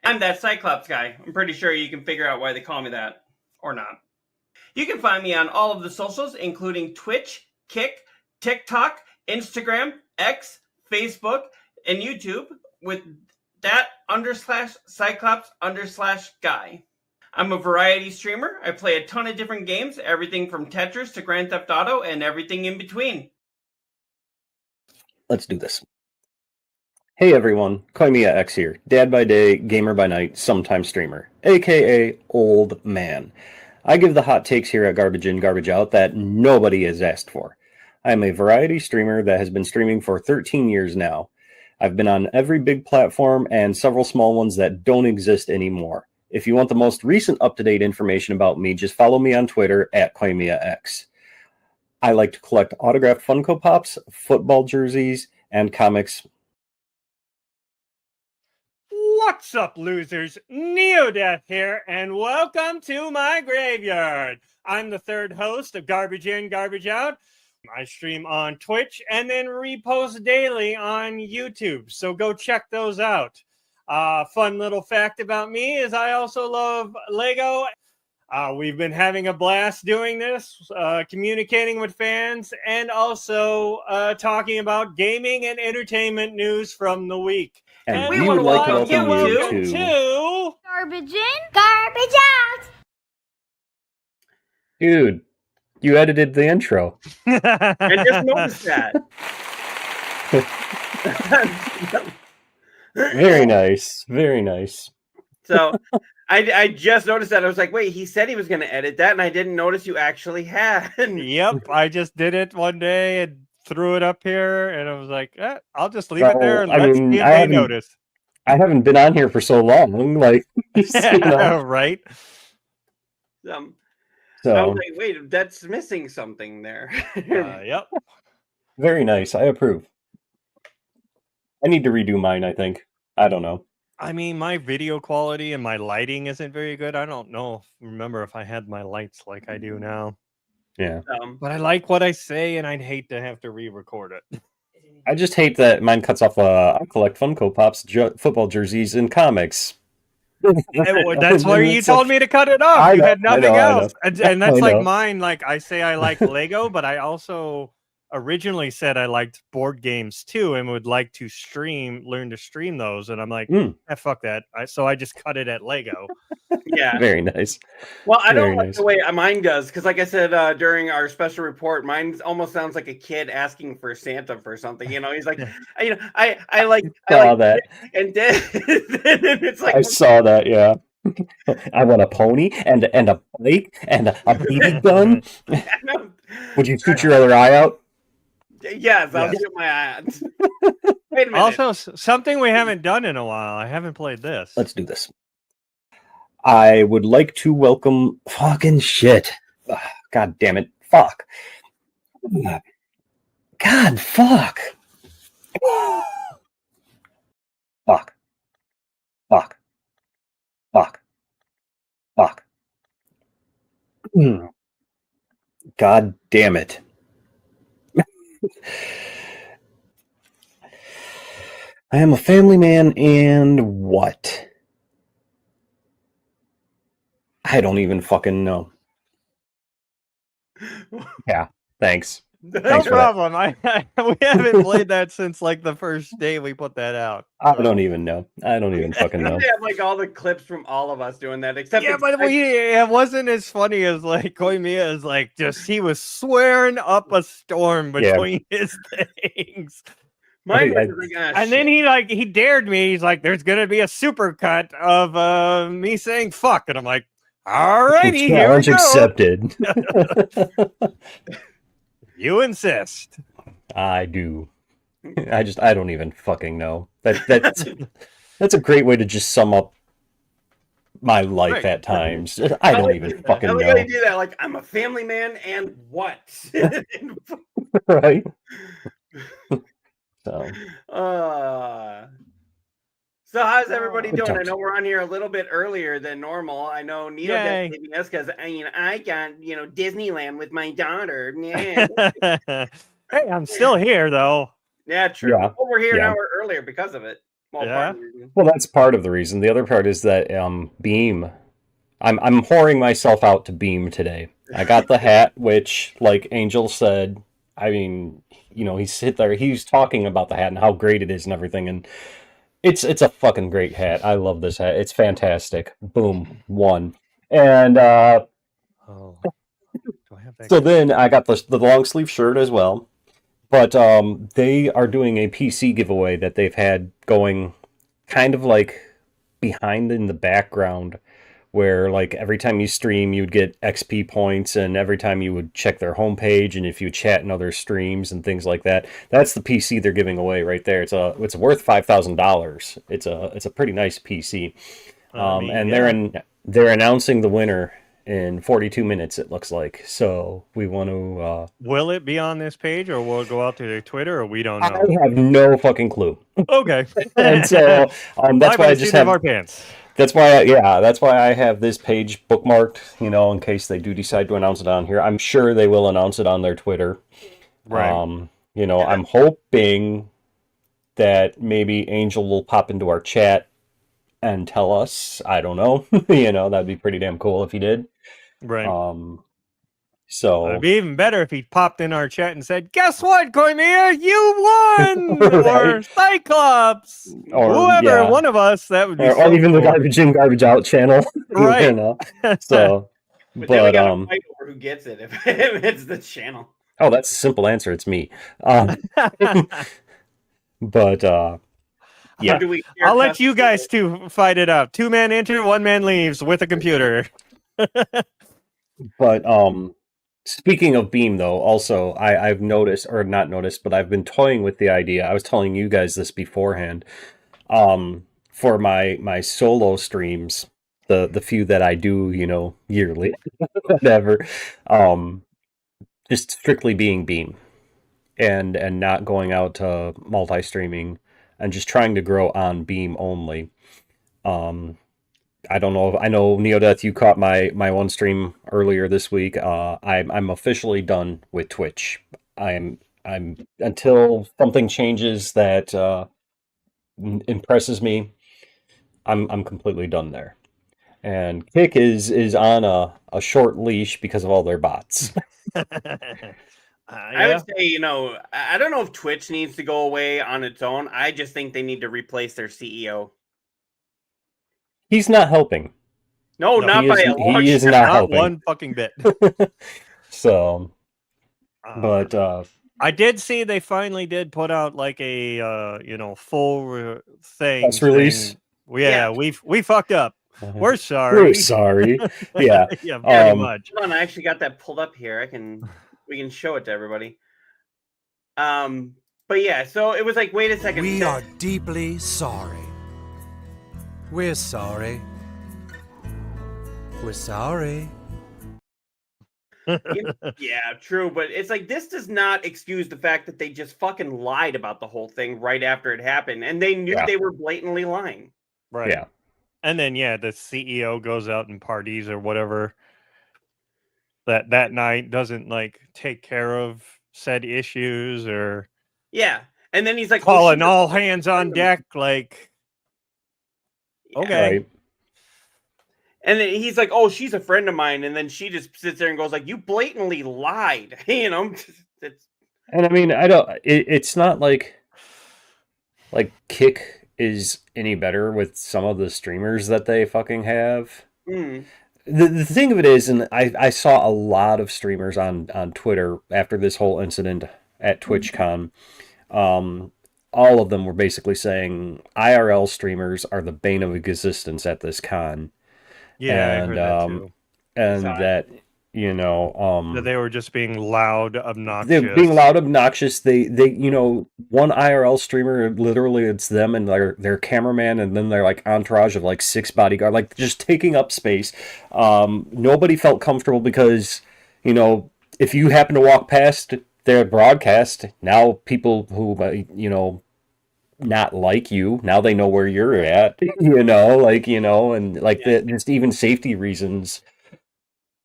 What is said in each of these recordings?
I'm that Cyclops guy. I'm pretty sure you can figure out why they call me that. Or not. You can find me on all of the socials, including Twitch, Kick, TikTok, Instagram, X, Facebook, and YouTube with that_Cyclops_guy. I'm a variety streamer. I play a ton of different games, everything from Tetris to Grand Theft Auto and everything in between. Let's do this. Hey everyone, Koimiya X here, dad by day, gamer by night, sometimes streamer, aka old man. I give the hot takes here at Garbage In, Garbage Out that nobody has asked for. I am a variety streamer that has been streaming for 13 years now. I've been on every big platform and several small ones that don't exist anymore. If you want the most recent up-to-date information about me, just follow me on Twitter at Koimiya X. I like to collect autographed Funko Pops, football jerseys, and comics. What's up, losers? Neodeath here, and welcome to my graveyard. I'm the third host of Garbage In, Garbage Out. I stream on Twitch and then repost daily on YouTube, so go check those out. Fun little fact about me is I also love Lego. We've been having a blast doing this, communicating with fans, and also talking about gaming and entertainment news from the week. And we would like to welcome you to Garbage In, Garbage Out. Dude, you edited the intro. I just noticed that. Very nice. Very nice. So I just noticed that. I was like, wait, he said he was going to edit that, and I didn't notice you actually had. Yep, I just did it one day and threw it up here, and I was like, I'll just leave it there and let's see if they notice. I haven't been on here for so long. Like, you know. Right? I was like, wait, that's missing something there. Yep. Very nice. I approve. I need to redo mine, I think. I don't know. I mean, my video quality and my lighting isn't very good. I don't remember if I had my lights like I do now. Yeah. But I like what I say, and I'd hate to have to re-record it. I just hate that mine cuts off. I collect Funko Pops, football jerseys, and comics. That's why you told me to cut it off. You had nothing else. And that's like mine. Like, I say I like Lego, but I also originally said I liked board games too and would like to learn to stream those. And I'm like, fuck that. So I just cut it at Lego. Yeah. Very nice. Well, I don't like the way mine does, because like I said during our special report, mine almost sounds like a kid asking for Santa for something. You know, he's like, I like that. And then it's like, I saw that, yeah. I want a pony and a bike and a BB gun. Would you shoot your other eye out? Yes, I'll shoot my eye out. Wait a minute. Also, something we haven't done in a while. I haven't played this. Let's do this. I would like to welcome fucking shit. God damn it. Fuck. God, fuck. Fuck. Fuck. Fuck. Fuck. God damn it. I am a family man and what? I don't even fucking know. Yeah, thanks. No problem. We haven't played that since like the first day we put that out. I don't even know. I don't even fucking know. They have like all the clips from all of us doing that, except but it wasn't as funny as like Koimiya is like he was swearing up a storm between his things. And then he dared me. He's like, "There's gonna be a super cut of me saying fuck," and I'm like, "All righty, challenge accepted." You insist. I do. I don't even fucking know. That's a great way to just sum up my life at times. I don't even fucking know. I do that. Like, I'm a family man and what? Right. So how's everybody doing? I know we're on here a little bit earlier than normal. I know Nito does us because I got Disneyland with my daughter. Yeah. Hey, I'm still here though. Yeah, true. Yeah. Well, we're here an hour earlier because of it. Small Yeah? part of the reason. Well, that's part of the reason. The other part is that Beam. I'm whoring myself out to Beam today. I got the hat, which, like Angel said, I mean, he's talking about the hat and how great it is and everything, and it's a fucking great hat. I love this hat. It's fantastic. Boom, one. And Oh. Do I have that? so then I got the long sleeve shirt as well. But they are doing a PC giveaway that they've had going kind of like behind in the background, where like every time you stream you'd get XP points, and every time you would check their homepage, and if you chat in other streams and things like that. That's the PC they're giving away right there. It's worth $5,000. It's a pretty nice PC. And yeah. they're announcing the winner in 42 minutes, it looks like. So we want to Will it be on this page, or will it go out to their Twitter, or we don't I know? have no fucking clue. Okay. And so that's why I just have our pants. that's why I have this page bookmarked, in case they do decide to announce it on here. I'm sure they will announce it on their Twitter. Right. I'm hoping that maybe Angel will pop into our chat and tell us. I don't know. That'd be pretty damn cool if he did. Right. So It'd be even better if he popped in our chat and said, "Guess what, Koimir? You won!" Right. Or Cyclops, Or, whoever, yeah. one of us. That would be or so even the cool. Garbage In, Garbage Out channel. Right. So, But then we gotta but fight over who gets it if it's the channel. oh, that's a simple answer. It's me. But yeah. Or do we share I'll let you custody? guys two fight it out. 2 men enter, 1 man leaves with a computer. But speaking of Beam, though, also I've noticed, or not noticed, but I've been toying with the idea. I was telling you guys this beforehand. For my solo streams, the few that I do, yearly, whatever, just strictly being Beam, and not going out to multi-streaming, and just trying to grow on Beam only. I don't know. I know Neodeath, you caught my one stream earlier this week. I'm officially done with Twitch. I'm until something changes that impresses me. I'm completely done there. And Kick is on a short leash because of all their bots. I would say, I don't know if Twitch needs to go away on its own. I just think they need to replace their CEO. He's not helping. No, not by a long He is shot. not Not helping. one fucking bit. So, but I did see they finally did put out like a full thing. press release. saying, yeah, we fucked up. We're sorry. We're sorry. Yeah. Yeah, very much. Hold on, I actually got that pulled up here. We can show it to everybody. But yeah, so it was like, wait a second. We are deeply sorry. We're sorry. We're sorry. Yeah, true, but it's like, this does not excuse the fact that they just fucking lied about the whole thing right after it happened, and they knew they were blatantly lying. Right. Yeah. And then the CEO goes out and parties or whatever that night, doesn't like take care of said issues, or and then he's like calling all hands on deck, like, okay. Right. And then he's like, "Oh, she's a friend of mine," and then she just sits there and goes like, "You blatantly lied," It's... And I mean, it's not like Kick is any better with some of the streamers that they fucking have. The thing of it is, and I saw a lot of streamers on Twitter after this whole incident at TwitchCon. All of them were basically saying IRL streamers are the bane of existence at this con. Yeah, And I heard that too. and Sorry. that That they were just being loud, obnoxious. they're being loud, obnoxious. They one IRL streamer, literally it's them and their cameraman, and then their like entourage of like 6 bodyguard, like just taking up space. Nobody felt comfortable because if you happen to walk past their broadcast, now people who not like you, now they know where you're at, and like just even safety reasons.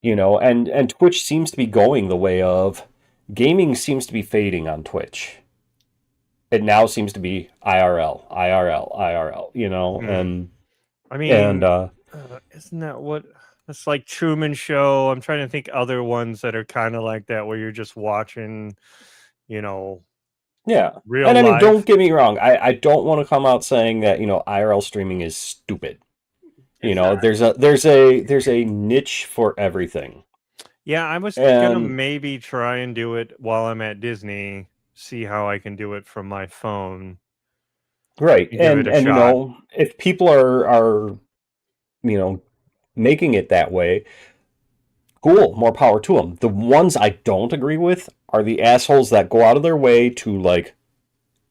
And Twitch seems to be going the way of gaming seems to be fading on Twitch. it now seems to be IRL, IRL, IRL. You know, Mm. I mean, and isn't that what it's like Truman Show? I'm trying to think other ones that are kind of like that, where you're just watching, you know, yeah. real And I mean, don't life. get me wrong. I don't want to come out saying that, you know, IRL streaming is stupid. You It's know, not. there's a niche for everything. Yeah, I was gonna And maybe try and do it while I'm at Disney, see how I can do it from my phone right. and give it a And you shot. know, if people are you know, making it that way, cool, more power to them. The ones I don't agree with are the assholes that go out of their way to like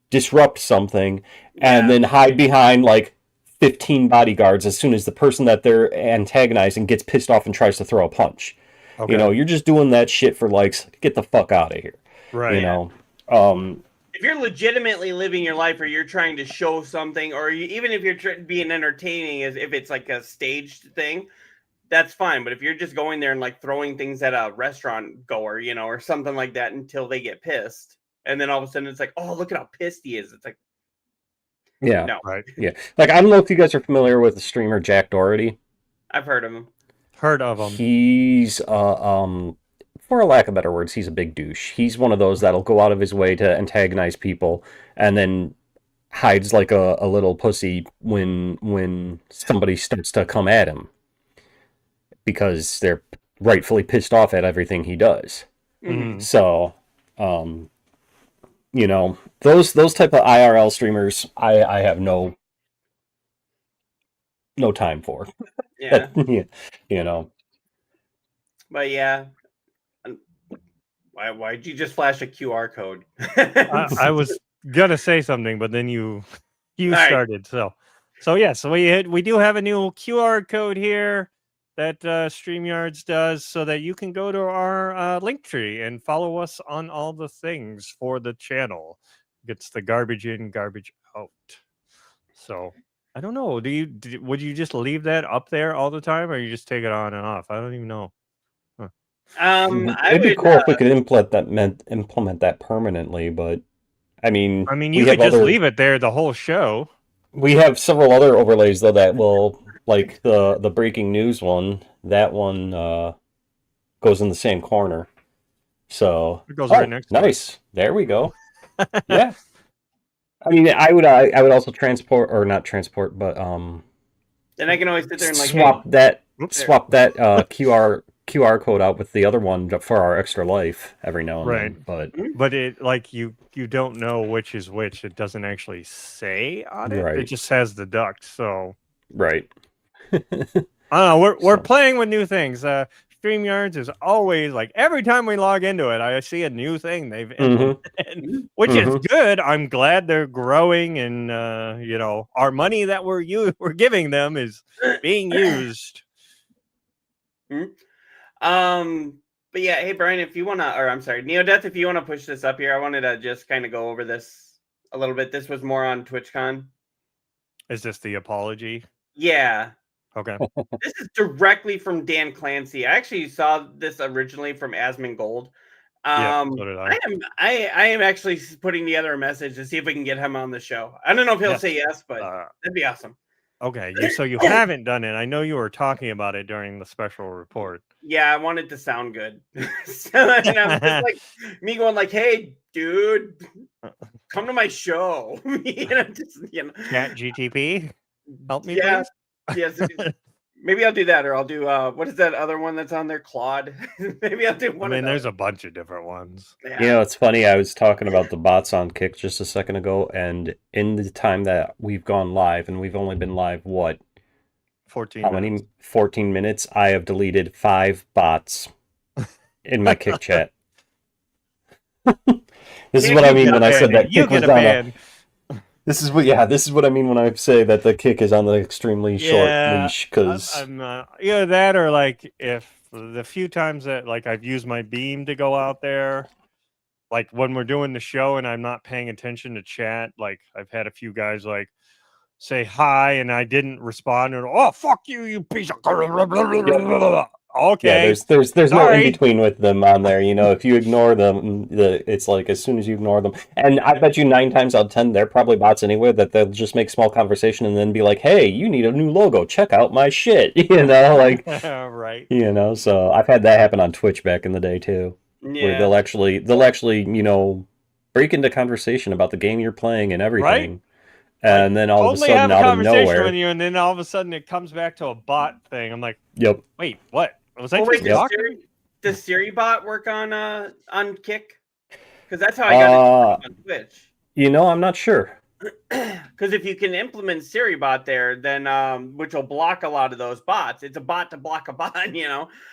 disrupt something and Yeah. then hide behind like 15 bodyguards as soon as the person that they're antagonizing gets pissed off and tries to throw a punch. Okay. You know, you're just doing that shit for likes. Get the fuck out of here. Right. You know, If you're legitimately living your life, or you're trying to show something, or even if you're being entertaining, as if it's like a staged thing, that's fine. But if you're just going there and like throwing things at a restaurant goer, you know, or something like that until they get pissed, and then all of a sudden it's like, oh, look at how pissed he is. It's like, yeah, no, Right. yeah. Like I don't know if you guys are familiar with the streamer Jack Doherty. I've heard of him. Heard of them. He's for a lack of better words, he's a big douche. He's one of those that'll go out of his way to antagonize people and then hides like a little pussy when somebody starts to come at him because they're rightfully pissed off at everything he does. Mhm. So, you know, those type of IRL streamers, I have no time for. Yeah, You know. but yeah. Why'd you just flash a QR code? I was gonna say something, but then you All right. started. So yeah, so we do have a new QR code here that StreamYards does, so that you can go to our link tree and follow us on all the things for the channel. It's the garbage in, garbage out. So I don't know. Would you just leave that up there all the time, or you just take it on and off? I don't even know. I It'd be would. cool if we could implement that permanently, but I mean, I mean, we you have could just other leave it there the whole show. we have several other overlays though that will like the breaking news one. That one goes in the same corner. So It goes right next to it. nice. There we go. Yeah. I mean, I would also transport or not transport, but Then I can always sit there and like swap hey, that Oops. swap that QR code out with the other one for our extra life every now and then. Right. But But it like you don't know which is which. It doesn't actually say on it. It Right. just has the duct. So right. I don't know. We're So- playing with new things. StreamYards is always like every time we log into it, I see a new thing they've implemented, which is good. I'm glad they're growing, and you know, our money that we're giving them is being used. But yeah, hey Brian, if you wanna, or I'm sorry, Neodeath, if you wanna push this up here, I wanted to just kind of go over this a little bit. This was more on TwitchCon. Is this the apology? Yeah, Okay. this is directly from Dan Clancy. I actually saw this originally from Asmongold. Yeah, so did I. I am actually putting together a message to see if we can get him on the show. I don't know if he'll Yes. say yes, but that'd be awesome. Okay, so you haven't done it. I know you were talking about it during the special report. Yeah, I want it to sound good. So, and I'm just like me going like, "Hey, dude, come to my show." Chat GTP, help me, Yeah. please. Yes. Maybe I'll do that, or I'll do what is that other one that's on there? Claude. Maybe I'll do one. I mean, of there's those. a bunch of different ones. Yeah. You know, it's funny. I was talking about the bots on Kick just a second ago, and in the time that we've gone live, and we've only been live, what? 14 How minutes. many? 14 minutes. I have deleted 5 bots in my Kick chat. This is what I mean when I said that You Kick was get a on a. ban. This is what I mean when I say that the Kick is on the extremely short Yeah, leash because I'm either that or like if the few times that like I've used my beam to go out there, like when we're doing the show and I'm not paying attention to chat, like I've had a few guys like say hi and I didn't respond and oh fuck you, you piece of Okay. Yeah, there's no in Sorry. between with them on there. You know, if you ignore them, it's like as soon as you ignore them, and I bet you 9 times out of 10 they're probably bots anyway. That they'll just make small conversation and then be like, "Hey, you need a new logo? Check out my shit." You know, like Right. So I've had that happen on Twitch back in the day too, where Yeah. they'll actually break into conversation about the game you're playing and everything, and then all of a Totally sudden have a out of conversation nowhere, with you, and then all of a sudden it comes back to a bot thing. I'm like, yep, wait, what? Was I Well, wait, just talking? does Siri bot work on Kick? Because that's how I got it on Twitch. I'm not sure. Because if you can implement Siri bot there, then which will block a lot of those bots. It's a bot to block a bot,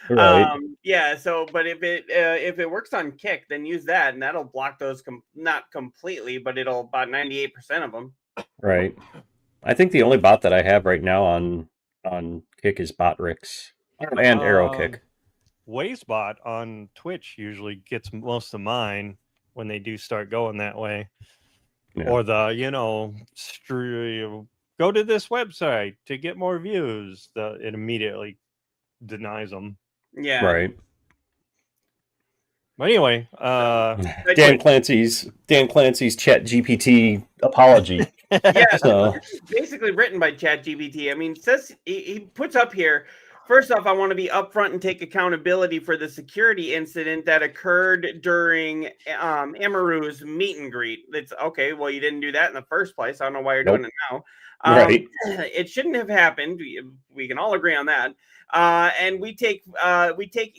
Right. Yeah. So, but if it works on Kick, then use that, and that'll block those not completely, but it'll about 98% of them. Right. I think the only bot that I have right now on Kick is Botrix and Arrow Kick. WazeBot on Twitch usually gets most of mine when they do start going that way. Yeah. Or the, go to this website to get more views. It immediately denies them. Yeah. Right. But anyway, Dan Clancy's Chat GPT apology. Yeah, So it's basically written by ChatGPT. I mean, it says he puts up here. First off, I want to be upfront and take accountability for the security incident that occurred during Amaru's meet and greet. It's okay. Well, you didn't do that in the first place. I don't know why you're doing it now. Right. It shouldn't have happened. We can all agree on that. And we take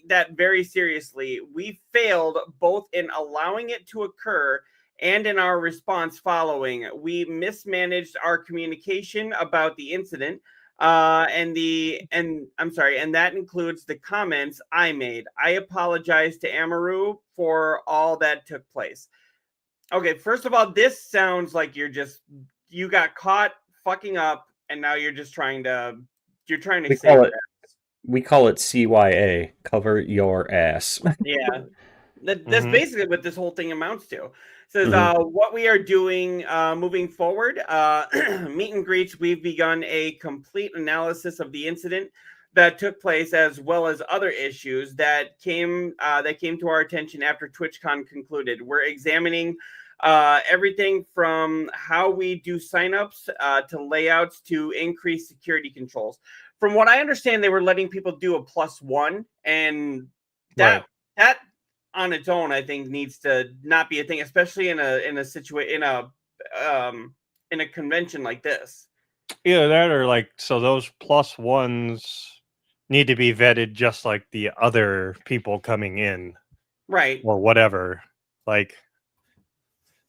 that very seriously. We failed both in allowing it to occur and in our response following. We mismanaged our communication about the incident. And that includes the comments I made. I apologize to Amaru for all that took place. Okay, first of all, this sounds like you got caught fucking up, and now you're trying to save that. We call it CYA, cover your ass. Yeah. That's basically what this whole thing amounts to. It says what we are doing moving forward, meet and greets, we've begun a complete analysis of the incident that took place, as well as other issues that came to our attention after TwitchCon concluded. We're examining everything from how we do signups to layouts to increase security controls. From what I understand, they were letting people do a +1, and that on its own, I think, needs to not be a thing, especially in a situation in a convention like this. Either that or so those +1s need to be vetted just like the other people coming in, right? Or whatever.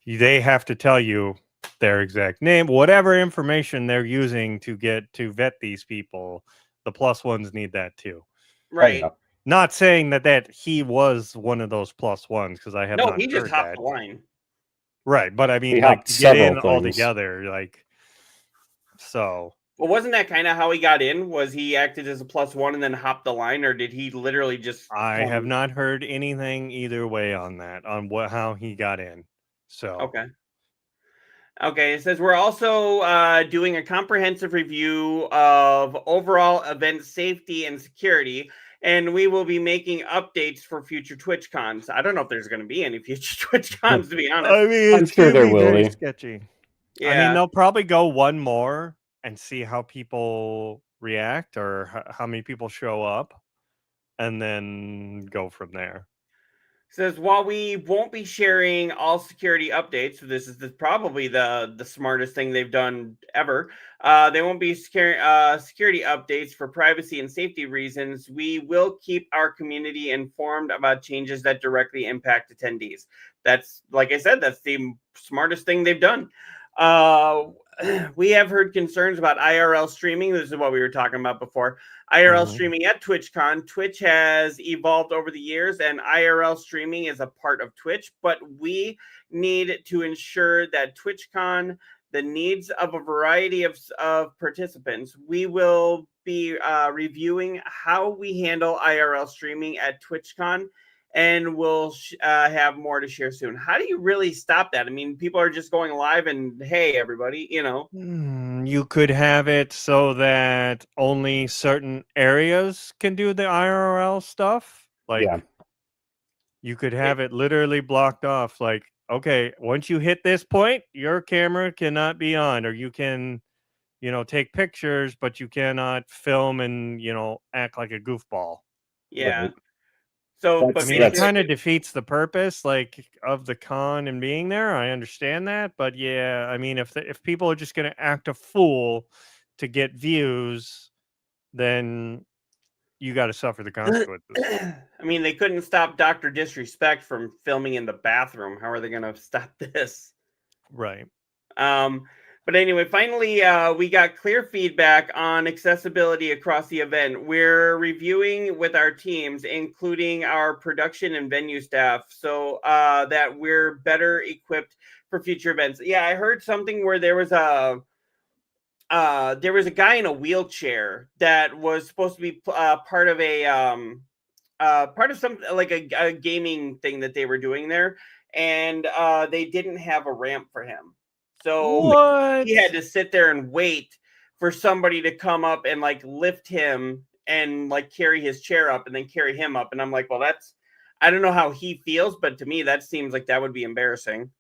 They have to tell you their exact name, whatever information they're using to vet these people. The +1s need that too, right? Not saying that he was one of those +1s, because I have not. He just heard hopped that. the line, right? But I mean, he to get in things all together, so. Well, wasn't that kind of how he got in? Was he acted as a +1 and then hopped the line, or did he literally just? I have not heard anything either way on that, on how he got in. So Okay, it says we're also doing a comprehensive review of overall event safety and security, and we will be making updates for future TwitchCons. I don't know if there's going to be any future TwitchCons, to be honest. I mean, I'm sure there will be. Sketchy. Yeah. I mean, they'll probably go one more and see how people react or how many people show up, and then go from there. Says while we won't be sharing all security updates, so this is probably the smartest thing they've done ever. They won't be security updates for privacy and safety reasons. We will keep our community informed about changes that directly impact attendees. That's, like I said, that's the smartest thing they've done. We have heard concerns about IRL streaming. This is what we were talking about before. IRL streaming at TwitchCon. Twitch has evolved over the years, and IRL streaming is a part of Twitch, but we need to ensure that TwitchCon, the needs of a variety of participants, we will be reviewing how we handle IRL streaming at TwitchCon, and we'll have more to share soon. How do you really stop that? I mean, people are just going live and, hey, everybody, You could have it so that only certain areas can do the IRL stuff. Like, Yeah. you could have it literally blocked off. Like, okay, once you hit this point, your camera cannot be on, or you can, take pictures, but you cannot film and, act like a goofball. Yeah. Right. So, I but mean, it basically, kind of defeats the purpose, like, of the con and being there. I understand that, but yeah, I mean, if people are just going to act a fool to get views, then you got to suffer the consequences. I mean, they couldn't stop Dr. Disrespect from filming in the bathroom. How are they going to stop this? Right. But anyway, finally, we got clear feedback on accessibility across the event. We're reviewing with our teams, including our production and venue staff, so that we're better equipped for future events. Yeah, I heard something where there was a guy in a wheelchair that was supposed to be part of some like a gaming thing that they were doing there, and they didn't have a ramp for him. So What? he had to sit there and wait for somebody to come up and like lift him and like carry his chair up and then carry him up. And I'm like, well, I don't know how he feels, but to me, that seems like that would be embarrassing.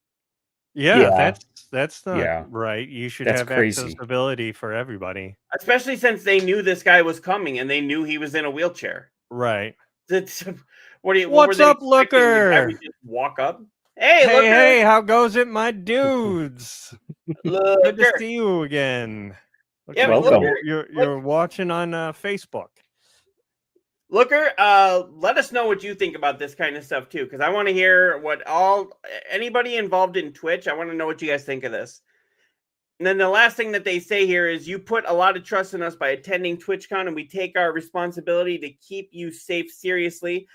Yeah, Yeah. that's not Yeah. right. You should That's have crazy. accessibility for everybody. Especially since they knew this guy was coming and they knew he was in a wheelchair. Right. That's, what were What's they up, expecting? The guy Looker? would just walk up. Hey, Hey, Looker! hey, how goes it, my dudes? Good to Looker! see you again. Looks Yeah, like Welcome. You're watching on Facebook. Looker, let us know what you think about this kind of stuff too, because I want to hear what anybody involved in Twitch. I want to know what you guys think of this. And then the last thing that they say here is, you put a lot of trust in us by attending TwitchCon, and we take our responsibility to keep you safe seriously.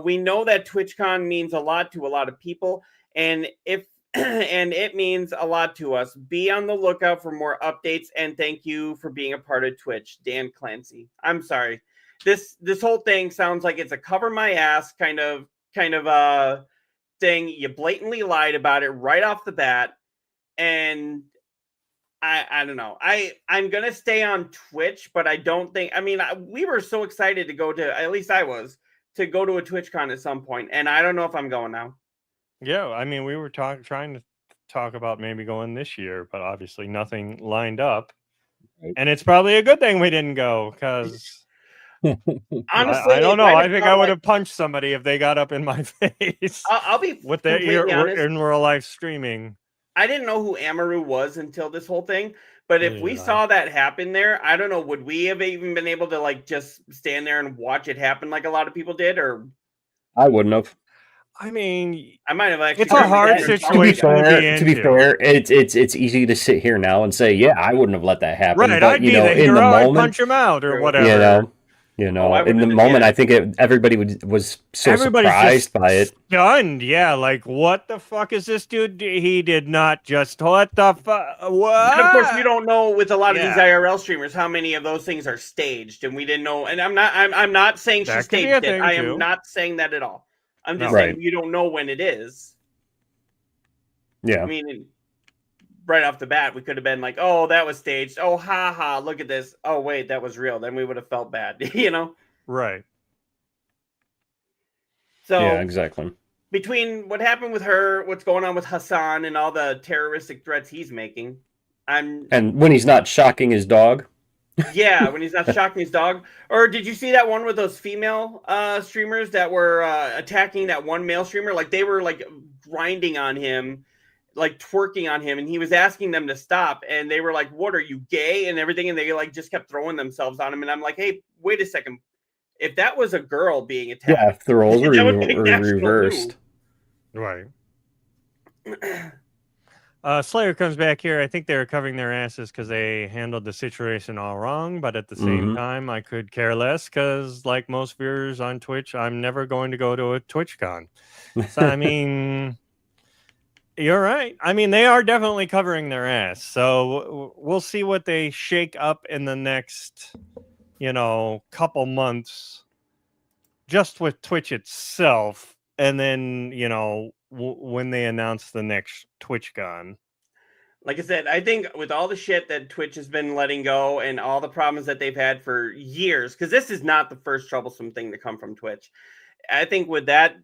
We know that TwitchCon means a lot to a lot of people, and it means a lot to us. Be on the lookout for more updates, and thank you for being a part of Twitch, Dan Clancy. I'm sorry. This whole thing sounds like it's a cover my ass kind of thing. You blatantly lied about it right off the bat, and I don't know. I'm gonna stay on Twitch, but I don't think. I mean, we were so excited to go to. At least I was, to go to a TwitchCon at some point, and I don't know if I'm going now. Yeah, I mean, we were trying to talk about maybe going this year, but obviously nothing lined up. Right. And it's probably a good thing we didn't go, because Honestly, I don't it know. might I think I felt would like- have punched somebody if they got up in my face I'll be with their completely honest. in real life streaming. I didn't know who Amaru was until this whole thing. But if we Yeah. saw that happen there, I don't know, would we have even been able to like just stand there and watch it happen like a lot of people did? Or I wouldn't have. I mean, I might have actually. It's a hard To be situation. To be into. fair, it's easy to sit here now and say, yeah, I wouldn't have let that happen. right, but I'd be the in hero. the I'd moment, punch him out or True. whatever. in I the would've- moment, yeah. I think everybody was so Everybody's surprised just by it. stunned. Yeah, like, what the fuck is this dude? He did not just, what the fuck? What? And of course, we don't know with a lot of these Yeah. IRL streamers how many of those things are staged, and we didn't know. And I'm not saying she That could be staged a it. thing, I am too. not saying that at all. I'm just No. saying Right. you don't know when it is. Yeah. I mean, right off the bat, we could have been like, "Oh, that was staged." Oh, ha ha! Look at this. Oh, wait, that was real. Then we would have felt bad, you know. Right. So Yeah, exactly. between what happened with her, what's going on with Hassan, and all the terroristic threats he's making, I'm And when he's not shocking his dog, yeah, when he's not shocking his dog. Or did you see that one with those female streamers that were attacking that one male streamer? Like they were like grinding on him, like twerking on him, and he was asking them to stop, and they were like, "What, are you gay?" and everything, and they like just kept throwing themselves on him. And I'm like, "Hey, wait a second. If that was a girl being yeah, attacked, if the roles were that would be national reversed. Right. news." Slayer comes back here. I think they're covering their asses because they handled the situation all wrong. But at the same Mhm. time, I could care less because, like most viewers on Twitch, I'm never going to go to a TwitchCon. So, I mean, you're right. I mean, they are definitely covering their ass. So we'll see what they shake up in the next, couple months just with Twitch itself. And then, when they announce the next TwitchCon. Like I said, I think with all the shit that Twitch has been letting go and all the problems that they've had for years, because this is not the first troublesome thing to come from Twitch. I think with that,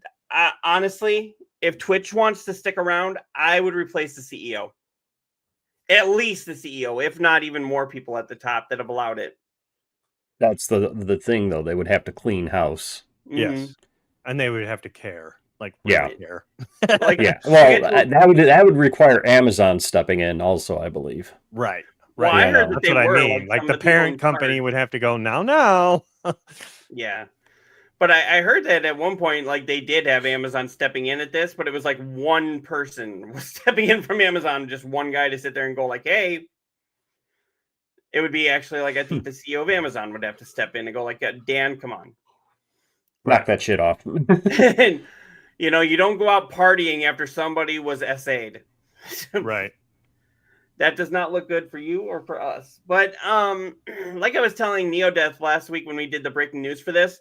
honestly, if Twitch wants to stick around, I would replace the CEO. At least the CEO, if not even more people at the top that have allowed it. That's the thing, though. They would have to clean house. Yes, and they would have to care. Like, Yeah. really care. Like, Yeah, well, that would require Amazon stepping in, also, I believe. Right. Well, Right. I heard that That's they what were, I mean. Like some the of the people parent in company charge. would have to go now. Yeah. But I heard that at one point, like they did have Amazon stepping in at this, but it was like one person was stepping in from Amazon, just one guy to sit there and go like, hey, it would be actually like, I think the CEO of Amazon would have to step in and go like, Dan, come on. Knock that shit off. And, you know, you don't go out partying after somebody was SA'd. Right. That does not look good for you or for us. But like I was telling NeoDeath last week when we did the breaking news for this,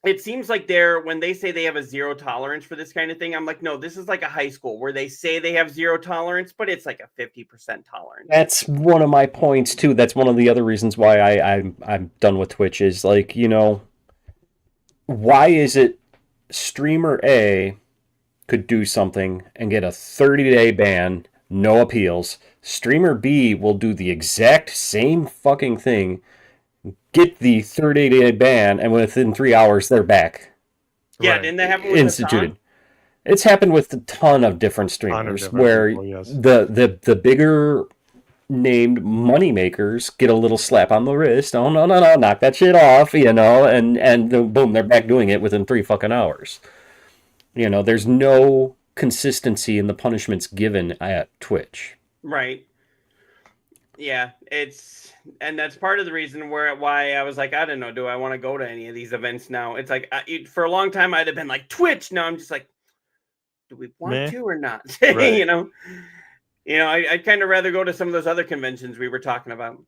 it seems like when they say they have a zero tolerance for this kind of thing, I'm like, no, this is like a high school where they say they have zero tolerance, but it's like a 50% tolerance. That's one of my points too. That's one of the other reasons why I'm done with Twitch is like, you know, why is it streamer A could do something and get a 30-day ban, no appeals. Streamer B will do the exact same fucking thing, get the 30-day ban, and within 3 hours they're back. Yeah, Right. didn't that happen with Instituted. Hassan? It's happened with a ton of different streamers different where people, yes. the bigger named money makers get a little slap on the wrist. Oh no, knock that shit off, you know, and boom, they're back doing it within 3 fucking hours. You know, there's no consistency in the punishments given at Twitch. Right. Yeah, and that's part of the reason why I was like, I don't know, do I want to go to any of these events now? It's like for a long time I'd have been like Twitch. Now I'm just like, do we want to or not? Right. you know, I'd kind of rather go to some of those other conventions we were talking about.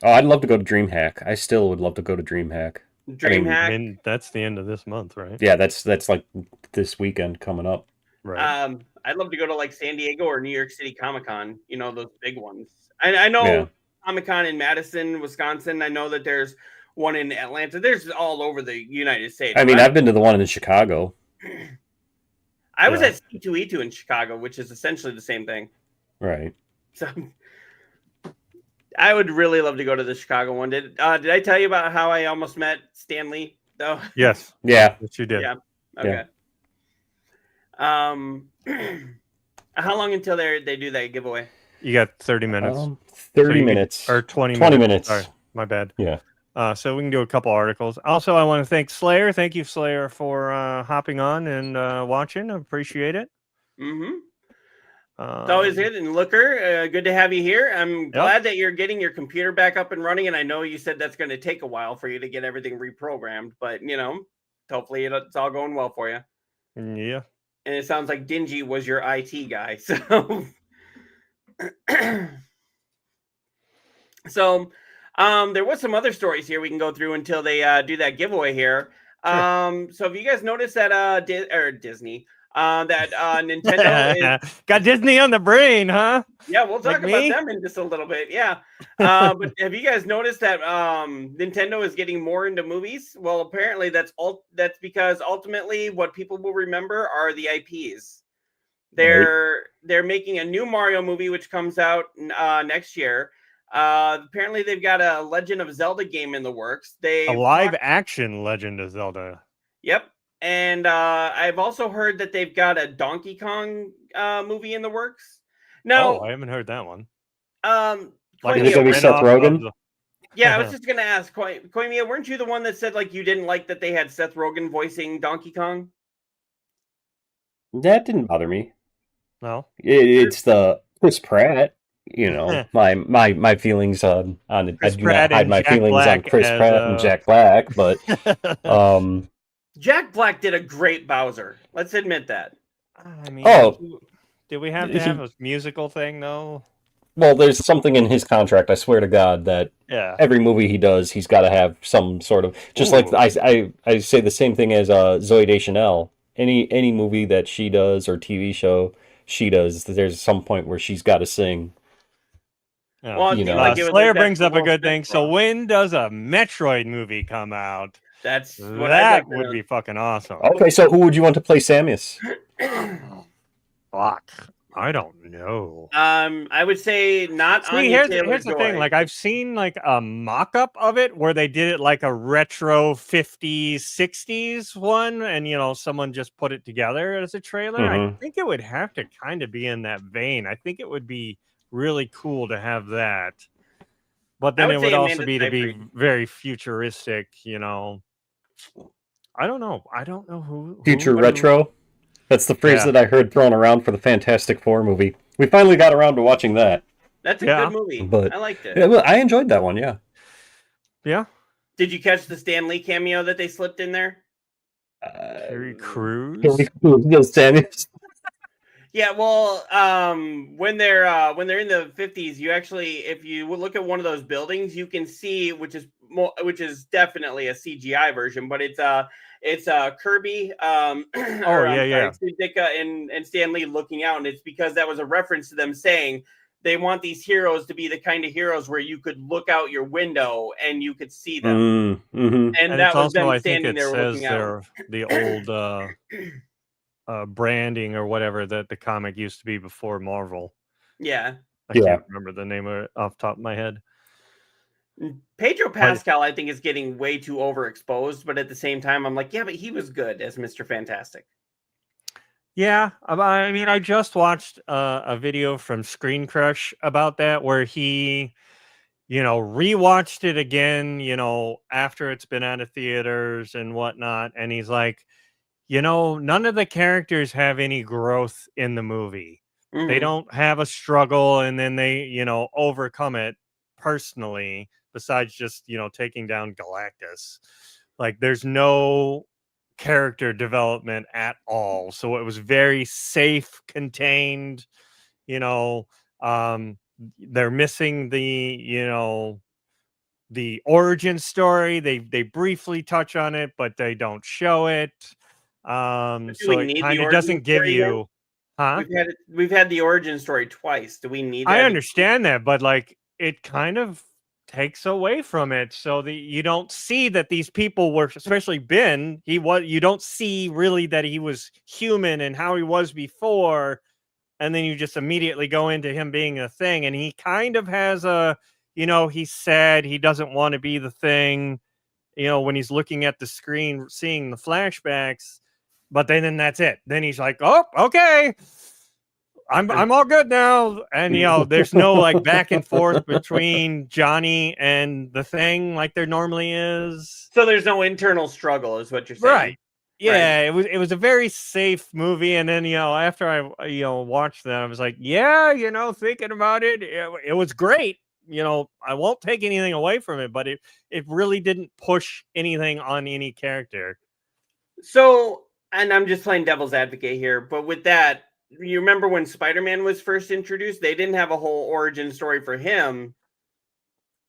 Oh, I'd love to go to DreamHack. I still would love to go to DreamHack. DreamHack. I mean, that's the end of this month, right? Yeah, that's like this weekend coming up. Right. I'd love to go to like San Diego or New York City Comic-Con, you know, those big ones. I know Yeah. Comic-Con in Madison, Wisconsin. I know that there's one in Atlanta. There's all over the United States. I mean, I've been to the one in Chicago. I was Yeah. at C2E2 in Chicago, which is essentially the same thing. Right. So I would really love to go to the Chicago one. Did I tell you about how I almost met Stan Lee, though? Yes. Yeah. Yes, you did. Yeah. Okay. How long until they do that giveaway? You got 30 minutes. 30 you- minutes. Or 20 20 minutes. minutes. Sorry, my bad. Yeah. So we can do a couple articles. Also, I want to thank Slayer. Thank you, Slayer, for hopping on and watching. I appreciate it. Mm-hmm. It's always good. And Looker, good to have you here. I'm glad that you're getting your computer back up and running. And I know you said that's going to take a while for you to get everything reprogrammed, but you know, hopefully it's all going well for you. Yeah. And it sounds like Dingy was your IT guy. So, there was some other stories here we can go through until they do that giveaway here. Sure. So have you guys noticed that Disney, that Nintendo got Disney on the brain, huh? Yeah, we'll talk Like about me? them in just a little bit. Yeah. But have you guys noticed that Nintendo is getting more into movies? Well, apparently that's because ultimately what people will remember are the IPs. They're making a new Mario movie which comes out next year. Apparently they've got a Legend of Zelda game in the works. A live action Legend of Zelda. Yep. And I've also heard that they've got a Donkey Kong movie in the works. Now, I haven't heard that one. Koimiya, Is it gonna be Seth Rogen? Yeah, I was just gonna ask, Koimiya, weren't you the one that said like you didn't like that they had Seth Rogen voicing Donkey Kong? That didn't bother me. No. It's the Chris Pratt. You know, my feelings on it. I Chris do Pratt not hide and my Jack feelings Black on Chris as, Pratt and Jack Black, but Jack Black did a great Bowser. Let's admit that. I mean, Oh. did we have to have a musical thing though? well, there's something in his contract. I swear to God that Yeah. every movie he does, he's got to have some sort of like Ooh. I say the same thing as Zoe Deschanel. Any movie that she does or TV show, she does. There's some point where she's got to sing. Yeah. Well, it You seemed know. like it was Slayer like that brings for up a Will good Smith thing. So role. when does a Metroid movie come out? That's what I'd like That to would know. be fucking awesome. Okay, so who would you want to play Samus? Fuck. I don't know. I would say not See, Anya here's Taylor-Joy. the thing. Like, I've seen like a mock-up of it where they did it like a retro 50s, 60s one, and someone just put it together as a trailer. I Mhm. think it would have to kind of be in that vein. I think it would be really cool to have that. But then would it say would also Amanda be to be Seyfried. very futuristic, I don't know. I don't know who Future would- retro. That's the phrase Yeah. that I heard thrown around for the Fantastic Four movie. We finally got around to watching that. That's a Yeah. good movie. But I liked it. yeah, well, I enjoyed that one. Yeah. Yeah. Did you catch the Stan Lee cameo that they slipped in there? Terry Crews. Those Samus. Yeah, well, when they're in the 50s, you actually, if you look at one of those buildings, you can see which is definitely a CGI version, but it's Kirby, Oh, or I'm yeah. sorry, Steve Ditko and Stan Lee looking out, and it's because that was a reference to them saying they want these heroes to be the kind of heroes where you could look out your window and you could see them, Mm-hmm. and And that it's was also, them I think standing it there says looking out. the old branding or whatever that the comic used to be before Marvel. Yeah. I Yeah. can't remember the name of it off the top of my head. Pedro Pascal, I think, is getting way too overexposed, but at the same time, I'm like, yeah, but he was good as Mr. Fantastic. Yeah, I mean, I just watched a video from Screen Crush about that where he, rewatched it again, after it's been out of theaters and whatnot. And he's like, none of the characters have any growth in the movie. They Mhm. don't have a struggle and then they, overcome it personally, besides just, taking down Galactus. Like, there's no character development at all. So it was very safe, contained, they're missing the origin story. They briefly touch on it, but they don't show it. Do So we it need the kind of origin doesn't give story then? you, huh? We've had the origin story twice. Do we need that? I understand that, but like it kind of takes away from it. So you don't see that these people were, especially Ben, you don't see really that he was human and how he was before. And then you just immediately go into him being a thing. And he kind of has he's sad. He doesn't want to be the thing, when he's looking at the screen, seeing the flashbacks. But then that's it. Then he's like, oh, okay. I'm all good now. And there's no like back and forth between Johnny and the thing like there normally is. So there's no internal struggle, is what you're saying. Right. Yeah, it was a very safe movie. And then, after I watched that, I was like, yeah, thinking about it, it was great. I won't take anything away from it, but it really didn't push anything on any character. So, and I'm just playing devil's advocate here, but with that, you remember when Spider-Man was first introduced, they didn't have a whole origin story for him,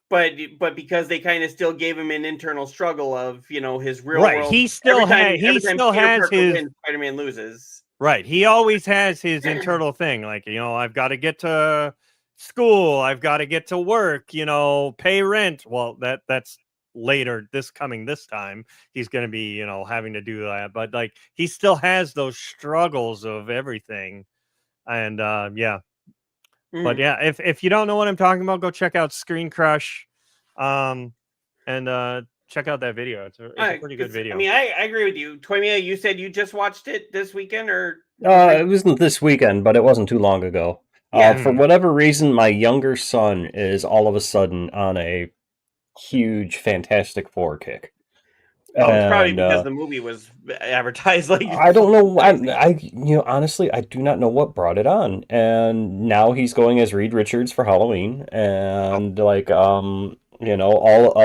but because they kind of still gave him an internal struggle of his real world. He still has his Spider-Man loses. Right. He always has his internal thing. Like, I've got to get to school. I've got to get to work, pay rent. Well, that's later this time. He's going to be, having to do that. But like, he still has those struggles of everything. And yeah. But yeah, if you don't know what I'm talking about, go check out Screen Crush. And check out that video. It's a pretty good video. I mean, I agree with you. Toymia, you said you just watched it this weekend, or It wasn't this weekend, but it wasn't too long ago. Yeah. For whatever reason, my younger son is all of a sudden on a huge Fantastic Four kick. Oh, it's probably because the movie was advertised like. I don't know. I honestly, I do not know what brought it on. And now he's going as Reed Richards for Halloween, and all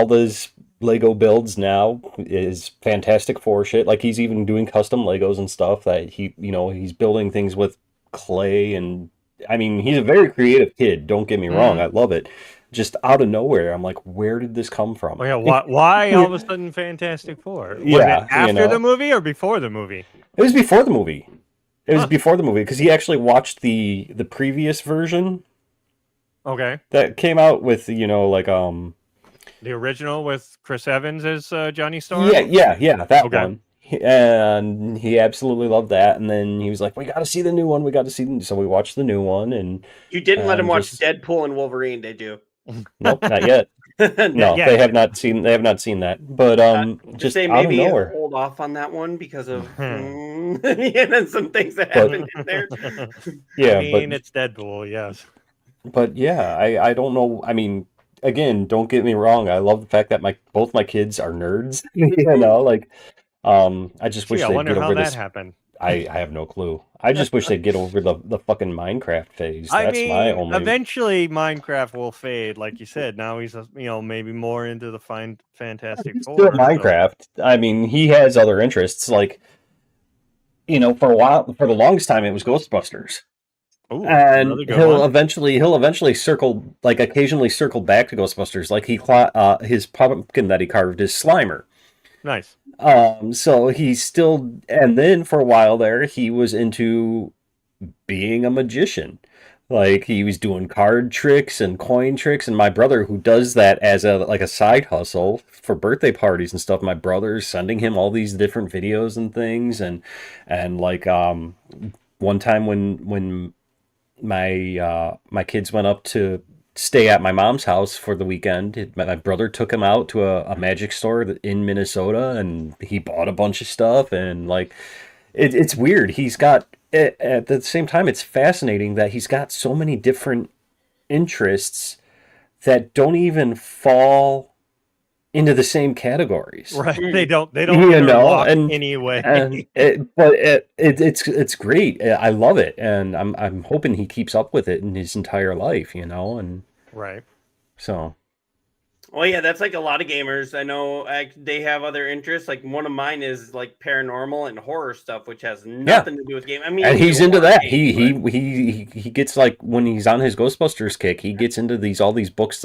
those Lego builds now is Fantastic Four shit. Like he's even doing custom Legos and stuff that he's building things with clay, and I mean he's a very creative kid. Don't get me wrong, I love it. Just out of nowhere, I'm like, where did this come from? Oh, yeah, why all of a sudden Fantastic Four? Was Yeah, it after the movie or before the movie? It was before the movie. It was before the movie because he actually watched the previous version Okay. that came out with like The original with Chris Evans as Johnny Storm? yeah, that Okay. one. And he absolutely loved that. And then he was like, "We got to see the new one. We got to see." So we watched the new one, and You didn't let him watch just- Deadpool and Wolverine, did you? nope, not yet. No, yet. they have not seen. They have not seen that. But just say out of maybe nowhere. hold off on that one because of and some things that happened in there. Yeah, I mean, it's Deadpool, yes. but yeah, I don't know. I mean, again, don't get me wrong. I love the fact that both my kids are nerds. Like I just wish Gee, I they'd wonder get how over that this. happened. I have no clue. I just wish they'd get over the fucking Minecraft phase. I That's mean, my only. eventually Minecraft will fade, like you said. Now he's, maybe more into the Fantastic Still Four. Minecraft. I mean, he has other interests. Like, for a while, for the longest time, it was Ghostbusters. Ooh, And another good he'll one. eventually circle, like occasionally circle back to Ghostbusters. Like his pumpkin that he carved is Slimer. Nice. So he's still, and then for a while there, he was into being a magician. Like he was doing card tricks and coin tricks, and my brother, who does that as a side hustle for birthday parties and stuff, my brother's sending him all these different videos and things, and like one time when my kids went up to stay at my mom's house for the weekend. My brother took him out to a magic store in Minnesota, and he bought a bunch of stuff. And like, it's weird. He's got, at the same time, it's fascinating that he's got so many different interests that don't even fall into the same categories. Right. They don't You know, interlock and- anyway. And it's great. I love it, and I'm hoping he keeps up with it in his entire life. And Right. so Well, yeah, that's like a lot of gamers. I know they have other interests. Like one of mine is like paranormal and horror stuff, which has nothing to do with game. I mean, and he's into horror that. games, but- He gets, like, when he's on his Ghostbusters kick, he gets into all these books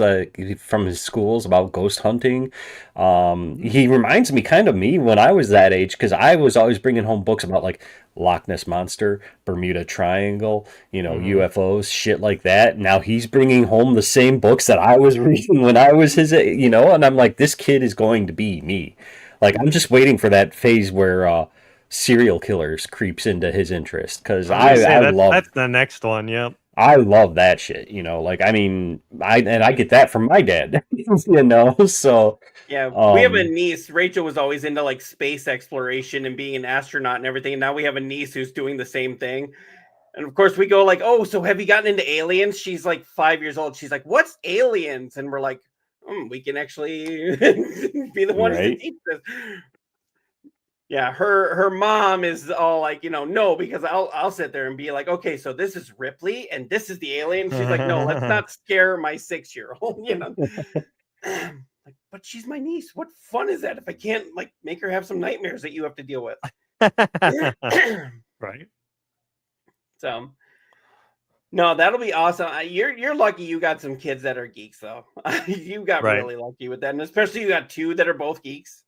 from his schools about ghost hunting. He reminds me kind of me when I was that age, because I was always bringing home books about like Loch Ness Monster, Bermuda Triangle, UFOs, shit like that. Now he's bringing home the same books that I was reading when I was his age, and I'm like, this kid is going to be me. Like, I'm just waiting for that phase where serial killers creeps into his interest, because I love that's the next one. Yep. I love that shit. Like, I mean, I get that from my dad. So Yeah, we have a Um, niece. Rachel was always into like space exploration and being an astronaut and everything. And now we have a niece who's doing the same thing. And of course, we go like, "Oh, so have you gotten into aliens?" She's like 5 years old. She's like, "What's aliens?" And we're like, "We can actually be the ones to Right. teach this." Yeah, her mom is all like, no, because I'll sit there and be like, "Okay, so this is Ripley and this is the alien." She's like, "No, let's not scare my 6-year-old." Like, but she's my niece. What fun is that if I can't like make her have some nightmares that you have to deal with? Right. So, no, that'll be awesome. You're lucky you got some kids that are geeks though. You got Right. really lucky with that, and especially you got two that are both geeks.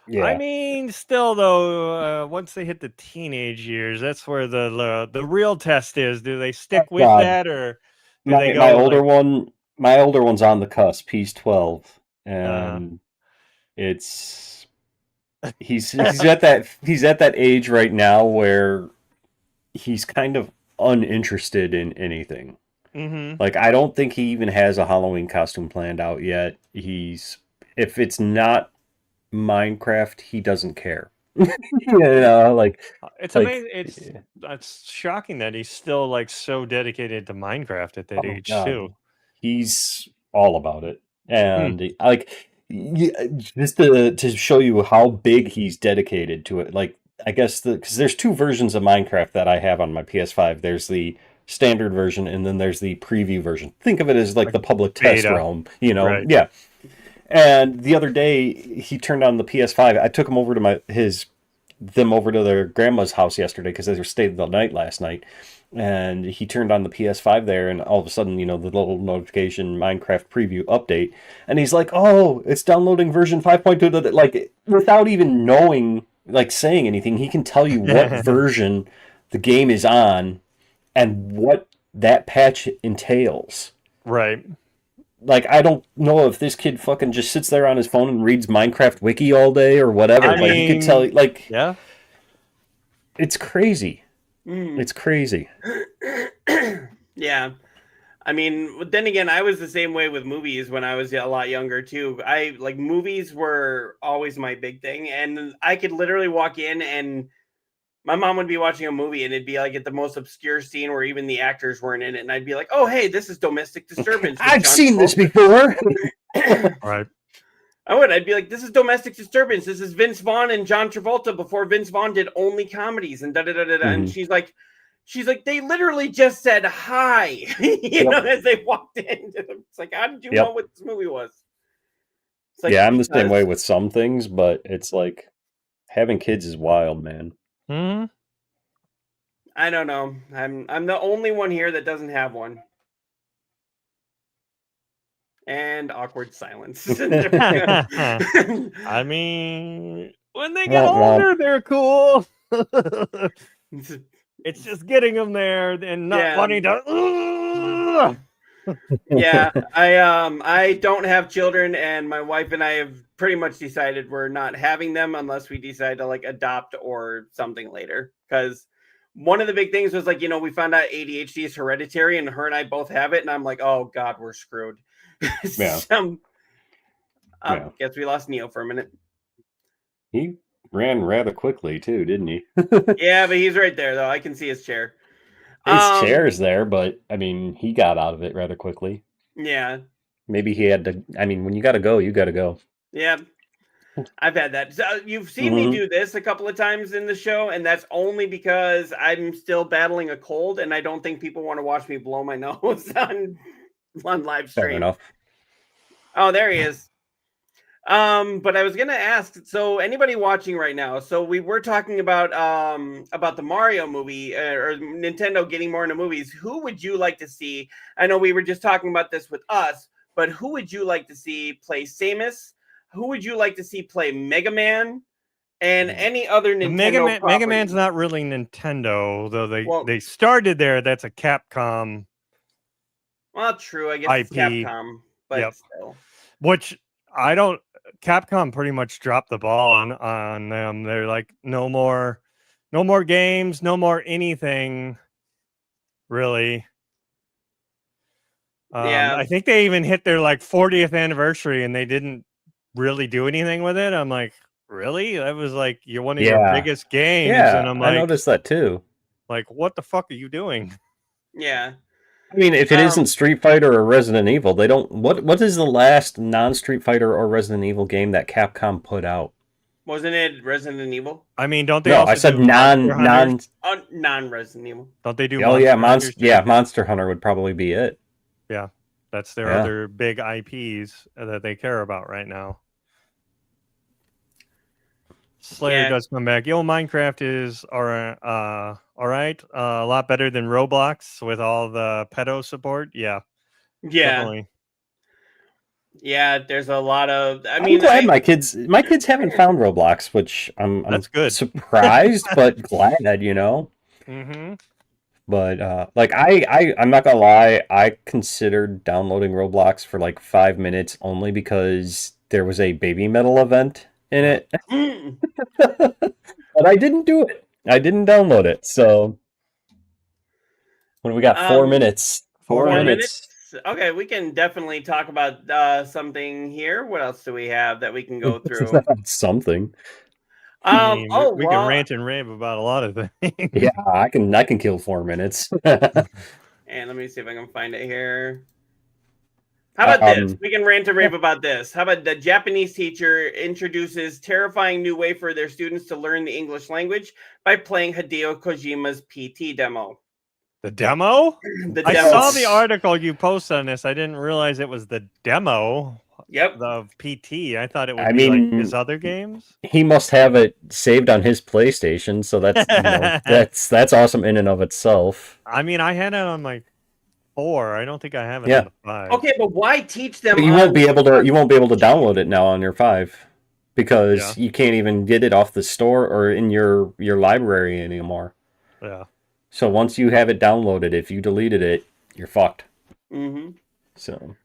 yeah, I mean, still though, once they hit the teenage years, that's where the real test is. Do they stick with God. that, or do my they go my older like- one's on the cusp. He's 12, and it's he's at that age right now where he's kind of uninterested in anything. Mhm. Like, I don't think he even has a Halloween costume planned out yet. If it's not Minecraft, he doesn't care. Like, It's like, amazing. It's shocking that he's still like so dedicated to Minecraft at that oh, age God. too. He's all about it. And like, just to show you how big he's dedicated to it, like, I guess because there's two versions of Minecraft that I have on my PS5. There's the standard version, and then there's the preview version. Think of it as like the public test beta. realm, Right. Yeah. And the other day, he turned on the PS5. I took him over to them over to their grandma's house yesterday because they were staying the night last night. And he turned on the PS5 there, and all of a sudden, the little notification Minecraft preview update, and he's like, "Oh, it's downloading version 5.2." Like, without even knowing, like, saying anything, he can tell you what version the game is on and what that patch entails. Right. Like, I don't know if this kid fucking just sits there on his phone and reads Minecraft Wiki all day or whatever, I but he could tell, mean, like, Yeah. it's crazy. Mm. It's crazy. Yeah. I mean, then again, I was the same way with movies when I was a lot younger too. Movies were always my big thing, and I could literally walk in and my mom would be watching a movie and it'd be like at the most obscure scene where even the actors weren't in it, and I'd be like, "Oh, hey, this is Domestic Disturbance." with I've John seen this Travolta." before. Right. I'd be like, "This is Domestic Disturbance. This is Vince Vaughn and John Travolta before Vince Vaughn did only comedies." And da da da da. And she's like, they literally just said hi, as they walked in. It's like, how did you know what this movie was? It's like, Yeah, I'm the same way with some things, but it's like having kids is wild, man. Hmm. I don't know. I'm the only one here that doesn't have one. And awkward silence. I mean, when they get older, they're cool. It's just getting them there and not wanting to. Yeah, I don't have children, and my wife and I have pretty much decided we're not having them unless we decide to like adopt or something later. Because one of the big things was like, we found out ADHD is hereditary, and her and I both have it, and I'm like, oh God, we're screwed. Yeah. Guess we lost Neo for a minute. He ran rather quickly too, didn't he? Yeah, but he's right there though. I can see his chair. His chair's there, but I mean, he got out of it rather quickly. Yeah. Maybe he had to. I mean, when you got to go, you got to go. Yeah. I've had that. So you've seen me do this a couple of times in the show, and that's only because I'm still battling a cold, and I don't think people want to watch me blow my nose on live stream. Fair enough. Oh, there he is. But I was gonna ask, so anybody watching right now, so we were talking about the Mario movie or Nintendo getting more into movies. Who would you like to see? I know we were just talking about this with us, but who would you like to see play Samus? Who would you like to see play Mega Man? And any other Nintendo Mega Man's not really Nintendo, though they started there. That's a Capcom. Well, true. I guess it's IP. Capcom, but still. Which Capcom pretty much dropped the ball on them. They're like, no more games, no more anything, really. I think they even hit their like 40th anniversary and they didn't really do anything with it. I'm like, really? That was like one of your biggest games. Yeah, and I'm like, I noticed that too. Like, what the fuck are you doing? Yeah. I mean, if it isn't Street Fighter or Resident Evil, they don't. What is the last non-Street Fighter or Resident Evil game that Capcom put out? Wasn't it Resident Evil? I mean, don't they? No, also I said do non-Resident Evil. Don't they do? Oh yeah, Monster Hunter would probably be it. Yeah, that's their other big IPs that they care about right now. Slayer does come back. Minecraft is all right. A lot better than Roblox with all the pedo support. Yeah. Definitely. Yeah, there's a lot of. I'm glad my kids haven't found Roblox, which I'm good. Surprised, but glad. Mm-hmm. But I'm not gonna lie, I considered downloading Roblox for like 5 minutes only because there was a Baby Metal event in it. But I didn't do it. I didn't download it. So when we got 4 minutes. 4 minutes. Okay, we can definitely talk about something here. What else do we have that we can go through? Something. We can rant and rave about a lot of things. Yeah, I can kill 4 minutes. And let me see if I can find it here. How about this? We can rant and rave about this. How about the Japanese teacher introduces terrifying new way for their students to learn the English language by playing Hideo Kojima's PT demo. The demo? I saw the article you posted on this. I didn't realize it was the demo. Yep. Of PT. I thought it would be like his other games. He must have it saved on his PlayStation, so that's that's awesome in and of itself. I mean, I had it on my 4. I don't think I have it on the 5. Okay, but why teach them? But you won't be able to download it now on your 5 because you can't even get it off the store or in your library anymore. Yeah. So once you have it downloaded, if you deleted it, you're fucked. Mm-hmm. So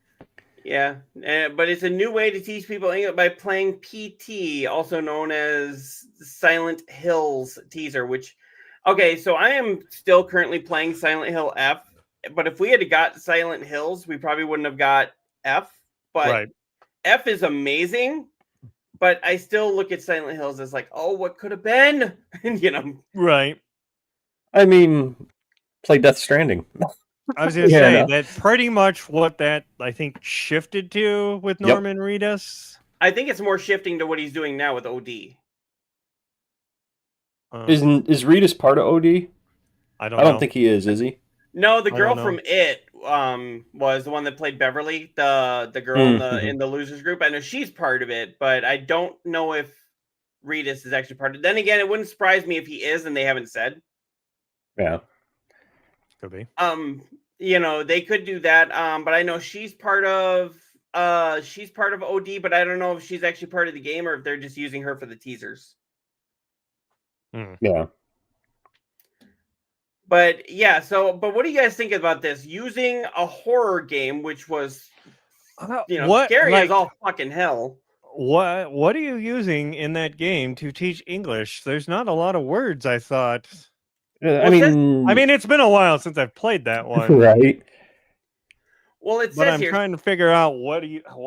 Yeah, but it's a new way to teach people English by playing PT, also known as Silent Hills teaser, which, okay, so I am still currently playing Silent Hill F, but if we had got Silent Hills, we probably wouldn't have got F, but Right. F is amazing, but I still look at Silent Hills as like, oh, what could have been? Right. I mean, play Death Stranding. I was gonna Yeah, say no. that's pretty much what that I think shifted to with Yep. Norman Reedus. I think it's more shifting to what he's doing now with OD. Is Reedus part of OD? I don't I don't know. think he is he? No, the I girl don't know. from It was the one that played Beverly, the girl in the losers group. I know she's part of it, but I don't know if Reedus is actually part of it. Then again, it wouldn't surprise me if he is and they haven't said. Yeah. Could be. They could do that. But I know she's part of OD, but I don't know if she's actually part of the game or if they're just using her for the teasers. Yeah. But yeah, but what do you guys think about this? Using a horror game, which was, scary as all fucking hell. What are you using in that game to teach English? There's not a lot of words, I thought. I mean, it's been a while since I've played that one. Right. Well, But I'm trying to figure out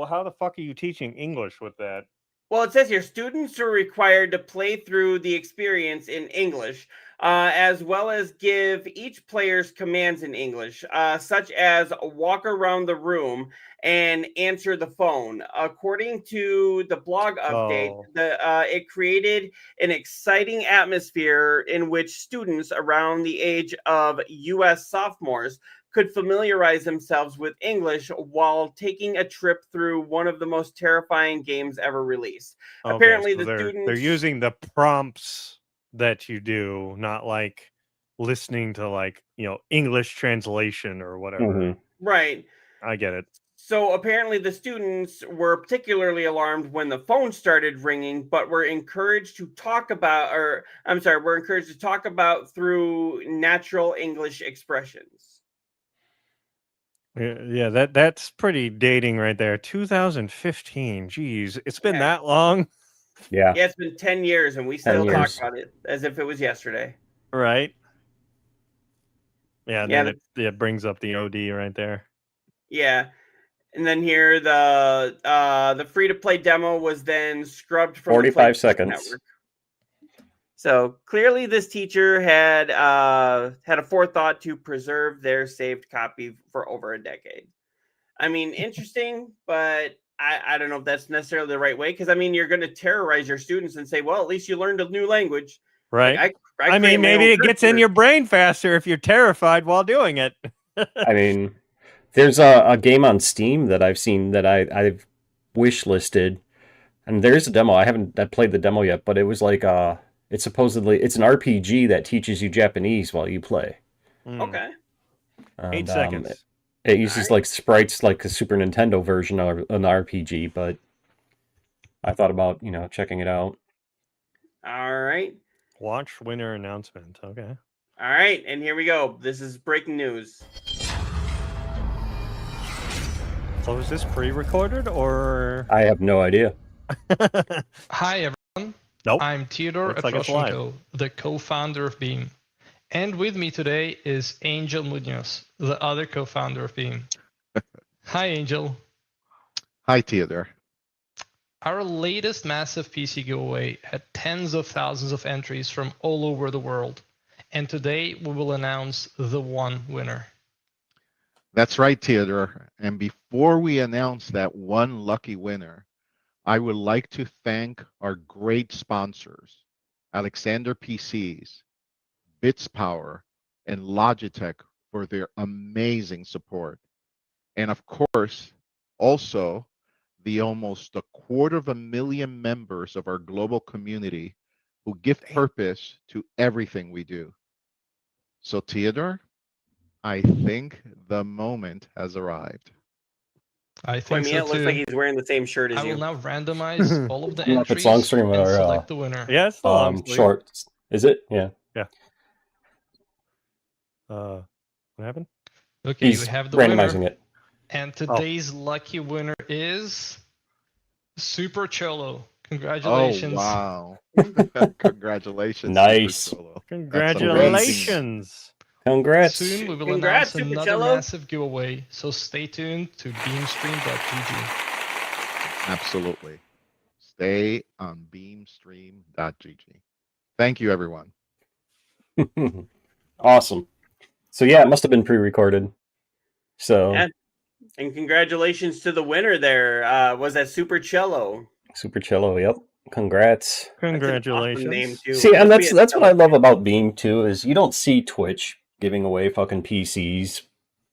how the fuck are you teaching English with that? Well, it says here, students are required to play through the experience in English, as well as give each player's commands in English, such as walk around the room and answer the phone. According to the blog update, it created an exciting atmosphere in which students around the age of U.S. sophomores could familiarize themselves with English while taking a trip through one of the most terrifying games ever released. Okay, Apparently, so the students... they're using the prompts that you do, not like listening to English translation or whatever. Mm-hmm. Right. I get it. So apparently the students were particularly alarmed when the phone started ringing, but were encouraged to talk about through natural English expressions. Yeah, that's pretty dating right there. 2015. Jeez, it's been that long. Yeah. Yeah, it's been 10 years and we still talk about it as if it was yesterday. Right. Yeah, it brings up the OD right there. Yeah. And then here the free-to-play demo was then scrubbed from 45 seconds. Network. So clearly this teacher had a forethought to preserve their saved copy for over a decade. I mean, interesting, but I don't know if that's necessarily the right way, because I mean, you're going to terrorize your students and say, well, at least you learned a new language. Right. Like, I mean, maybe it gets in your brain faster if you're terrified while doing it. I mean, there's a game on Steam that I've seen that I've wish listed, and there's a demo. I haven't played the demo yet, but it was like it's an RPG that teaches you Japanese while you play. Okay. And, 8 seconds. It uses like sprites like a Super Nintendo version of an RPG, but I thought about, checking it out. All right. Watch winner announcement. Okay. All right, and here we go. This is breaking news. So is this pre-recorded or? I have no idea. Hi everyone. Nope. I'm Theodore Looks like it's live. Atroshenko, the co-founder of Beam. And with me today is Angel Munoz, the other co-founder of Beam. Hi Angel. Hi Theodore. Our latest massive PC giveaway had tens of thousands of entries from all over the world. And today we will announce the one winner. That's right, Theodore. And before we announce that one lucky winner, I would like to thank our great sponsors, Alexander PCs, Bits Power, and Logitech for their amazing support. And of course, also the almost 250,000 members of our global community who give purpose to everything we do. So Theodore, I think the moment has arrived. I think so It looks too. like he's wearing the same shirt as I you. will now randomize all of the If it's entries long stream and or, select the winner. Yes. Short. Is it? Yeah. Yeah. What happened? Okay, He's we have the randomizing winner. it. And today's lucky winner is Super Cholo. Oh, Congratulations. wow. Congratulations, Nice. Super Cholo. Congratulations. Congrats. Soon we will Congrats, announce another Supercello. massive giveaway, so stay tuned to beamstream.gg. Absolutely. Stay on beamstream.gg. Thank you, everyone. Awesome. So yeah, it must have been pre-recorded. So Yeah. And congratulations to the winner there. Was that Super Cello? Super Cello, yep. Congrats. That's an awesome Congratulations. name too. See, and Must be a that's what I Cello love fan. about Beam too, is you don't see Twitch giving away fucking PCs.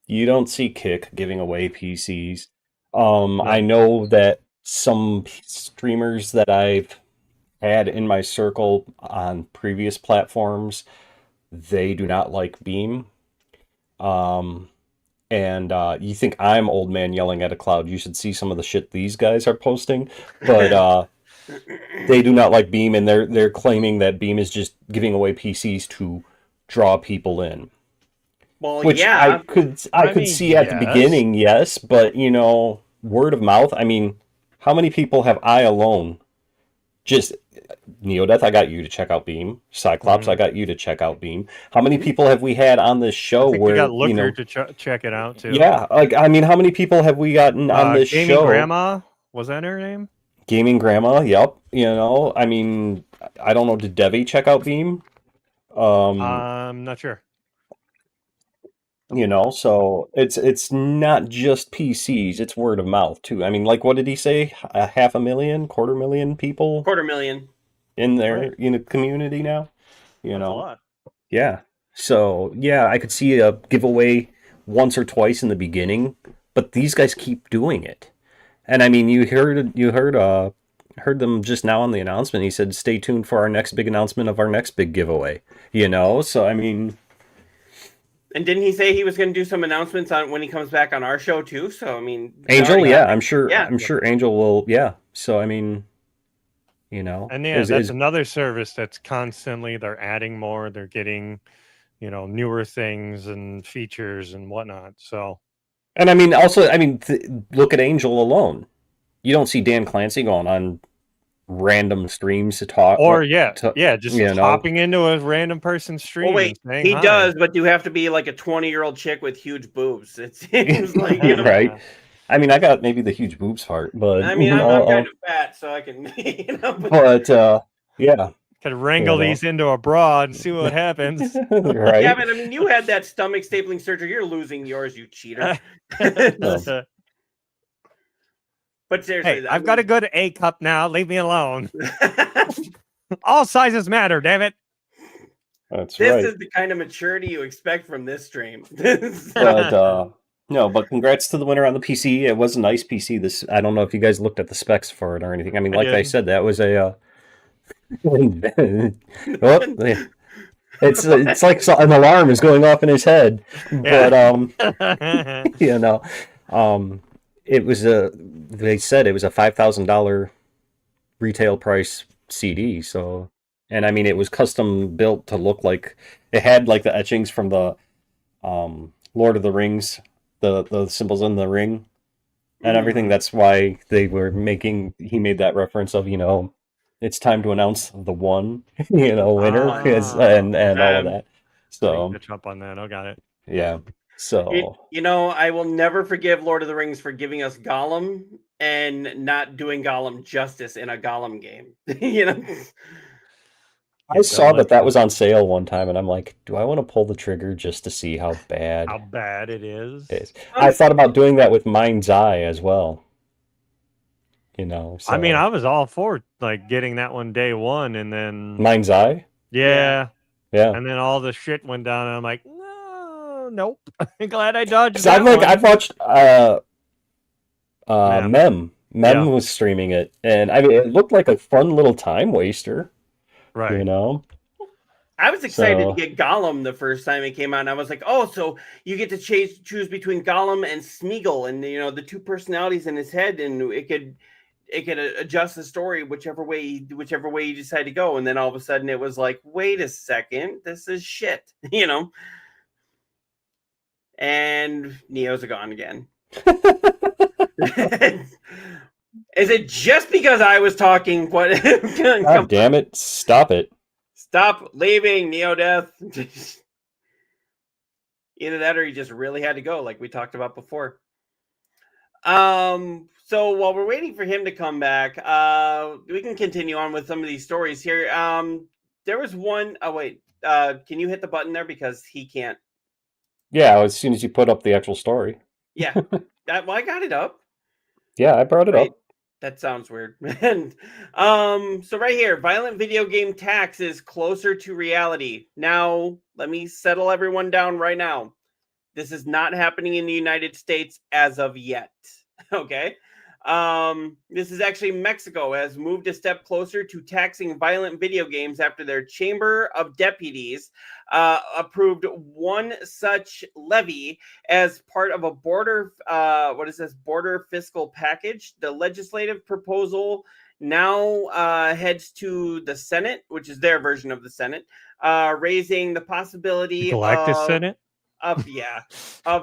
You don't see Kick giving away PCs. I know that some streamers that I've had in my circle on previous platforms, they do not like Beam. And you think I'm old man yelling at a cloud, you should see some of the shit these guys are posting. But they do not like Beam, and they're claiming that Beam is just giving away PCs to draw people in. Well, Which yeah. I could mean, see at the yes. beginning, yes, but you know, word of mouth. I mean, how many people have I alone? Just Neodeath, I got you to check out Beam. Cyclops, I got you to check out Beam. How many people have we had on this I show think where we got Looker you know? to check it out too. Yeah, like I mean, how many people have we gotten on this Gaming show? Grandma, was that her name? Gaming Grandma, yep. You know, I mean, I don't know. Did Devi check out Beam? I'm not sure. You know, so it's not just PCs; it's word of mouth too. I mean, like, what did he say? 500,000, 250,000 people 250,000. in their Right. community now. You That's a know, lot. yeah. So yeah, I could see a giveaway once or twice in the beginning, but these guys keep doing it. And I mean, you heard them just now on the announcement. He said, "Stay tuned for our next big announcement of our next big giveaway." You know, so I mean, And didn't he say he was going to do some announcements on when he comes back on our show too? So I mean, we Angel, already yeah, have it. I'm sure. Yeah. I'm sure Angel will. Yeah. So I mean, you know, And yeah, that's another service that's constantly they're adding more, they're getting, newer things and features and whatnot. So and I mean, also, I mean, look at Angel alone. You don't see Dan Clancy going on random streams to talk, just you know. hopping into a random person's stream. Well, wait, and saying he hi. does, but you have to be like a 20-year-old chick with huge boobs. It seems like, you know. Right. I mean, I got maybe the huge boobs part, but I mean, I'm kind of fat, so I can, But yeah. Could wrangle these into a bra and see what happens. Right. Yeah, but I mean, you had that stomach stapling surgery. You're losing yours, you cheater. But seriously, hey, I've got a good A cup now. Leave me alone. All sizes matter, damn it. That's this right. is the kind of maturity you expect from this stream. But no, but congrats to the winner on the PC. It was a nice PC. This I don't know if you guys looked at the specs for it or anything. I mean, like I said, that was a it's like an alarm is going off in his head. But you know, it was they said it was a $5,000 retail price CD. So, and I mean, it was custom built to look like it had like the etchings from the Lord of the Rings, the symbols in the ring and everything. That's why he made that reference of, it's time to announce the one, winner, and all of that. So catch up on that. I got it. Yeah. So I will never forgive Lord of the Rings for giving us Gollum and not doing Gollum justice in a Gollum game. I saw that was on sale one time, and I'm like, do I want to pull the trigger just to see how bad it is? I thought about doing that with Mind's Eye as well. So. I mean, I was all for like getting that one day one, and then Mind's Eye. Yeah. And then all the shit went down, and I'm like, no, nope. I'm glad I dodged. I've watched Mem was streaming it, and I mean, it looked like a fun little time waster. Right. I was excited to get Gollum the first time it came out, and I was like, oh, so you get to choose between Gollum and Smeagol, and the two personalities in his head, and it could adjust the story whichever way you decide to go. And then all of a sudden it was like, wait a second, this is shit. and Neo's gone again. Is it just because I was talking? What? God damn it! Stop it! Stop leaving, Neodeath. Either that or he just really had to go, like we talked about before. So while we're waiting for him to come back, we can continue on with some of these stories here. There was one. Oh wait, can you hit the button there because he can't? Yeah, as soon as you put up the actual story. Yeah, well, I got it up. Yeah, I brought it Wait, up. that sounds weird. And so right here, violent video game tax is closer to reality. Now, let me settle everyone down right now. This is not happening in the United States as of yet. Okay. This is actually Mexico has moved a step closer to taxing violent video games after their Chamber of Deputies approved one such levy as part of a border fiscal package. The legislative proposal now heads to the Senate, which is their version of the Senate, raising the possibility Galactus Senate? of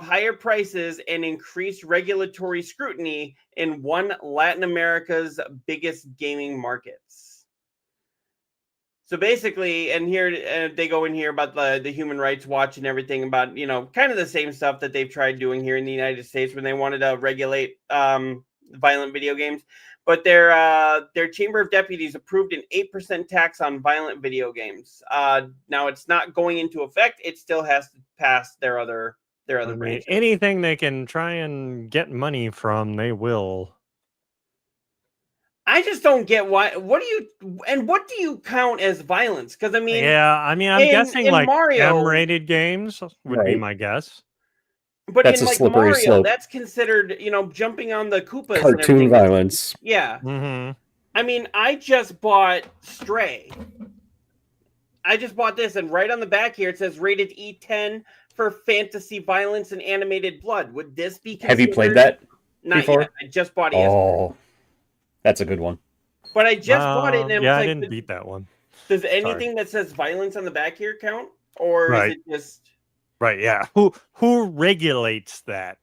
higher prices and increased regulatory scrutiny in one Latin America's biggest gaming markets. So basically, and here they go in here about the Human Rights Watch and everything about, kind of the same stuff that they've tried doing here in the United States when they wanted to regulate violent video games. But their Chamber of Deputies approved an 8% tax on violent video games. Now it's not going into effect; it still has to pass their other branches. Anything they can try and get money from, they will. I just don't get why. What do you count as violence? Because I mean, I'm guessing in like Mario, M-rated games would be my guess. But That's in a like slippery Mario, slope. that's considered, jumping on the Koopas. and Cartoon everything. violence. Yeah. Mm-hmm. I mean, I just bought Stray. I just bought this, and right on the back here it says rated E10 for fantasy violence and animated blood. Would this be considered? Have you played that Not before? yet. I just bought it yesterday. Oh, that's a good one. But I just bought it, and it was I like, didn't beat that one. does anything that says violence on the back here count? Or Right. is it just... Right, yeah. Who regulates that,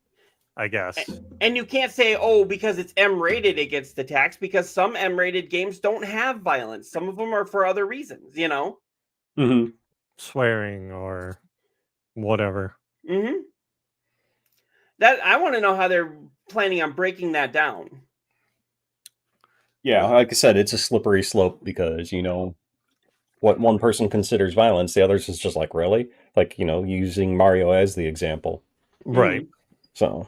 I guess? And you can't say, because it's M-rated, it gets the tax, because some M-rated games don't have violence. Some of them are for other reasons, Mm-hmm. Swearing or whatever. Mm-hmm. That I want to know how they're planning on breaking that down. Yeah, like I said, it's a slippery slope because, what one person considers violence, the others is just like, really? Like, using Mario as the example. Right. So.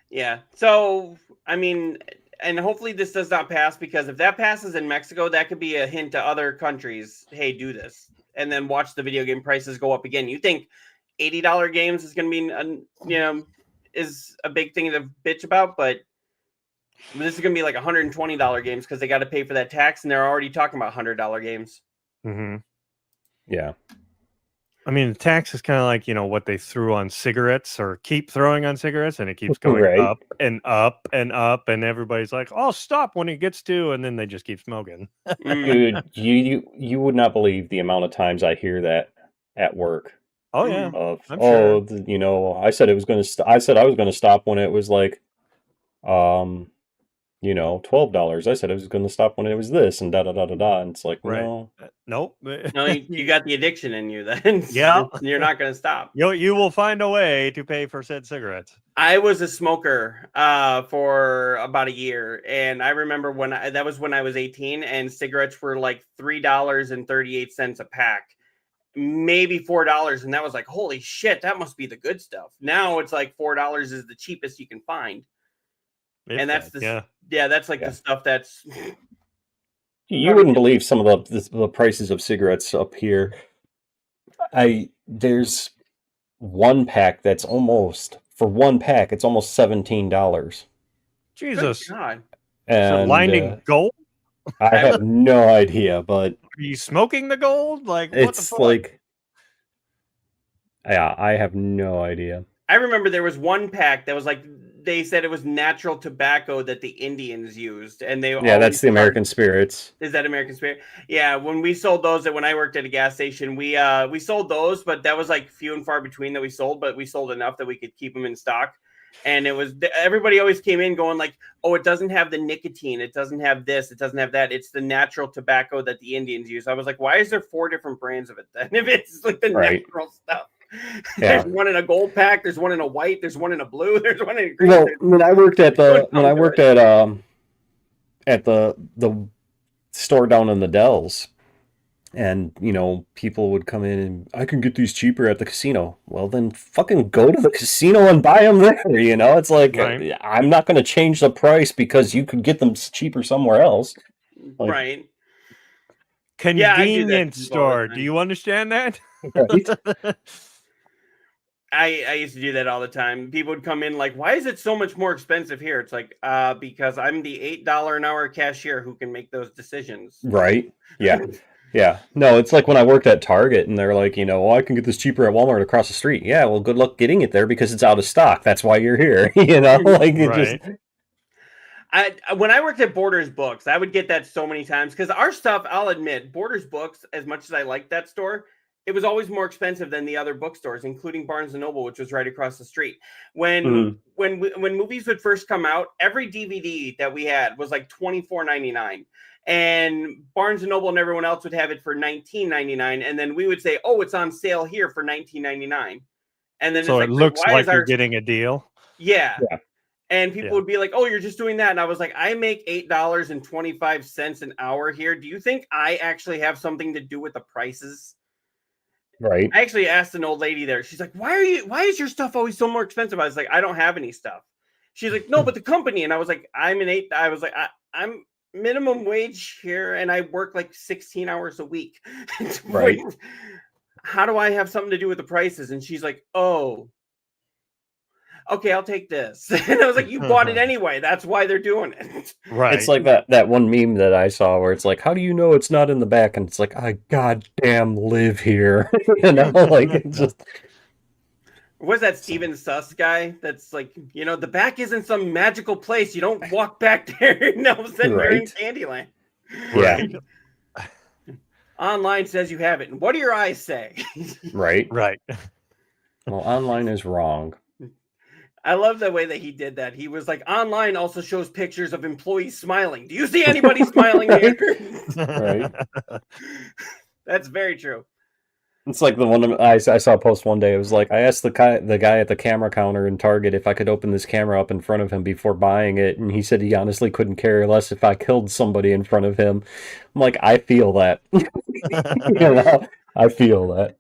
Yeah. So, I mean, and hopefully this does not pass, because if that passes in Mexico, that could be a hint to other countries, hey, do this. And then watch the video game prices go up again. You think $80 games is going to be, is a big thing to bitch about, but this is going to be like $120 games because they got to pay for that tax, and they're already talking about $100 games. Mm-hmm. Yeah. I mean, the tax is kind of like, what they threw on cigarettes or keep throwing on cigarettes, and it keeps going Right. up and up and up, and everybody's like, "Oh, stop when it gets to," and then they just keep smoking. Dude, you would not believe the amount of times I hear that at work. Oh yeah. Of I'm sure. I said it was going to. I said I was going to stop when it was like, $12. I said I was going to stop when it was this, and da da da da da. And it's like, Right. no. Nope. No, you got the addiction in you then. Yeah. You're not going to stop. You will find a way to pay for said cigarettes. I was a smoker for about a year, and I remember that was when I was 18, and cigarettes were like $3.38 a pack, maybe $4, and that was like, holy shit, that must be the good stuff. Now it's like $4 is the cheapest you can find, and that's that's like the stuff that's. You wouldn't believe some of the prices of cigarettes up here. There's one pack that's almost $17. Jesus. God. And Lining gold? I have no idea, but Are you smoking the gold? Like, what it's the fuck? like, yeah, I have no idea. I remember there was one pack that was like they said it was natural tobacco that the Indians used, and they Yeah, always that's the American spirits. Is that American Spirit? Yeah, when we sold those, when I worked at a gas station, we sold those, but that was like few and far between that we sold, but we sold enough that we could keep them in stock. And it was everybody always came in going like, "Oh, it doesn't have the nicotine, it doesn't have this, it doesn't have that. It's the natural tobacco that the Indians use." I was like, "Why is there 4 different brands of it then? If it's like the Right. natural stuff." Yeah. There's one in a gold pack, there's one in a white, there's one in a blue, there's one in a green. Well, when I worked at at the store down in the Dells, and people would come in and I can get these cheaper at the casino. Well, then fucking go to the casino and buy them there. It's like Right. I'm not going to change the price because you could get them cheaper somewhere else. Like- Right. Convenience to people all the store. time. Do you understand that? Right? I used to do that all the time. People would come in like, "Why is it so much more expensive here?" It's like, because I'm the $8 an hour cashier who can make those decisions. Right. Yeah. Yeah. No, it's like when I worked at Target and they're like, "Oh, I can get this cheaper at Walmart across the street." Yeah, well, good luck getting it there because it's out of stock. That's why you're here. Like it Right. just when I worked at Borders Books, I would get that so many times because our stuff, I'll admit, Borders Books, as much as I liked that store, it was always more expensive than the other bookstores, including Barnes and Noble, which was right across the street. When movies would first come out, every DVD that we had was like $24.99, and Barnes and Noble and everyone else would have it for $19.99, and then we would say, "Oh, it's on sale here for $19.99," and then So it's it looks why like is you're our getting a deal. yeah. Yeah. And people Yeah. would be like, "Oh, you're just doing that." And I was like, "I make $8.25 an hour here. Do you think I actually have something to do with the prices?" right. I actually asked an old lady there. She's like, why is your stuff always so more expensive? I was like, "I don't have any stuff." She's like, "No, but the company." And I was like, I was like, I'm minimum wage here and I work like 16 hours a week. Right. How do I have something to do with the prices? And she's like, "Oh, okay, I'll take this." And I was like, "You bought it anyway. That's why they're doing it." Right. It's like that one meme that I saw where it's like, "How do you know it's not in the back?" And it's like, "I goddamn live here." Like it's just Was that Steven Suss guy? That's like, the back isn't some magical place. You don't walk back there and all of a sudden you're in Right. Candyland. yeah, Online says you have it. And what do your eyes say? right. Right. Well, online is wrong. I love the way that he did that. He was like, "Online also shows pictures of employees smiling. Do you see anybody smiling here?" Right. That's very true. It's like the one I saw a post one day. It was like I asked the guy at the camera counter in Target if I could open this camera up in front of him before buying it, and he said he honestly couldn't care less if I killed somebody in front of him. I'm like, I feel that. I feel that.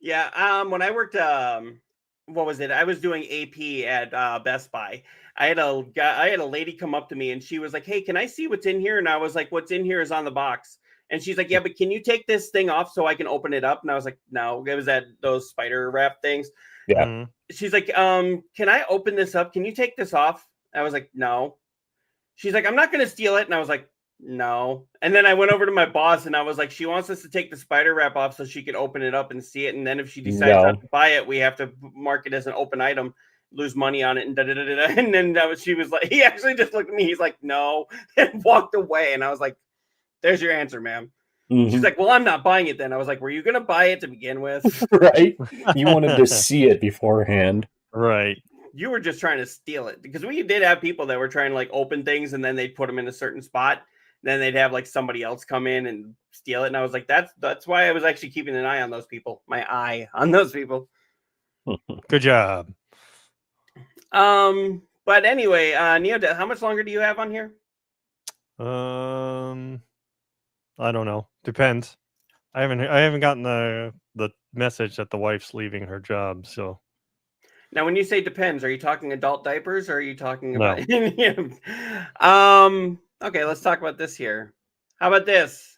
Yeah. When I worked, what was it? I was doing AP at Best Buy. I had a lady come up to me and she was like, "Hey, can I see what's in here?" And I was like, "What's in here is on the box." And she's like, "Yeah, but can you take this thing off so I can open it up?" And I was like, "No." It was those spider wrap things. Yeah. Mhm. She's like, "Can I open this up? Can you take this off?" I was like, "No." She's like, "I'm not going to steal it." And I was like, "No." And then I went over to my boss and I was like, "She wants us to take the spider wrap off so she could open it up and see it. And then if she decides not to buy it, we have to mark it as an open item, lose money on it." And And then she was like, he actually just looked at me. He's like, "No," and walked away. And I was like, "There's your answer, ma'am." Mhm. She's like, "Well, I'm not buying it then." I was like, "Were you going to buy it to begin with?" Right? You wanted to see it beforehand. Right. You were just trying to steal it, because we did have people that were trying to like open things and then they'd put them in a certain spot. Then they'd have like somebody else come in and steal it. And I was like, that's why I was actually keeping an eye on those people. My eye on those people. Good job. But anyway, Neo, how much longer do you have on here? I don't know. Depends. I haven't gotten the message that the wife's leaving her job, so Now, when you say depends, are you talking adult diapers or are you talking No. about okay, let's talk about this here. How about this?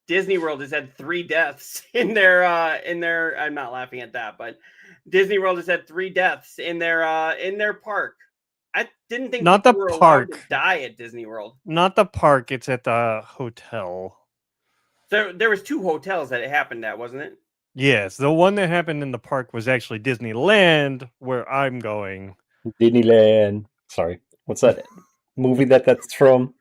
Disney World has had 3 deaths in their I'm not laughing at that, but Disney World has had 3 deaths in their park. I didn't think Not the people were allowed park. to die at Disney World. not the park. It's at the hotel. There was 2 hotels that it happened at, wasn't it? Yes, the one that happened in the park was actually Disneyland, where I'm going. Disneyland. Sorry, what's that movie that's from?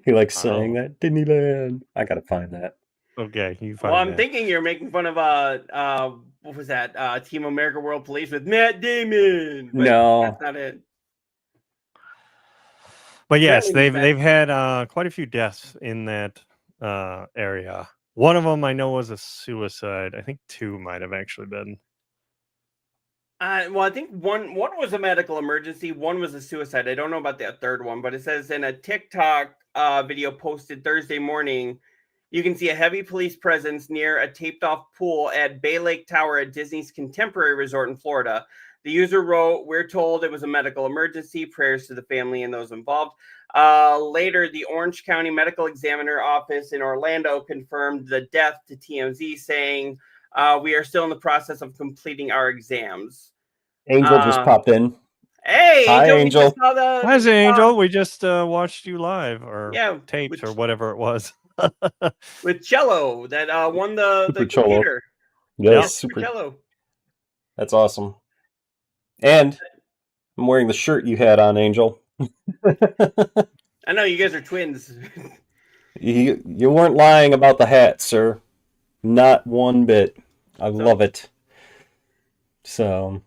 He likes saying that Disneyland. I gotta find that. Okay, you find Well, I'm that. thinking you're making fun of what was that? Team America World Police with Matt Damon. But No. that's not it. But yes, Apparently they've had quite a few deaths in that area. One of them I know was a suicide. I think 2 might have actually been. Well, I think one was a medical emergency, one was a suicide. I don't know about that third one, but it says in a TikTok video posted Thursday morning, you can see a heavy police presence near a taped-off pool at Bay Lake Tower at Disney's Contemporary Resort in Florida. The user wrote, "We're told it was a medical emergency. Prayers to the family and those involved." Later, the Orange County Medical Examiner Office in Orlando confirmed the death to TMZ, saying, "We are still in the process of completing our exams." Angel just popped in. Hey, Hi, Angel. Angel. Hi, Angel. We just watched you live or Yeah, taped or whatever it was. with Cello that won the Super Cello. computer. Yes, Yeah, super. Cello. That's awesome. And I'm wearing the shirt you had on, Angel. I know you guys are twins. You weren't lying about the hat, sir. Not one bit. I love it. So,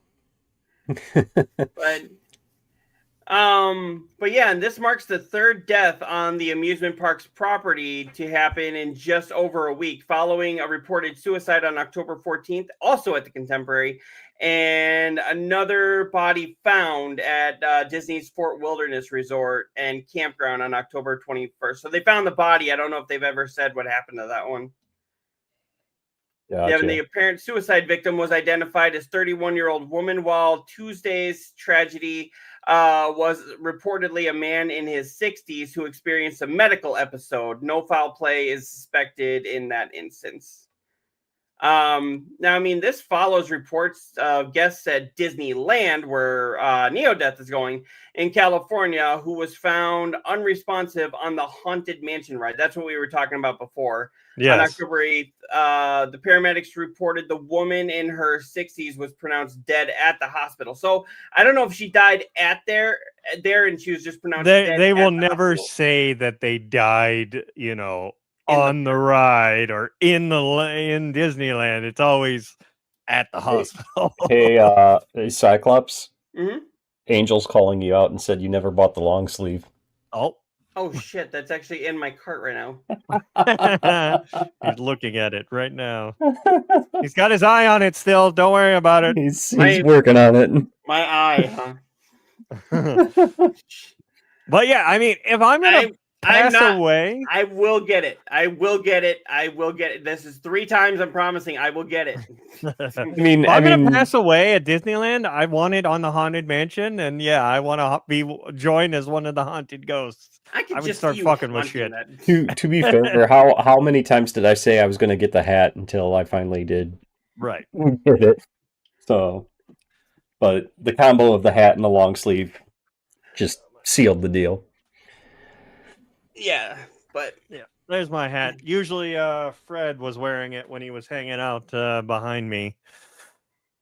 but yeah, and this marks the third death on the amusement park's property to happen in just over a week, following a reported suicide on October 14th, also at the Contemporary, and another body found at Disney's Fort Wilderness Resort and Campground on October 21st. So they found the body. I don't know if they've ever said what happened to that one. gotcha. Yeah, and the apparent suicide victim was identified as 31-year-old woman, while Tuesday's tragedy was reportedly a man in his 60s who experienced a medical episode. No foul play is suspected in that instance. Now, I mean, this follows reports of guests at Disneyland, where Neodeath is going, in California, who was found unresponsive on the Haunted Mansion ride. That's what we were talking about before. Yes. On October 8th, the paramedics reported the woman in her 60s was pronounced dead at the hospital. So I don't know if she died at there and she was just pronounced dead. They at will the never hospital. say that they died, on the ride or in Disneyland. It's always at the hospital. Hey, Cyclops. Mhm. Angel's calling you out and said you never bought the long sleeve. Oh shit, that's actually in my cart right now. He's looking at it right now. He's got his eye on it still. Don't worry about it. He's working on it. My eye, huh? But yeah, I mean, if I'm gonna pass away, I will get it. I will get it. This is 3 times I'm promising I will get it. if I'm gonna pass away at Disneyland, I want it on the Haunted Mansion, and yeah, I want to be joined as one of the haunted ghosts. I would just start see you fucking with haunting shit. that. To be fair, how many times did I say I was going to get the hat until I finally did Right. get it? So, but the combo of the hat and the long sleeve just sealed the deal. Yeah, but yeah, there's my hat. Usually, Fred was wearing it when he was hanging out behind me,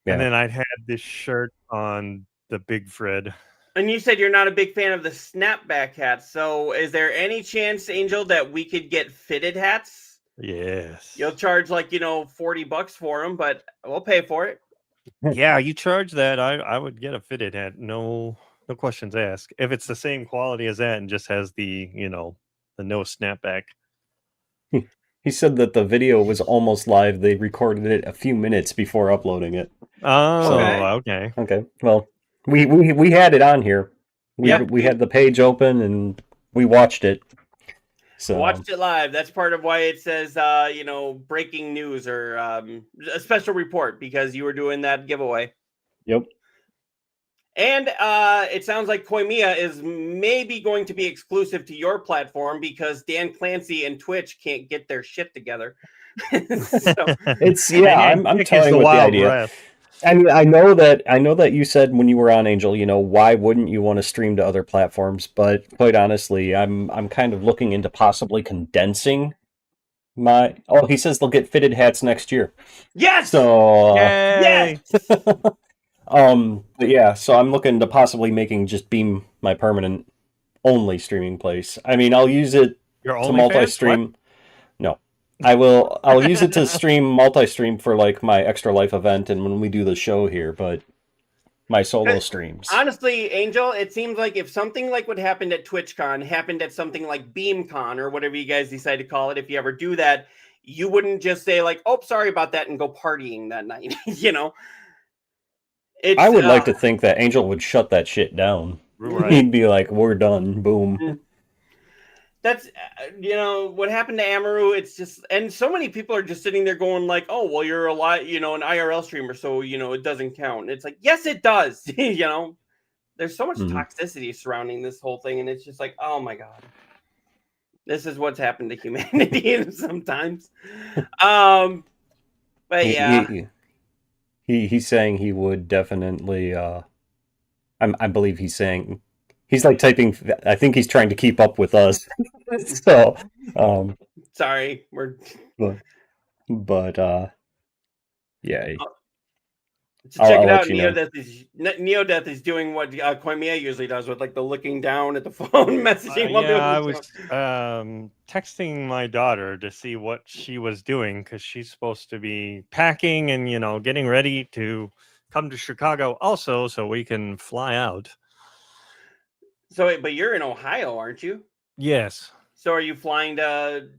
and then I'd had this shirt on the Big Fred. And you said you're not a big fan of the snapback hats. So is there any chance, Angel, that we could get fitted hats? Yes. You'll charge like, $40 for them, but we'll pay for it. Yeah, you charge that. I would get a fitted hat. No questions asked. If it's the same quality as that and just has the, the no snapback. He said that the video was almost live. They recorded it a few minutes before uploading it. Oh, okay. Okay. Well, we had it on here. We had the page open and we watched it. So Watched it live. That's part of why it says, breaking news or a special report, because you were doing that giveaway. Yep. And it sounds like Koimiya is maybe going to be exclusive to your platform because Dan Clancy and Twitch can't get their shit together. It's I'm toying with the idea. I mean, I know that you said when you were on Angel, why wouldn't you want to stream to other platforms? But quite honestly, I'm kind of looking into possibly condensing my. Oh, he says they'll get fitted hats next year. Yes. So yes. But yeah, so I'm looking to possibly making just Beam my permanent only streaming place. I mean, I'll use it Your to OnlyFans? multi-stream. No, I'll use it to stream multi-stream for like my Extra Life event and when we do the show here. But my solo streams. Honestly, Angel, it seems like if something like what happened at TwitchCon happened at something like BeamCon or whatever you guys decide to call it, if you ever do that, you wouldn't just say like, "Oh, sorry about that," and go partying that night. You know, it's, I would like to think that Angel would shut that shit down. Right. He'd be like, "We're done." Boom. That's you know what happened to Amaru. It's just, and so many people are just sitting there going like, "Oh, well, you're a lot, you know, an IRL streamer, so you know it doesn't count." And it's like, yes, it does. You know, there's so much Mhm. toxicity surrounding this whole thing, and it's just like, oh my god, this is what's happened to humanity sometimes. But yeah, He's saying he would definitely. I believe he's saying he's like typing. I think he's trying to keep up with us. So, sorry, we're but yeah. to check I'll it let out. you know. Neodeath is doing what Koimiya usually does with like the looking down at the phone, messaging while doing I the was show. texting my daughter to see what she was doing because she's supposed to be packing and getting ready to come to Chicago also, so we can fly out. So, but you're in Ohio, aren't you? Yes. So, are you flying to?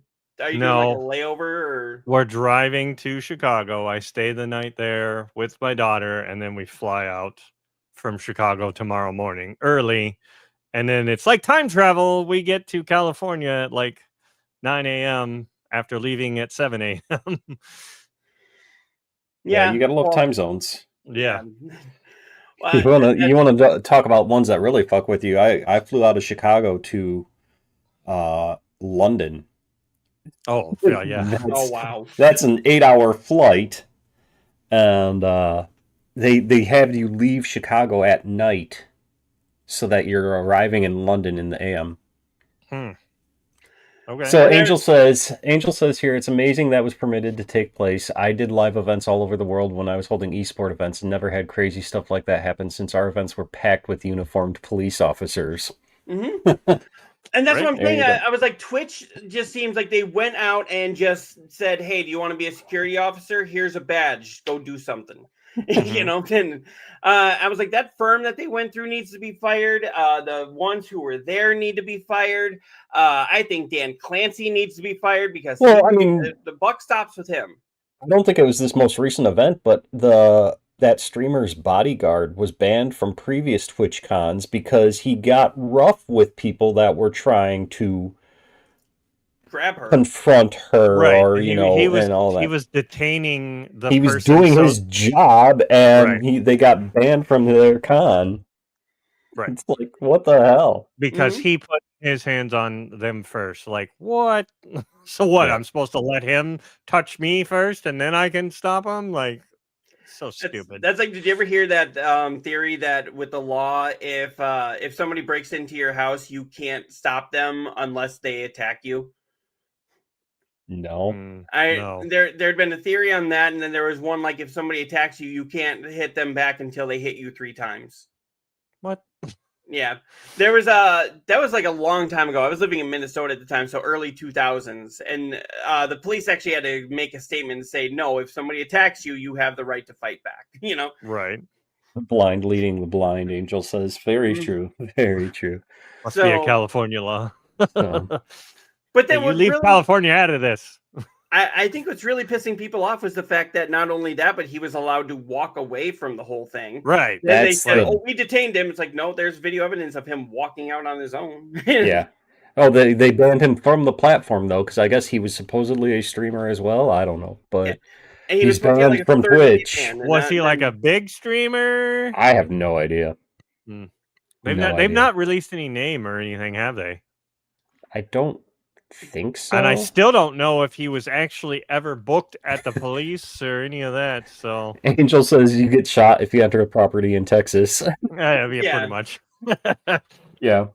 Are you No. doing like a layover or? We're driving to Chicago. I stay the night there with my daughter, and then we fly out from Chicago tomorrow morning early. And then it's like time travel. We get to California at like 9 a.m. after leaving at 7 a.m. Yeah, you gotta love time zones. Yeah. You wanna talk about ones that really fuck with you? I flew out of Chicago to London. Oh yeah. Oh wow. That's an 8-hour flight, and they have you leave Chicago at night so that you're arriving in London in the AM. Okay. So Angel says here, it's amazing that was permitted to take place. I did live events all over the world when I was holding esport events and never had crazy stuff like that happen since our events were packed with uniformed police officers. Mm-hmm. And that's Right. what I'm saying. I was like, Twitch just seems like they went out and just said, "Hey, do you want to be a security officer? Here's a badge. Go do something." You know, and I was like, that firm that they went through needs to be fired. The ones who were there need to be fired. I think Dan Clancy needs to be fired because the buck stops with him. I don't think it was this most recent event, but that streamer's bodyguard was banned from previous Twitch cons because he got rough with people that were trying to grab her, confront her, right. or he was, and all that. He was detaining the. He was doing his job, and Right. they got banned from their con. Right. It's like, what the hell? Because he put his hands on them first. Like, what? So what? Yeah. I'm supposed to let him touch me first, and then I can stop him? Like, so stupid. That's like, did you ever hear that theory that with the law, if somebody breaks into your house, you can't stop them unless they attack you? No. No. There'd been a theory on that, and then there was one like if somebody attacks you, you can't hit them back until they hit you 3 times. What? Yeah, there was that was like a long time ago. I was living in Minnesota at the time, so early 2000s, and the police actually had to make a statement and say, no, if somebody attacks you, you have the right to fight back. You know, Right. The blind leading the blind, Angel says. Very true. Very true. Must be a California law. But then you leave California out of this. I think what's really pissing people off was the fact that not only that, but he was allowed to walk away from the whole thing. Right. Then they said, "Oh, we detained him." It's like, no, there's video evidence of him walking out on his own. Yeah. Oh, they banned him from the platform though, because I guess he was supposedly a streamer as well. I don't know, but And he's banned from Twitch. Was he like a big streamer? I have no idea. They've not released any name or anything, have they? I don't think so. And I still don't know if he was actually ever booked at the police or any of that. So Angel says you get shot if you enter a property in Texas. yeah, pretty much. Yeah.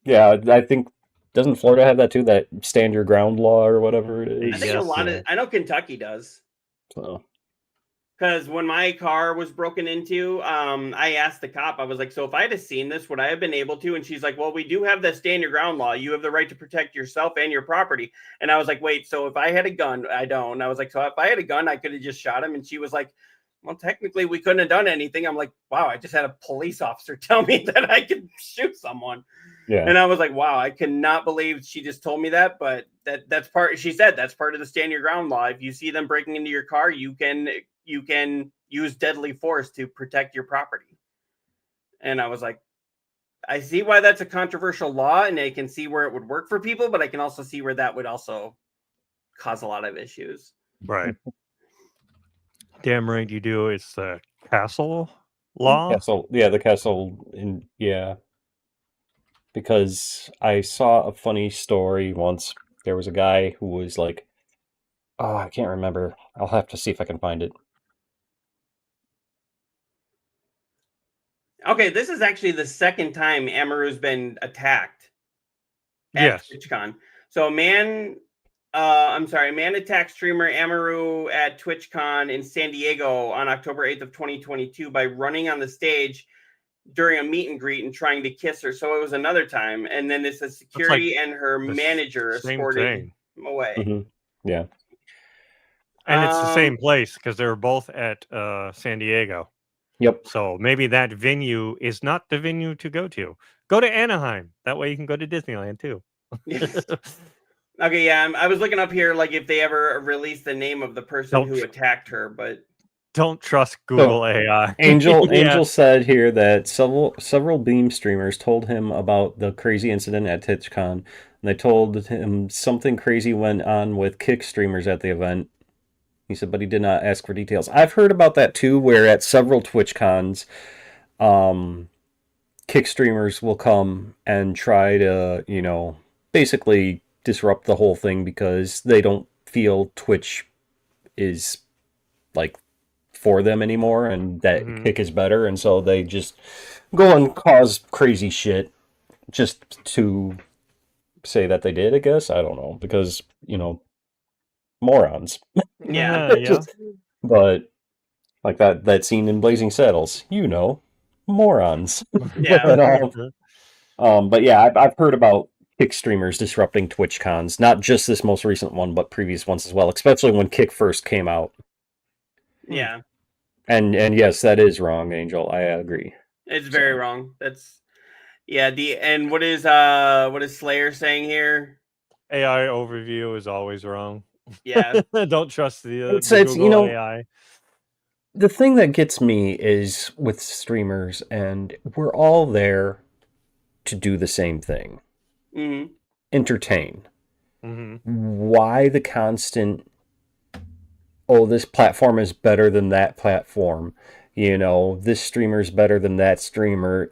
I think doesn't Florida have that too? That stand your ground law or whatever it is. I think I know Kentucky does. So Because when my car was broken into, I asked the cop, I was like, so if I had seen this, would I have been able to? And she's like, well, we do have the stand your ground law. You have the right to protect yourself and your property. And I was like, wait, so if I had a gun, I don't. And I was like, so if I had a gun, I could have just shot him. And she was like, well, technically we couldn't have done anything. I'm like, wow, I just had a police officer tell me that I could shoot someone. Yeah. And I was like, wow, I cannot believe she just told me that. But that's part, she said that's part of the stand your ground law. If you see them breaking into your car, you can use deadly force to protect your property. And I was like, I see why that's a controversial law, and I can see where it would work for people, but I can also see where that would also cause a lot of issues. Right. Damn right you do. It's the castle law. Castle, yeah, the castle, yeah. Because I saw a funny story once. There was a guy who was like, oh, I can't remember. I'll have to see if I can find it. Okay, this is actually the second time Amaru's been attacked at Yes. TwitchCon. So a man attacked streamer Amaru at TwitchCon in San Diego on October 8th of 2022 by running on the stage during a meet and greet and trying to kiss her. So it was another time. And then it's a security and her the manager same escorted thing. him away. Mm-hmm. Yeah. And it's the same place because they were both at San Diego. Yep. So maybe that venue is not the venue to go to. Go to Anaheim. That way you can go to Disneyland too. Yes. Okay, yeah, I was looking up here, like if they ever released the name of the person who attacked her, but don't trust Google AI. Angel said here that several Beam streamers told him about the crazy incident at TwitchCon, and they told him something crazy went on with Kick streamers at the event. He said, but he did not ask for details. I've heard about that too, where at several TwitchCons, Kick streamers will come and try to, basically disrupt the whole thing because they don't feel Twitch is like for them anymore and that Kick is better, and so they just go and cause crazy shit just to say that they did, I guess. I don't know, because morons. Yeah. But like that scene in Blazing Saddles, morons. Yeah. But yeah, I've heard about Kick streamers disrupting Twitch cons, not just this most recent one, but previous ones as well, especially when Kick first came out. Yeah. And yes, that is wrong, Angel. I agree. It's very wrong. That's and what is Slayer saying here? AI overview is always wrong. Yeah. Don't trust the Google AI. The thing that gets me is with streamers, and we're all there to do the same thing. Mm-hmm. Entertain. Mm-hmm. Why the constant, this platform is better than that platform, this streamer is better than that streamer,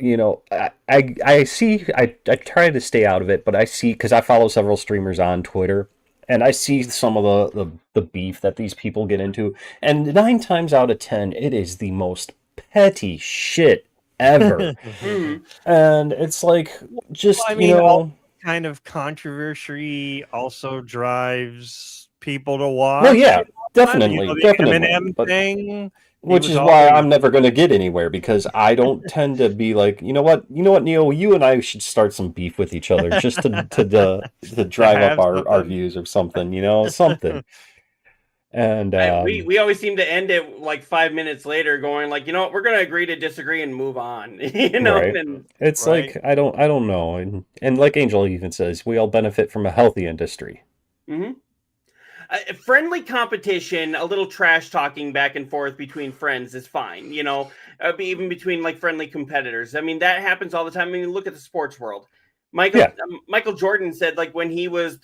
I see, I try to stay out of it, but I see, because I follow several streamers on Twitter, and I see some of the beef that these people get into, and 9 times out of 10, it is the most petty shit ever. And it's like, just, all kind of controversy also drives people to watch. Well, yeah, definitely. The Eminem thing. Which is why I'm never going to get anywhere, because I don't tend to be like, you know what, Neil, you and I should start some beef with each other just to drive up our views or something, something. And we always seem to end it like 5 minutes later, going like, we're going to agree to disagree and move on. Right. And it's like I don't know, and like Angel even says, we all benefit from a healthy industry. Mm-hmm. Friendly competition, a little trash talking back and forth between friends is fine, even between like friendly competitors. I mean, that happens all the time. I mean, look at the sports world. Michael Jordan said, like, when he was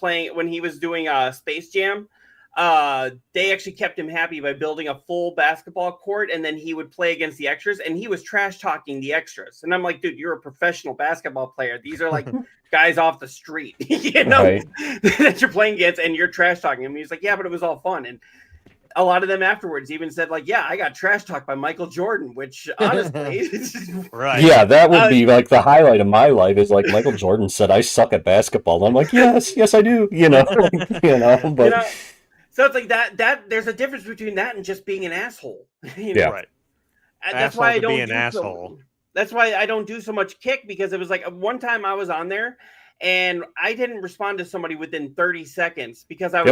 doing Space Jam, they actually kept him happy by building a full basketball court, and then he would play against the extras, and he was trash talking the extras. And I'm like, dude, you're a professional basketball player. These are like guys off the street, Right. that you're playing against, and you're trash talking him. He's like, yeah, but it was all fun. And a lot of them afterwards even said, like, yeah, I got trash talked by Michael Jordan, which honestly, right. Yeah, that would be like the highlight of my life, is like Michael Jordan said, I suck at basketball. I'm like, yes, I do, but So it's like that there's a difference between that and just being an asshole. You know? Yeah. Right. That's why I Asshole to be don't an do asshole. that's why I don't do so much Kick, because it was like one time I was on there and I didn't respond to somebody within 30 seconds because I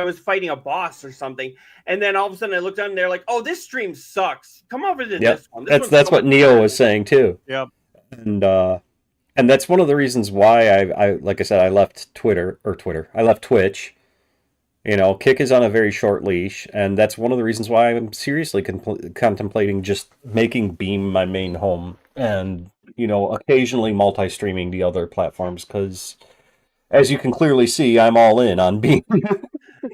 was fighting a boss or something, and then all of a sudden I looked on and they're like, "Oh, this stream sucks. Come over to Yep. this one." That's one's so what much Neo better." was saying too. Yep. And that's one of the reasons why I like I said, I left Twitter. I left Twitch. Kick is on a very short leash, and that's one of the reasons why I'm seriously contemplating just making Beam my main home, and occasionally multi-streaming the other platforms, because as you can clearly see, I'm all in on Beam.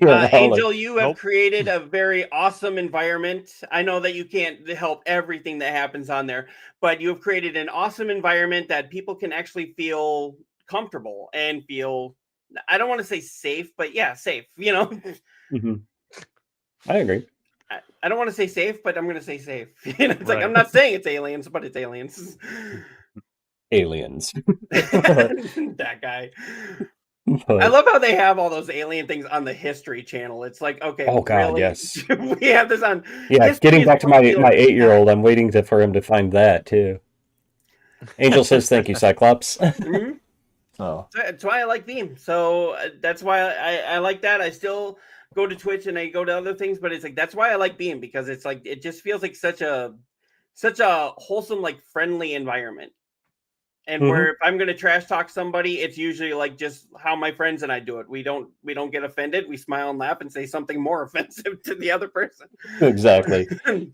Angel, you have Nope. created a very awesome environment. I know that you can't help everything that happens on there, but you have created an awesome environment that people can actually feel comfortable and feel, I don't want to say safe, but yeah, safe. Mhm. I agree. I don't want to say safe, but I'm going to say safe. It's like, Right. I'm not saying it's aliens, but it's aliens. Aliens. That guy. I But, love how they have all those alien things on the History Channel. It's like, okay, oh God, really? yes. We have this on. Yeah, History getting is back to my popular. 8-year-old, I'm waiting for him to find that too. Angel says thank you, Cyclops. Mhm. Oh. That's why I like Beam. So that's why I like that. I still go to Twitch and I go to other things, but it's like that's why I like Beam, because it's like it just feels like such a wholesome, like friendly environment. And where if I'm gonna trash talk somebody, it's usually like just how my friends and I do it. We don't get offended. We smile and laugh and say something more offensive to the other person. Exactly. In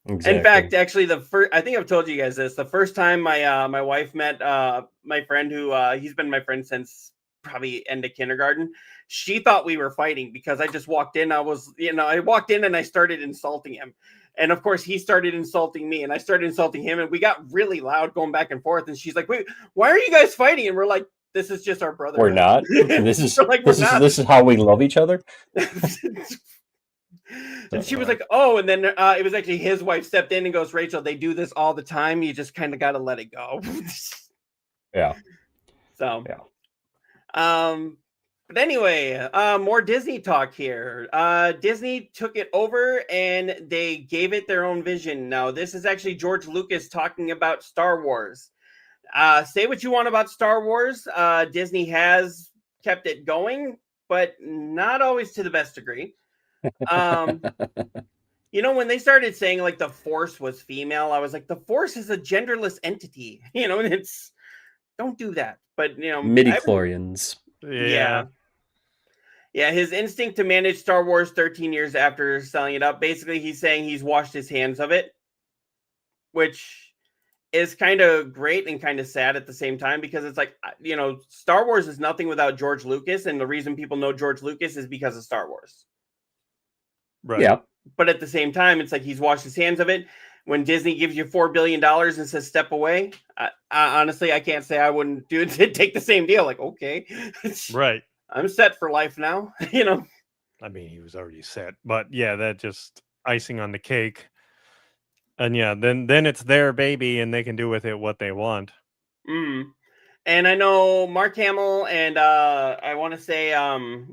Exactly. fact, actually, I think I've told you guys this. The first time my wife met my friend, who he's been my friend since probably end of kindergarten. She thought we were fighting because I just walked in. I walked in and I started insulting him. And of course, he started insulting me, and I started insulting him, and we got really loud going back and forth. And she's like, "Wait, why are you guys fighting?" And we're like, "This is just our brotherhood." We're not. This is So, like, we're not. this is how we love each other. And she was like, "Oh," and then it was actually his wife stepped in and goes, "Rachel, they do this all the time. You just kind of got to let it go." Yeah. So, Yeah. but anyway, more Disney talk here. Disney took it over and they gave it their own vision. Now, this is actually George Lucas talking about Star Wars. Say what you want about Star Wars. Disney has kept it going, but not always to the best degree. When they started saying like the Force was female, I was like, the Force is a genderless entity. And it's, don't do that. But Midi-chlorians. Yeah. Yeah, his instinct to manage Star Wars 13 years after selling it up. Basically, he's saying he's washed his hands of it, which is kind of great and kind of sad at the same time, because it's like, Star Wars is nothing without George Lucas, and the reason people know George Lucas is because of Star Wars. Right. Yeah. But at the same time, it's like he's washed his hands of it. When Disney gives you $4 billion and says step away, honestly, I can't say I wouldn't take the same deal. Like, okay. Right. I'm set for life now. I mean, he was already set, but yeah, that just icing on the cake. And yeah, then it's their baby, and they can do with it what they want. And I know Mark Hamill and I want to say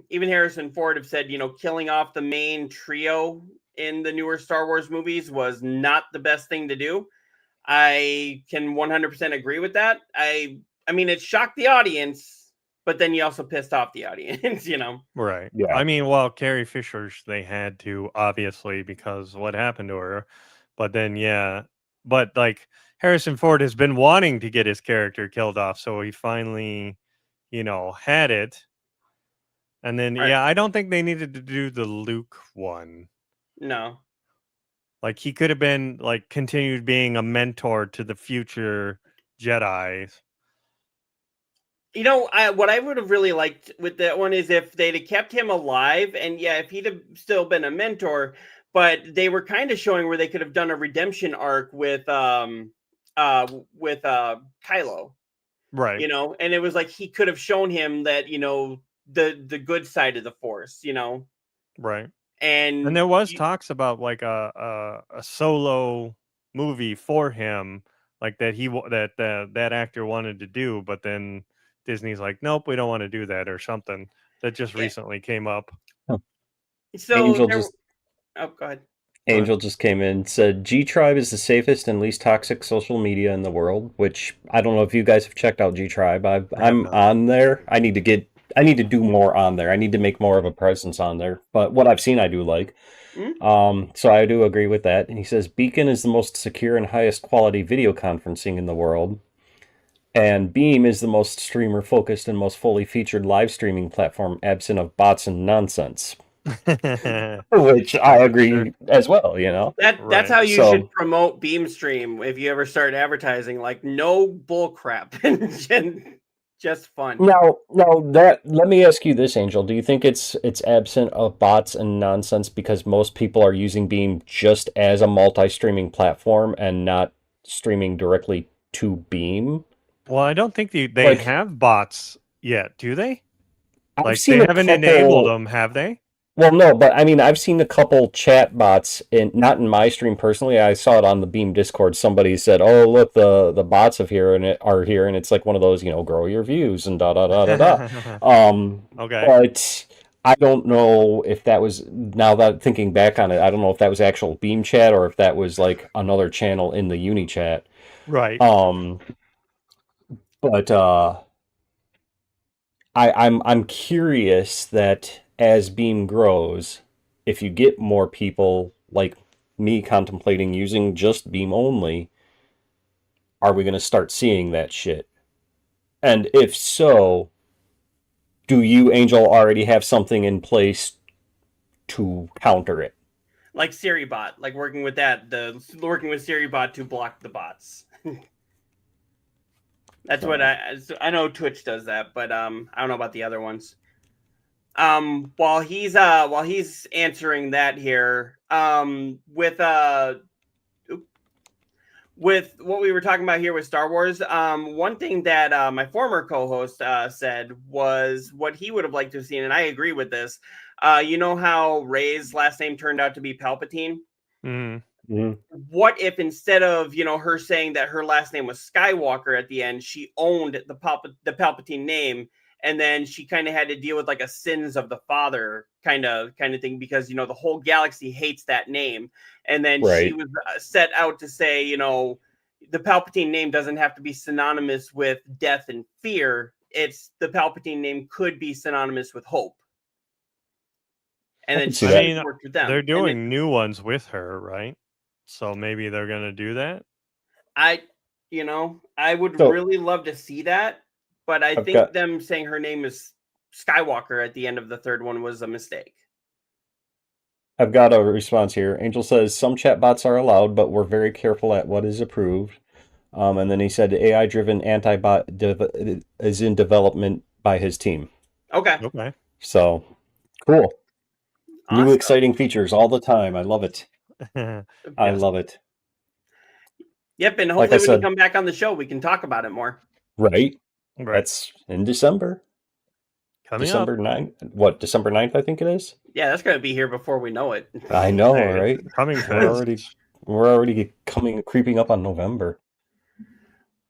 even Harrison Ford have said, killing off the main trio in the newer Star Wars movies was not the best thing to do. I can 100% agree with that. I mean, it shocked the audience, but then you also pissed off the audience, Right. Yeah. I mean, well, Carrie Fisher's, they had to, obviously, because what happened to her. But then, yeah. But like Harrison Ford has been wanting to get his character killed off, so he finally, had it. And then, Right. yeah, I don't think they needed to do the Luke one. No. Like, he could have been, like, continued being a mentor to the future Jedi. What I would have really liked with that one is if they'd have kept him alive, and yeah, if he'd have still been a mentor, but they were kind of showing where they could have done a redemption arc with Kylo. Right. And it was like he could have shown him that, the good side of the Force, Right. And And there was talks about like a solo movie for him, like that that actor wanted to do, but then Disney's like, nope, we don't want to do that, or something that just Yeah. recently came up. So Angel there, just oh, go ahead. Angel just came in, said G Tribe is the safest and least toxic social media in the world, which I don't know if you guys have checked out G Tribe. I'm not. on there. I need to do more on there. I need to make more of a presence on there. But what I've seen I do like. So I do agree with that. And he says Beacon is the most secure and highest quality video conferencing in the world. And Beam is the most streamer focused and most fully featured live streaming platform absent of bots and nonsense. Which I agree as well, you know. That's Right. how you So- should promote Beamstream if you ever start advertising. Like, no bull crap and just fun. Now that let me ask you this, Angel. Do you think it's absent of bots and nonsense because most people are using Beam just as a multi-streaming platform and not streaming directly to Beam? Well, I don't think they Like- have bots yet, do they? I've Like seen they a haven't couple- enabled them, have they? Well, no, but I mean, I've seen a couple chat bots not in my stream personally. I saw it on the Beam Discord. Somebody said, "Oh, look, the bots are here, and it's like one of those, grow your views and da da da da da." Okay. But I don't know if that was, now that thinking back on it, I don't know if that was actual Beam chat or if that was like another channel in the Uni chat. Right. But I'm curious that as Beam grows, if you get more people like me contemplating using just Beam only, are we going to start seeing that shit? And if so, do you, Angel, already have something in place to counter it? Like SiriBot, like working with SiriBot to block the bots. That's what I know. Twitch does that, but I don't know about the other ones. While he's answering that here, with what we were talking about here with Star Wars, one thing that my former co-host said was what he would have liked to have seen, and I agree with this. You know how Rey's last name turned out to be Palpatine? Mhm. What if instead of her saying that her last name was Skywalker at the end, she owned the Palpatine name, and then she kind of had to deal with like a sins of the father kind of thing because the whole galaxy hates that name, and then Right. she was set out to say the Palpatine name doesn't have to be synonymous with death and fear. It's the Palpatine name could be synonymous with hope. And I then can see she that. I mean, worked with them. They're And then doing new ones with her, right? So maybe they're gonna do that. I would So- really love to see that, but I I've think got- them saying her name is Skywalker at the end of the third one was a mistake. I've got a response here. Angel says some chatbots are allowed, but we're very careful at what is approved. And then he said AI-driven anti-bot is in development by his team. Okay. Okay. So cool. New Awesome. exciting features all the time. I love it. I Yes. love it. Yep, and Like I hopefully when said- you come back on the show, we can talk about it more. Right? Right. That's in December. Coming December up. 9th. What, December 9th, I think it is? Yeah, that's gonna be here before we know it. I know, Hey, right? Coming We're already creeping up on November.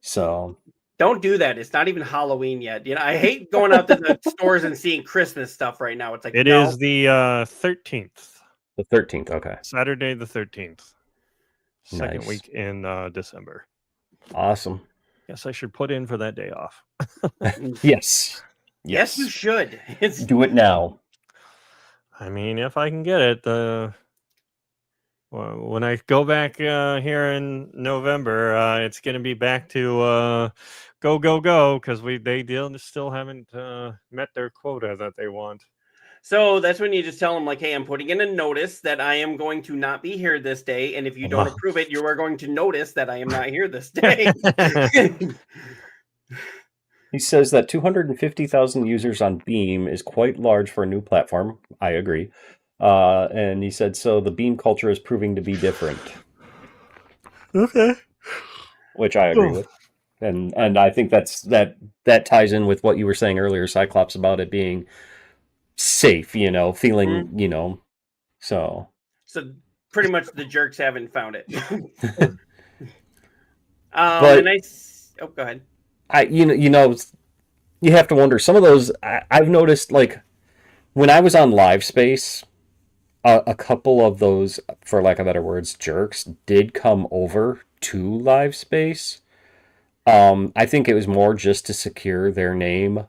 So Don't do that. It's not even Halloween yet. I hate going out to the stores and seeing Christmas stuff right now. It's like It no. is the 13th, the 13th, okay. Saturday the 13th, second Nice. week in December. Awesome. Yes, I should put in for that day off. Yes. Yes, you should. It's Do it now. I mean, if I can get it, when I go back here in November, it's going to be back to go because they still haven't met their quota that they want. So that's when you just tell them, like, hey, I'm putting in a notice that I am going to not be here this day. And if you don't Wow. approve it, you are going to notice that I am not here this day. He says that 250,000 users on Beam is quite large for a new platform. I agree. And he said, so the Beam culture is proving to be different, Okay. which I agree with. And I think that ties in with what you were saying earlier, Cyclops, about it being safe, feeling, so. So pretty much the jerks haven't found it. But- Oh, go ahead. You have to wonder, some of those, I've noticed, like, when I was on Live Space, a couple of those, for lack of better words, jerks did come over to Live Space. I think it was more just to secure their name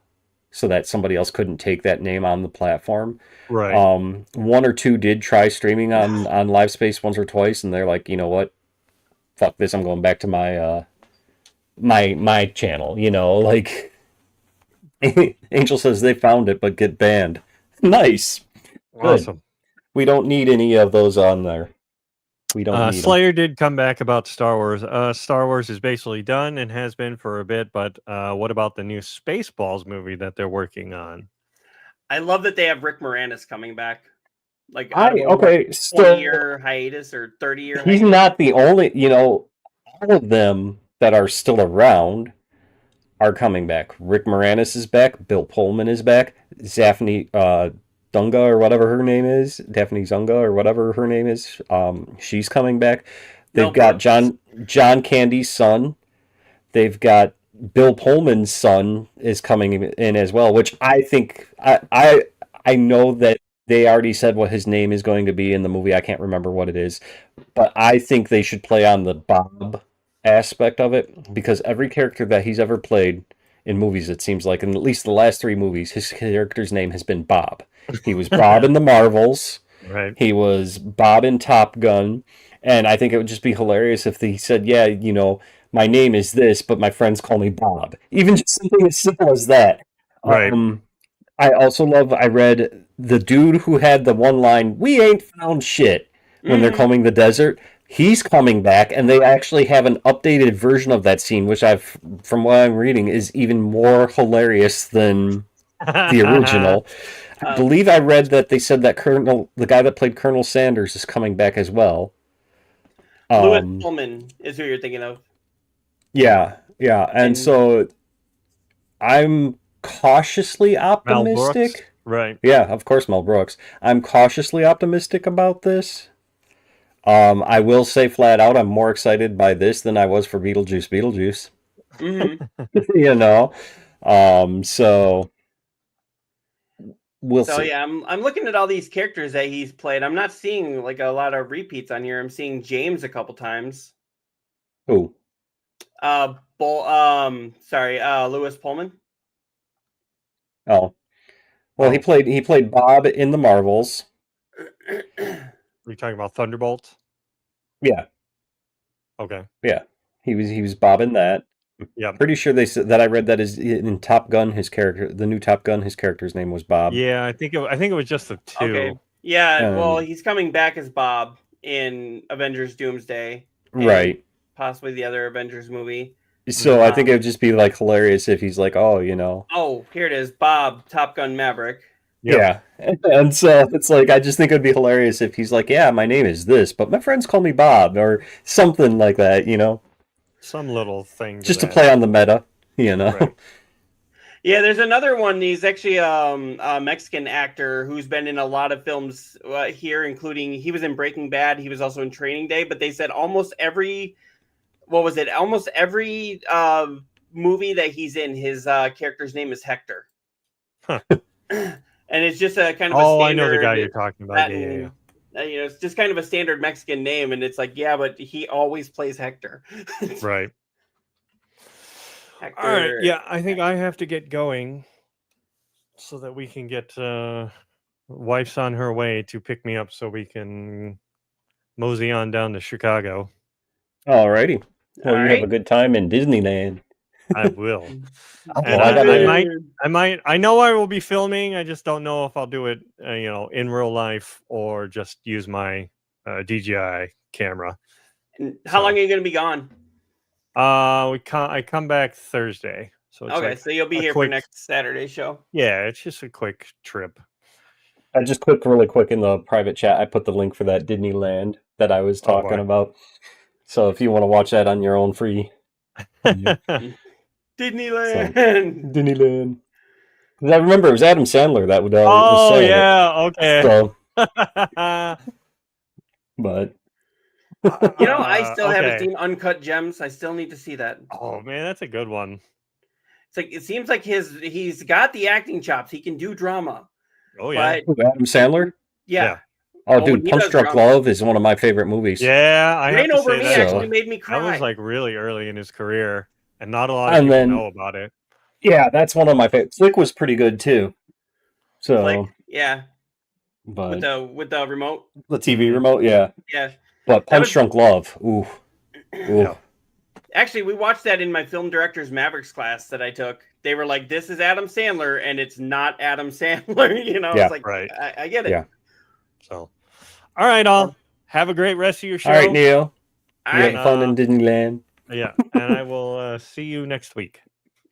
so that somebody else couldn't take that name on the platform. Right. One or two did try streaming on Live Space once or twice, and they're like, you know what? Fuck this, I'm going back to my my channel, you know, like Angel says they found it but get banned. Nice. Good. Awesome. We don't need any of those on there. We don't need 'em. Slayer did come back about Star Wars. Star Wars is basically done and has been for a bit, but what about the new Spaceballs movie that they're working on? I love that they have Rick Moranis coming back. Like, Okay, so 20-year hiatus or 30-year he's hiatus. not the only, you know, all of them that are still around are coming back. Rick Moranis is back. Bill Pullman is back. Daphne Dunga or whatever her name is. Daphne Zunga or whatever her name is. She's coming back. They've Mel got Brooks. John Candy's son. They've got Bill Pullman's son is coming in as well, which I think I know that they already said what his name is going to be in the movie. I can't remember what it is, but I think they should play on the Bob aspect of it, because every character that he's ever played in movies, it seems like, in at least the last 3 movies, his character's name has been Bob. He was Bob in the Marvels. Right. He was Bob in Top Gun. And I think it would just be hilarious if he said, yeah, you know, my name is this, but my friends call me Bob. Even just something as simple as that. Right. I also I read the dude who had the one line, "We ain't found shit," when they're combing the desert. He's coming back, and they actually have an updated version of that scene, which from what I'm reading, is even more hilarious than the original. I believe I read that they said that the guy that played Colonel Sanders is coming back as well. Louis Pullman is who you're thinking of. Yeah, and so I'm cautiously Mel Brooks. optimistic. Right. Yeah, of course, Mel Brooks. I'm cautiously optimistic about this. I will say flat out, I'm more excited by this than I was for Beetlejuice. You know, so we'll see. Yeah, I'm looking at all these characters that he's played. I'm not seeing like a lot of repeats on here. I'm seeing James a couple times. Who? Louis Pullman. Oh, well, he played Bob in the Marvels. Are you talking about Thunderbolt? Yeah. Okay. Yeah, he was Bob in that. Yeah. Pretty sure they said that I read that is in Top Gun. The new Top Gun, his character's name was Bob. Yeah, I think it was just the 2. Okay. Yeah. Well, he's coming back as Bob in Avengers Doomsday. Right. Possibly the other Avengers movie. So I think it would just be like hilarious if he's like, oh, you know. Oh, here it is, Bob, Top Gun Maverick. Yep. Yeah, and so it's like, I just think it would be hilarious if he's like, yeah, my name is this, but my friends call me Bob, or something like that, you know. Some little thing. Just to play on the meta, you know. Right. Yeah, there's another one. He's actually a Mexican actor who's been in a lot of films here, including he was in Breaking Bad. He was also in Training Day. But they said almost every movie that he's in, his character's name is Hector. Huh. And it's just a kind of Oh, a I know the standard guy you're talking about. Latin, Yeah. You know, it's just kind of a standard Mexican name, and it's like, yeah, but he always plays Hector. Right. Hector. All right. Yeah, I think I have to get going so that we can get wife's on her way to pick me up so we can mosey on down to Chicago. Alrighty. Well, All you right. have a good time in Disneyland. I will. Oh, And I might. I know I will be filming. I just don't know if I'll do it, in real life or just use my DJI camera. And how long are you going to be gone? I come back Thursday. So it's Okay, like so you'll be a here for quick- next Saturday show. Yeah, it's just a quick trip. I just clicked really quick in the private chat. I put the link for that Disneyland that I was talking boy. about. So if you want to watch that on your own free. Disneyland. Disneyland. 'Cause I remember it was Adam Sandler that was Oh saying yeah, okay. it. So, but You know, I still haven't Okay. seen Uncut Gems. I still need to see that. Oh man, that's a good one. It's like it seems like he's got the acting chops. He can do drama. Oh yeah. But Adam Sandler. yeah. Oh, Oh, dude, he Punch does Drunk drunk. Love is one of my favorite movies. Yeah, I have Rain to Over say Me that actually So- made me that cry. was like really early in his career, and not a lot of And people then- know about it. Yeah, that's one of my favorites. Flick was pretty good too. So, Flick, yeah, but with the remote, the TV remote, yeah. yeah. But Punch was- Drunk Love, ooh, ooh. Yeah. Actually, we watched that in my film director's Mavericks class that I took. They were like, "This is Adam Sandler, and it's not Adam Sandler." You know, Yeah. it's like, Right. I get it. Yeah. So, all right, all. Have a great rest of your show. All right, Neo, All you right, have fun in Disneyland. Yeah, and I will see you next week.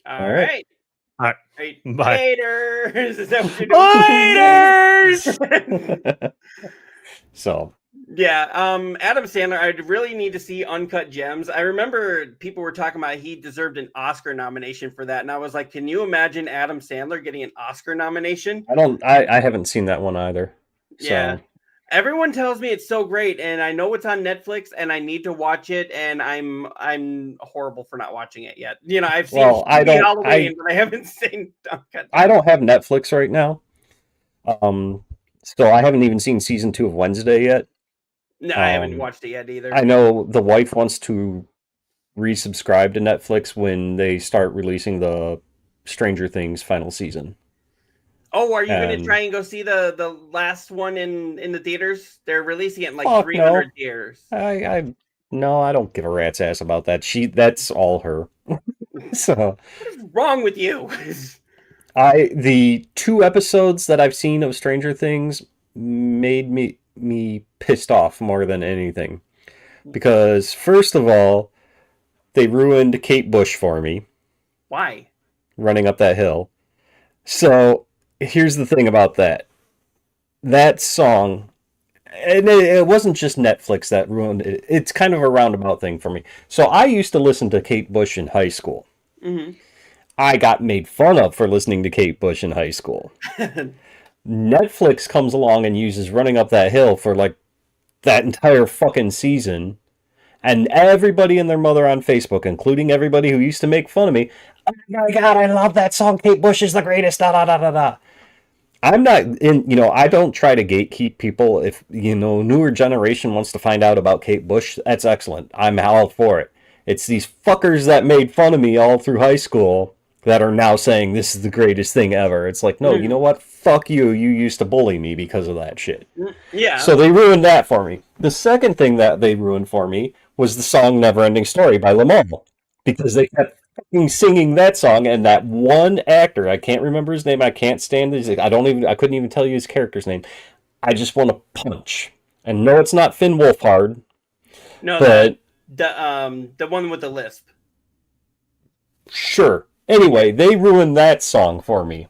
all right. right. All right. Right. Bye. Laters. Is that what you're doing? Laters! So, Yeah, Adam Sandler, I really need to see Uncut Gems. I remember people were talking about he deserved an Oscar nomination for that, and I was like, can you imagine Adam Sandler getting an Oscar nomination? I haven't seen that one either. So, Yeah. Everyone tells me it's so great, and I know it's on Netflix, and I need to watch it, and I'm horrible for not watching it yet. You know, I've seen Well, I don't- Halloween, but I haven't seen Uncut I don't have Netflix right now. So I haven't even seen season 2 of Wednesday yet. No, I haven't um, watched it yet either. I know the wife wants to resubscribe to Netflix when they start releasing the Stranger Things final season. Oh, are you going to And- try and go see the last one in the theaters? They're releasing it in like Fuck 300 theaters. No, I don't give a rat's ass about that. That's all her. So What is wrong with you? the 2 episodes that I've seen of Stranger Things made me pissed off more than anything. Because first of all, they ruined Kate Bush for me Why? running up that hill. So here's the thing about that. That song, and it wasn't just Netflix that ruined it. It's kind of a roundabout thing for me. So I used to listen to Kate Bush in high school. Hmm. I got made fun of for listening to Kate Bush in high school. Netflix comes along and uses Running Up That Hill for like that entire fucking season. And everybody and their mother on Facebook, including everybody who used to make fun of me, oh my God, I love that song. Kate Bush is the greatest. Da da da da da. I'm not in, I don't try to gatekeep people. If, newer generation wants to find out about Kate Bush, that's excellent. I'm all for it. It's these fuckers that made fun of me all through high school that are now saying this is the greatest thing ever. It's like, no, you know what? Fuck you. You used to bully me because of that shit. Yeah. So they ruined that for me. The second thing that they ruined for me was the song Neverending Story by Lamar. Because they kept fucking singing that song, and that one actor, I can't remember his name, I can't stand his, I couldn't even tell you his character's name. I just want to punch. And no, it's not Finn Wolfhard, no, but the one with the lisp. sure. Anyway, they ruined that song for me.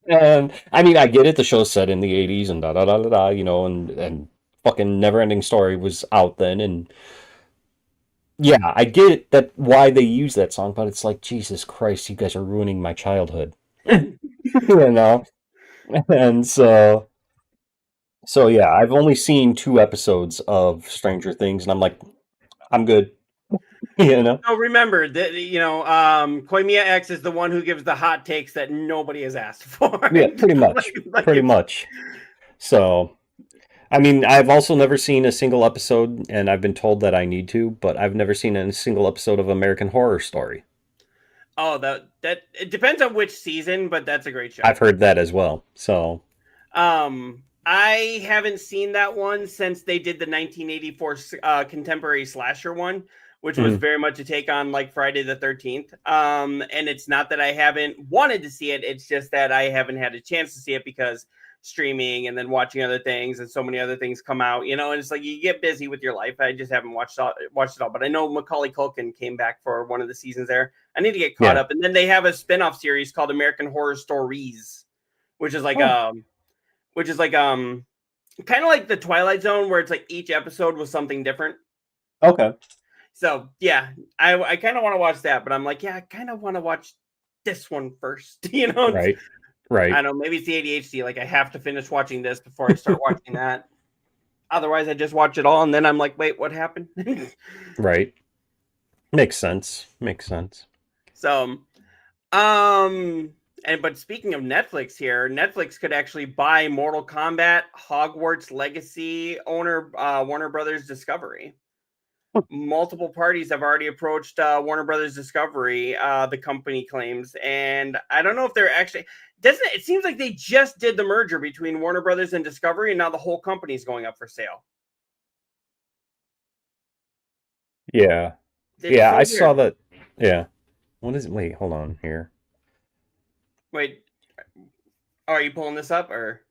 And I mean, I get it. The show's set in the 80s and da da da da da, and fucking Neverending Story was out then. And yeah, I get it that why they use that song, but it's like, Jesus Christ, you guys are ruining my childhood. And so yeah, I've only seen 2 episodes of Stranger Things, and I'm like, I'm good. No, remember that Koimiya X is the one who gives the hot takes that nobody has asked for. Yeah, pretty much. Pretty much. So, I mean, I've also never seen a single episode, and I've been told that I need to, but I've never seen a single episode of American Horror Story. Oh, that it depends on which season, but that's a great show. I've heard that as well. So, I haven't seen that one since they did the 1984 contemporary slasher one, which was very much a take on like Friday the 13th. And it's not that I haven't wanted to see it. It's just that I haven't had a chance to see it because streaming and then watching other things and so many other things come out, and it's like you get busy with your life. I just haven't watched it all, but I know Macaulay Culkin came back for one of the seasons there. I need to get caught up. And then they have a spin-off series called American Horror Stories, which is like kind of like the Twilight Zone, where it's like each episode was something different. okay. So yeah, I kind of want to watch that, but I'm like, yeah, I kind of want to watch this one first. Right. I don't know, maybe it's the ADHD. Like I have to finish watching this before I start watching that. Otherwise, I just watch it all, and then I'm like, wait, what happened? Right. Makes sense. So, and but speaking of Netflix here, Netflix could actually buy Mortal Kombat, Hogwarts Legacy owner Warner Brothers Discovery. Multiple parties have already approached Warner Brothers Discovery, the company claims, and I don't know if they're actually doesn't it seems like they just did the merger between Warner Brothers and Discovery, and now the whole company's going up for sale. Yeah. It's Yeah, so I saw weird. that. Yeah. What is it? Wait, hold on here. Wait, are you pulling this up or?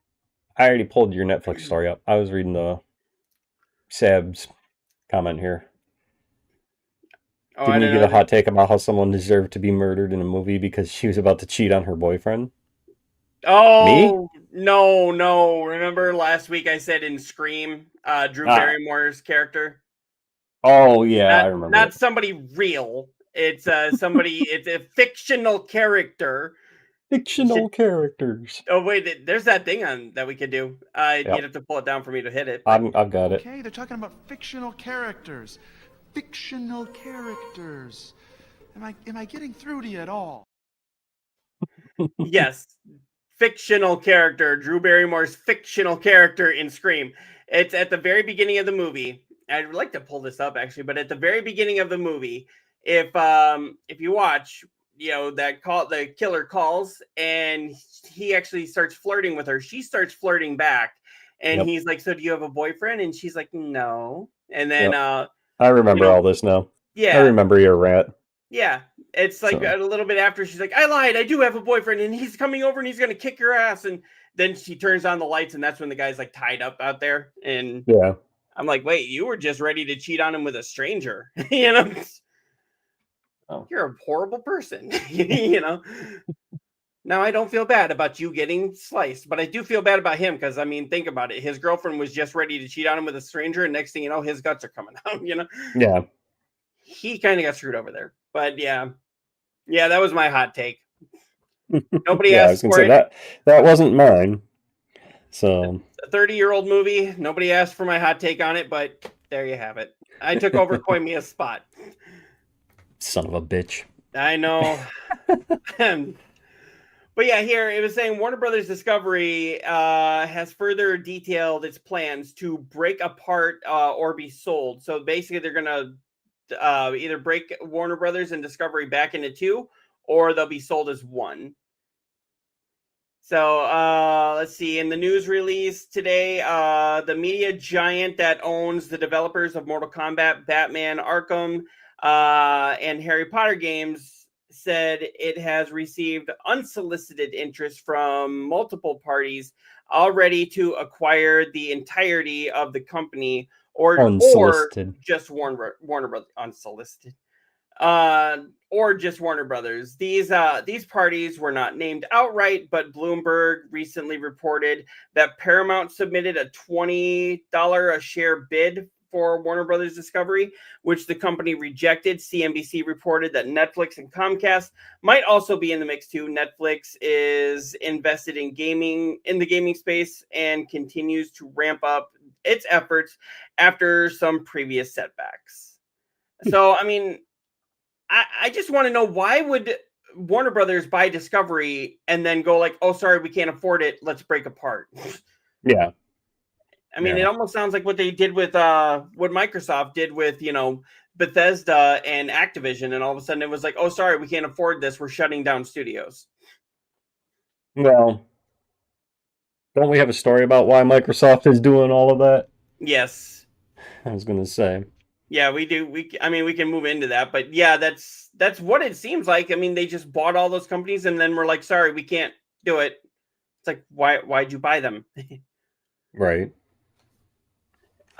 I already pulled your Netflix story up. I was reading the Sab's comment here. Oh, I Didn't you don't give know. a hot take about how someone deserved to be murdered in a movie because she was about to cheat on her boyfriend? Oh, no. Remember last week I said in Scream, Drew Ah. Barrymore's character? Oh, yeah, I remember Not it. somebody real. It's somebody. It's a fictional character. Fictional characters. Oh wait, there's that thing on that we could do. Yep. You'd have to pull it down for me to hit it. but- I've got it. Okay, they're talking about fictional characters. Fictional characters. Am I getting through to you at all? Yes, fictional character. Drew Barrymore's fictional character in Scream. It's at the very beginning of the movie. I'd like to pull this up actually, but at the very beginning of the movie, if you watch, the killer calls and he actually starts flirting with her. She starts flirting back, and Yep. he's like, "So do you have a boyfriend?" And she's like, "No." And then I remember you know, all this now. yeah, I remember your rant. yeah. It's like So- a little bit after she's like, "I lied. I do have a boyfriend, and he's coming over and he's gonna kick your ass." And then she turns on the lights, and that's when the guy's like tied up out there. And Yeah. I'm like, "Wait, you were just ready to cheat on him with a stranger?" you know? Oh. You're a horrible person. you know. Now I don't feel bad about you getting sliced, but I do feel bad about him because I mean, think about it. His girlfriend was just ready to cheat on him with a stranger, and next thing you know, his guts are coming out. Yeah. He kind of got screwed over there. But yeah, that was my hot take. Nobody Yeah, I was asked gonna for say it. that wasn't mine. So A 30-year-old movie. Nobody asked for my hot take on it, but there you have it. I took over Koimiya's spot. son of a bitch. I know. But yeah, here it was saying Warner Brothers Discovery has further detailed its plans to break apart or be sold. So basically, they're going to either break Warner Brothers and Discovery back into two, or they'll be sold as one. So let's see. In the news release today, the media giant that owns the developers of Mortal Kombat, Batman, Arkham, and Harry Potter games said it has received unsolicited interest from multiple parties already to acquire the entirety of the company or Unsolicited. just Warner Brothers unsolicited. Or just Warner Brothers. These parties were not named outright, but Bloomberg recently reported that Paramount submitted a $20 a share bid for Warner Brothers Discovery, which the company rejected. CNBC reported that Netflix and Comcast might also be in the mix too. Netflix is invested in the gaming space and continues to ramp up its efforts after some previous setbacks. So, I mean, I just want to know, why would Warner Brothers buy Discovery and then go like, "Oh, sorry, we can't afford it. Let's break apart." Yeah. I mean, Yeah. it almost sounds like what they did with what Microsoft did with, Bethesda and Activision, and all of a sudden it was like, "Oh, sorry, we can't afford this. We're shutting down studios." Well, don't we have a story about why Microsoft is doing all of that? Yes. I was gonna say. Yeah, we do. We can move into that, but yeah, that's what it seems like. I mean, they just bought all those companies and then we're like, "Sorry, we can't do it." It's like, why'd you buy them? Right.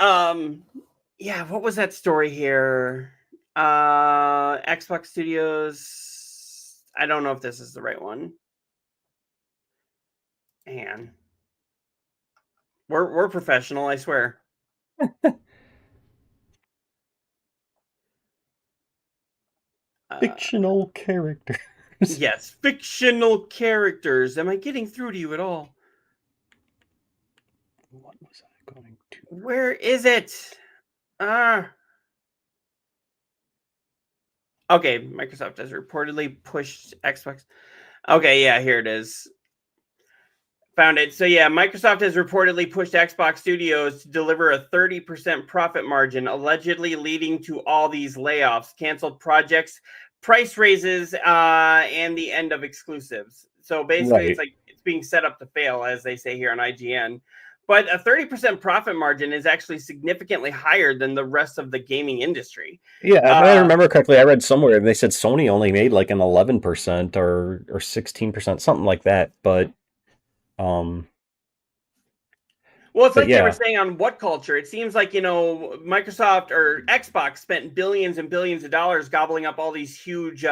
Yeah, what was that story here? Xbox Studios. I don't know if this is the right one. Man. We're professional, I swear. Fictional characters. Yes, fictional characters. Am I getting through to you at all? What was I going to? Where is it? Okay, Microsoft has reportedly pushed Xbox. Okay, yeah, here it is. Found it. So yeah, Microsoft has reportedly pushed Xbox Studios to deliver a 30% profit margin, allegedly leading to all these layoffs, canceled projects, price raises, and the end of exclusives. So basically, it's Right. like it's being set up to fail, as they say here on IGN. But a 30% profit margin is actually significantly higher than the rest of the gaming industry. Yeah, if I remember correctly, I read somewhere they said Sony only made like an 11% or 16%, something like that. Um, Well, it's but like they were yeah, saying on What Culture. It seems like, Microsoft or Xbox spent billions and billions of dollars gobbling up all these huge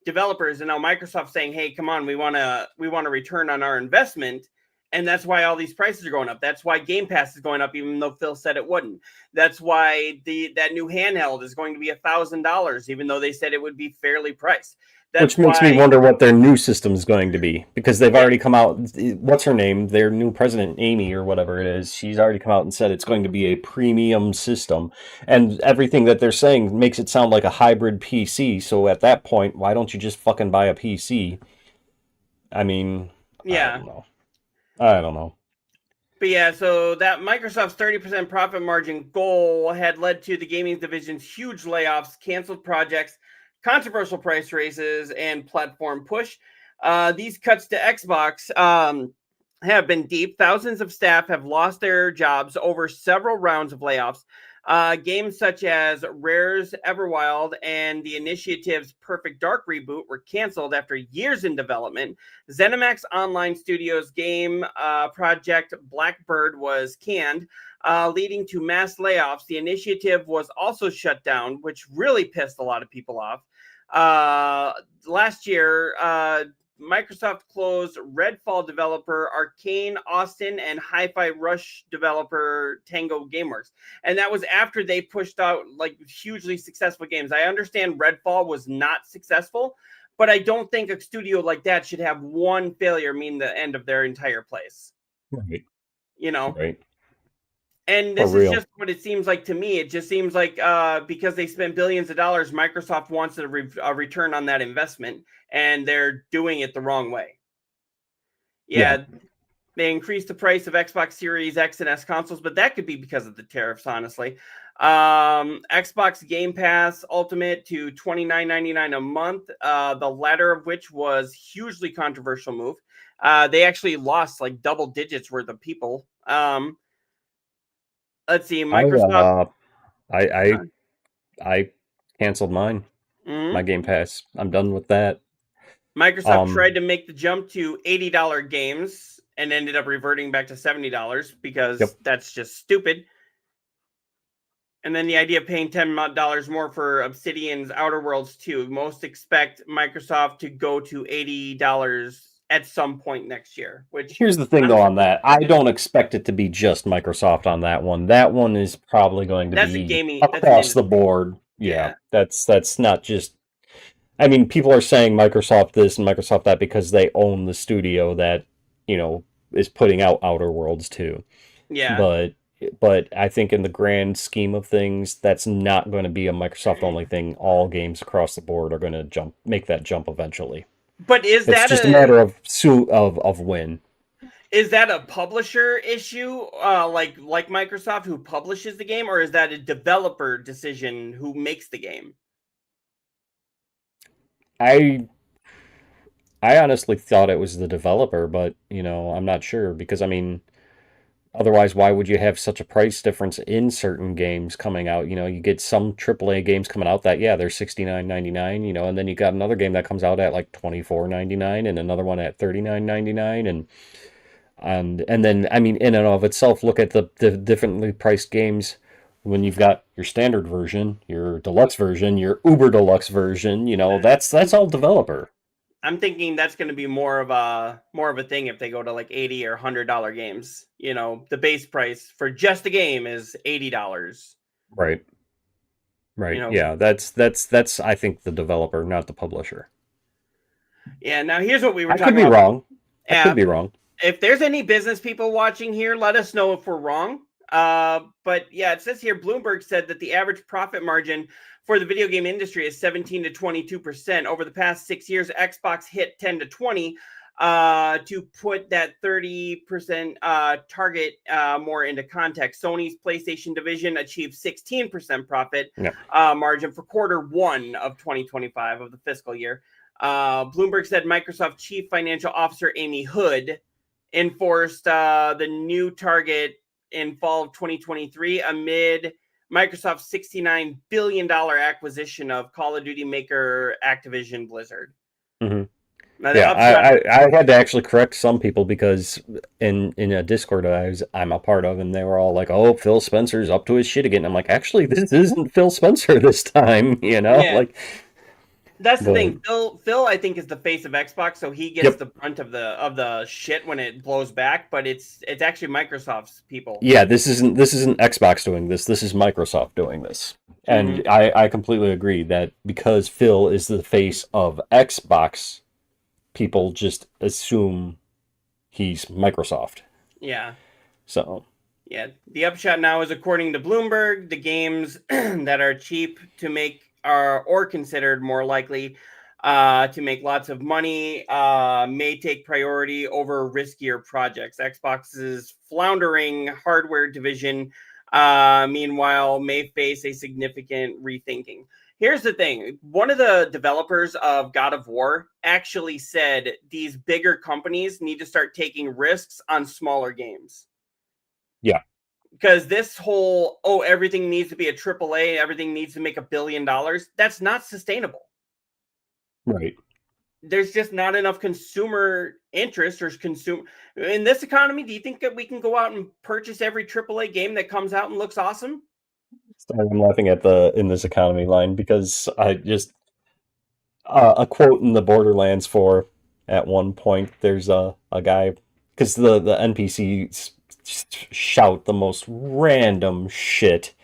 developers, and now Microsoft's saying, "Hey, come on, we want to return on our investment." And that's why all these prices are going up. That's why Game Pass is going up, even though Phil said it wouldn't. That's why that new handheld is going to be $1,000, even though they said it would be fairly priced. which That's makes me why, wonder what their new system is going to be because they've yeah, already come out. What's her name? Their new president, Amy or whatever it is, she's already come out and said it's going to be a premium system, and everything that they're saying makes it sound like a hybrid PC. So at that point, why don't you just fucking buy a PC? I mean, I yeah. don't know. I don't know. But yeah, so that Microsoft's 30% profit margin goal had led to the gaming division's huge layoffs, canceled projects, controversial price raises, and platform push. These cuts to Xbox have been deep. Thousands of staff have lost their jobs over several rounds of layoffs. Games such as Rare's Everwild and the Initiative's Perfect Dark reboot were canceled after years in development. ZeniMax Online Studios game project Blackbird was canned, leading to mass layoffs. The Initiative was also shut down, which really pissed a lot of people off. Last year, Microsoft closed Redfall developer Arcane Austin and Hi-Fi Rush developer Tango Gameworks. And that was after they pushed out like hugely successful games. I understand Redfall was not successful, but I don't think a studio like that should have one failure mean the end of their entire place. Right. Right. And For this is real. just what it seems like to me. It just seems like because they spent billions of dollars, Microsoft wants a return on that investment, and they're doing it the wrong way. Yeah, they increased the price of Xbox Series X and S consoles, but that could be because of the tariffs, honestly. Xbox Game Pass Ultimate to $29.99 a month, the latter of which was hugely controversial move. They actually lost like double digits worth of people. Let's see, Microsoft. I canceled mine. Mhm. My Game Pass. I'm done with that. Microsoft tried to make the jump to $80 games and ended up reverting back to $70 because that's just stupid. And then the idea of paying $10 more for Obsidian's Outer Worlds 2. Most expect Microsoft to go to $80 at some point next year. Which Here's the thing, though, on that. I don't expect it to be just Microsoft on that one. That one is probably going to be across the board. Yeah, that's not just. I mean, people are saying Microsoft this and Microsoft that because they own the studio that is putting out Outer Worlds 2. Yeah. But I think in the grand scheme of things, that's not going to be a Microsoft only thing. All games across the board are going to make that jump eventually. But is that just a matter of when? Is that a publisher issue, like Microsoft who publishes the game, or is that a developer decision who makes the game? I honestly thought it was the developer, but I'm not sure because I mean, otherwise, why would you have such a price difference in certain games coming out? You get some AAA games coming out that they're $69.99, and then you got another game that comes out at like $24.99 and another one at $39.99 and then I mean in and of itself, look at the differently priced games when you've got your standard version, your deluxe version, your uber deluxe version, that's all developer. I'm thinking that's going to be more of a thing if they go to like $80 or $100 games. The base price for just the game is $80. Right. Yeah, that's I think the developer, not the publisher. Yeah. Now here's what we were I talking could be about. wrong. I could be wrong. If there's any business people watching here, let us know if we're wrong. But yeah, it says here Bloomberg said that the average profit margin for the video game industry is 17 to 22%. Over the past 6 years, Xbox hit 10 to 20 to put that 30% target more into context. Sony's PlayStation division achieved 16% profit margin for quarter one of 2025 of the fiscal year. Bloomberg said Microsoft Chief Financial Officer Amy Hood enforced the new target in fall of 2023 amid Microsoft's $69 billion acquisition of Call of Duty maker Activision Blizzard. Mm-hmm. Now, I had to actually correct some people because in a Discord I'm a part of, and they were all like, "Oh, Phil Spencer's up to his shit again." I'm like, actually, this isn't Phil Spencer this time, you know? Yeah. Like, that's the thing. Phil, I think, is the face of Xbox, so he gets the brunt of the shit when it blows back. But it's actually Microsoft's people. Yeah, this isn't Xbox doing this. This is Microsoft doing this, and I completely agree that because Phil is the face of Xbox, people just assume he's Microsoft. Yeah. So. Yeah, the upshot now is, according to Bloomberg, the games that are cheap to make are or considered more likely to make lots of money may take priority over riskier projects. Xbox's floundering hardware division, meanwhile, may face a significant rethinking. Here's the thing. One of the developers of God of War actually said these bigger companies need to start taking risks on smaller games. Yeah. Because this whole, everything needs to be a AAA, everything needs to make $1 billion, that's not sustainable. Right. There's just not enough consumer interest or in this economy. Do you think that we can go out and purchase every AAA game that comes out and looks awesome? Sorry, I'm laughing at the "in this economy" line because I just a quote in the Borderlands 4 at one point. There's a guy, because the NPCs shout the most random shit,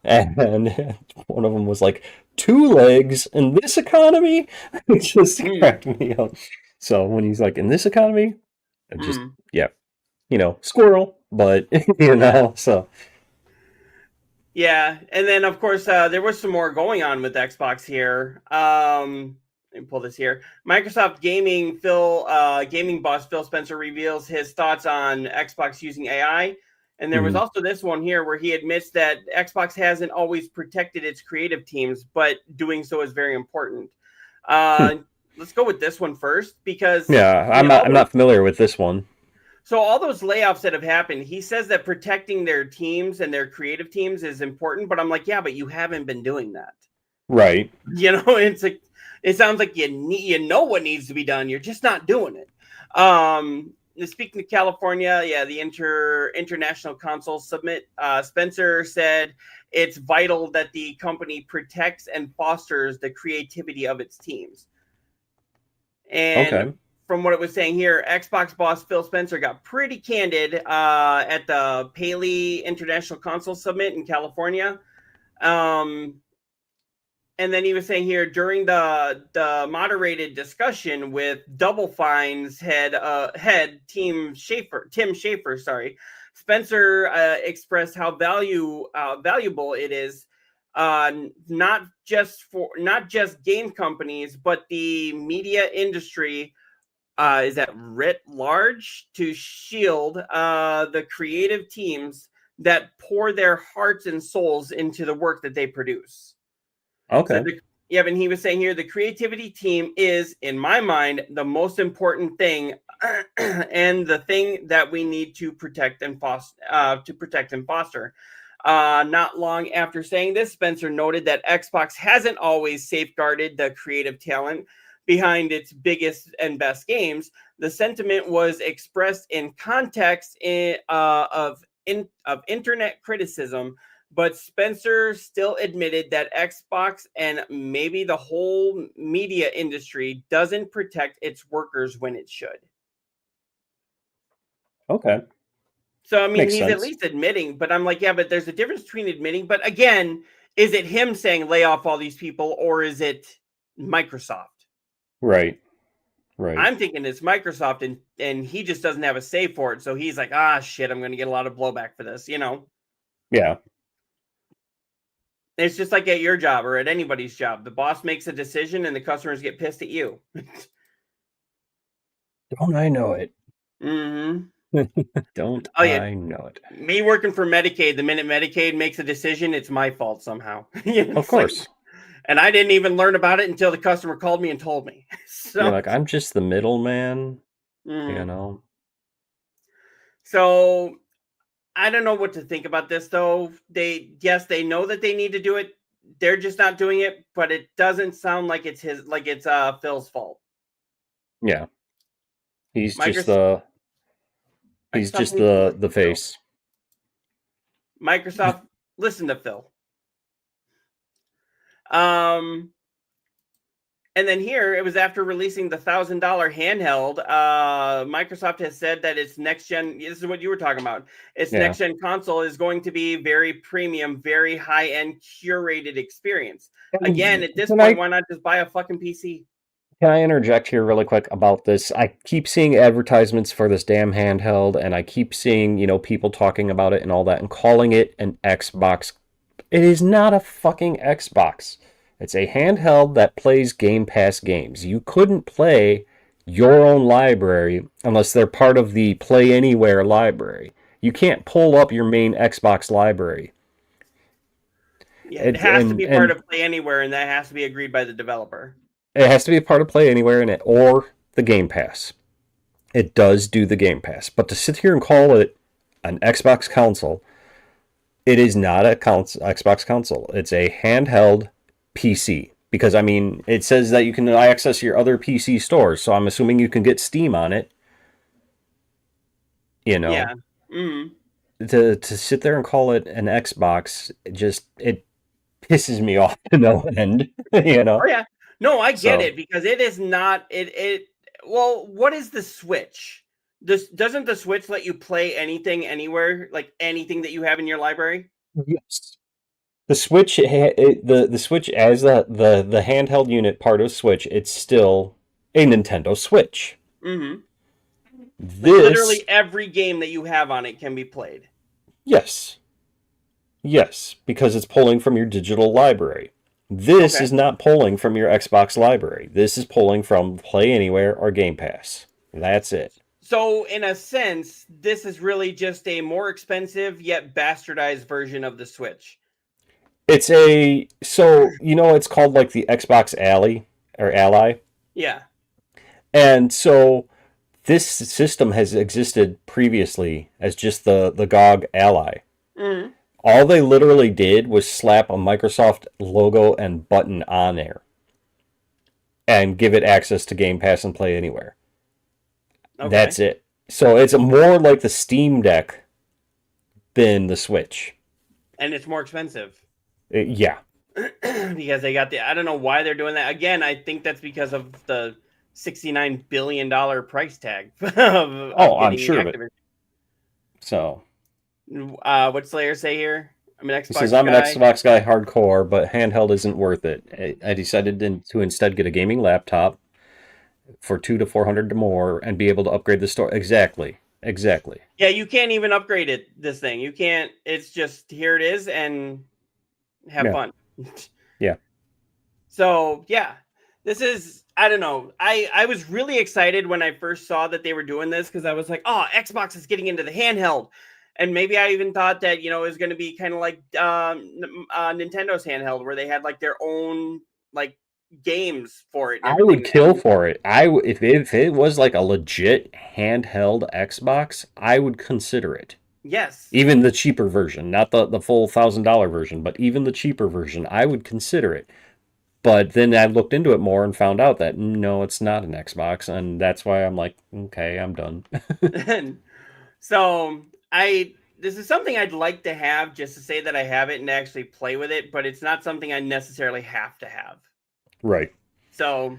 and one of them was like, 2 legs in this economy. It just cracked me up. So when he's like, in this economy, it just squirrel, but so. Yeah, and then of course there was some more going on with Xbox here. Let me pull this here. Microsoft gaming boss Phil Spencer reveals his thoughts on Xbox using AI, and there was also this one here where he admits that Xbox hasn't always protected its creative teams, but doing so is very important. Let's go with this one first because I'm not familiar with this one. So all those layoffs that have happened, he says that protecting their teams and their creative teams is important. But I'm like, yeah, but you haven't been doing that. Right. It's like, it sounds like you know what needs to be done. You're just not doing it. Speaking of California, the International Console Summit, Spencer said it's vital that the company protects and fosters the creativity of its teams. And from what it was saying here, Xbox boss Phil Spencer got pretty candid at the Paley International Console Summit in California. And then he was saying here during the moderated discussion with Double Fine's head Tim Schafer, Spencer expressed how valuable it is not just game companies, but the media industry is at writ large to shield the creative teams that pour their hearts and souls into the work that they produce. Okay. So and he was saying here, the creativity team is, in my mind, the most important thing and the thing that we need to protect and foster. Not long after saying this, Spencer noted that Xbox hasn't always safeguarded the creative talent behind its biggest and best games. The sentiment was expressed in context of internet criticism, but Spencer still admitted that Xbox and maybe the whole media industry doesn't protect its workers when it should. Okay. So, I mean, Makes he's sense. at least admitting, but I'm like, yeah, but there's a difference between admitting. But again, is it him saying lay off all these people, or is it Microsoft? Right. I'm thinking it's Microsoft, and he just doesn't have a say for it. So he's like, shit, I'm going to get a lot of blowback for this, Yeah. It's just like at your job or at anybody's job. The boss makes a decision and the customers get pissed at you. Don't I know it? Mm-hmm. Don't Oh, yeah. I know it? Me working for Medicaid, the minute Medicaid makes a decision, it's my fault somehow. Of course. And I didn't even learn about it until the customer called me and told me. So, You're like, I'm just the middleman, mhm. you know? So I don't know what to think about this though. They know that they need to do it. They're just not doing it, but it doesn't sound like it's Phil's fault. Yeah. He's just Microsoft the Phil. face. Microsoft, listen to Phil. And then here it was after releasing the $1,000 handheld. Microsoft has said that its next gen. This is what you were talking about. Its next gen console is going to be very premium, very high end, curated experience. Again, at this point, why not just buy a fucking PC? Can I interject here really quick about this? I keep seeing advertisements for this damn handheld, and I keep seeing, people talking about it and all that, and calling it an Xbox. It is not a fucking Xbox. It's a handheld that plays Game Pass games. You couldn't play your own library unless they're part of the Play Anywhere library. You can't pull up your main Xbox library. Yeah, it has to be part of Play Anywhere, and that has to be agreed by the developer. It has to be a part of Play Anywhere in it, or the Game Pass. It does do the Game Pass. But to sit here and call it an Xbox console, it is not a Xbox console. It's a handheld PC. Because, it says that you can access your other PC stores, so I'm assuming you can get Steam on it. Yeah. Mm-hmm. To sit there and call it an Xbox, it pisses me off to no end. Oh, yeah. No, I get it, because it is not well, what is the Switch? Doesn't the Switch let you play anything anywhere, like anything that you have in your library? Yes. The Switch, the Switch as the handheld unit part of Switch, it's still a Nintendo Switch. Mm-hmm. Literally every game that you have on it can be played. Yes. Yes, because it's pulling from your digital library. This is not pulling from your Xbox library. This is pulling from Play Anywhere or Game Pass. That's it. So, in a sense, this is really just a more expensive yet bastardized version of the Switch. It's it's called like the Xbox Ally or Ally. Yeah. And so this system has existed previously as just the GOG Ally. Mm-hmm. All they literally did was slap a Microsoft logo and button on there and give it access to Game Pass and Play Anywhere. Okay. That's it. So it's more like the Steam Deck than the Switch. And it's more expensive. Yeah. Because they got I don't know why they're doing that. Again, I think that's because of the $69 billion price tag. I'm sure of it. So... what's Slayer say here? I'm an Xbox guy. He says, I'm an Xbox guy hardcore, but handheld isn't worth it. I decided to instead get a gaming laptop for $200 to $400 more and be able to upgrade the store. Exactly. Yeah, you can't even upgrade this thing. You can't. It's just, here it is, and have fun. Yeah. So, yeah. This is, I don't know. I was really excited when I first saw that they were doing this, because I was like, oh, Xbox is getting into the handheld. And maybe I even thought that, it was going to be kind of like Nintendo's handheld, where they had like their own like games for it. I would kill for it. If it was like a legit handheld Xbox, I would consider it. Yes. Even the cheaper version, not the full $1,000 version, but even the cheaper version, I would consider it. But then I looked into it more and found out that no, it's not an Xbox, and that's why I'm like, okay, I'm done. So this is something I'd like to have, just to say that I have it and actually play with it, but it's not something I necessarily have to have. Right. So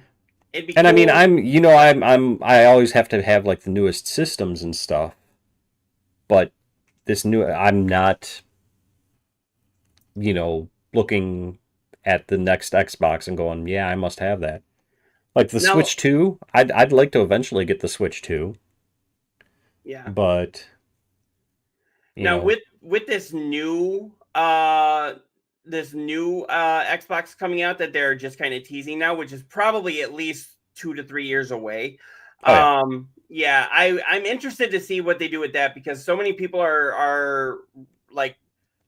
it'd be and cool. I always have to have like the newest systems and stuff. But I'm not looking at the next Xbox and going, yeah, I must have that. Like the Switch 2, I'd like to eventually get the Switch 2. Yeah. But now with this new this new Xbox coming out that they're just kind of teasing now, which is probably at least 2 to 3 years away. Oh, yeah, I'm interested to see what they do with that, because so many people are like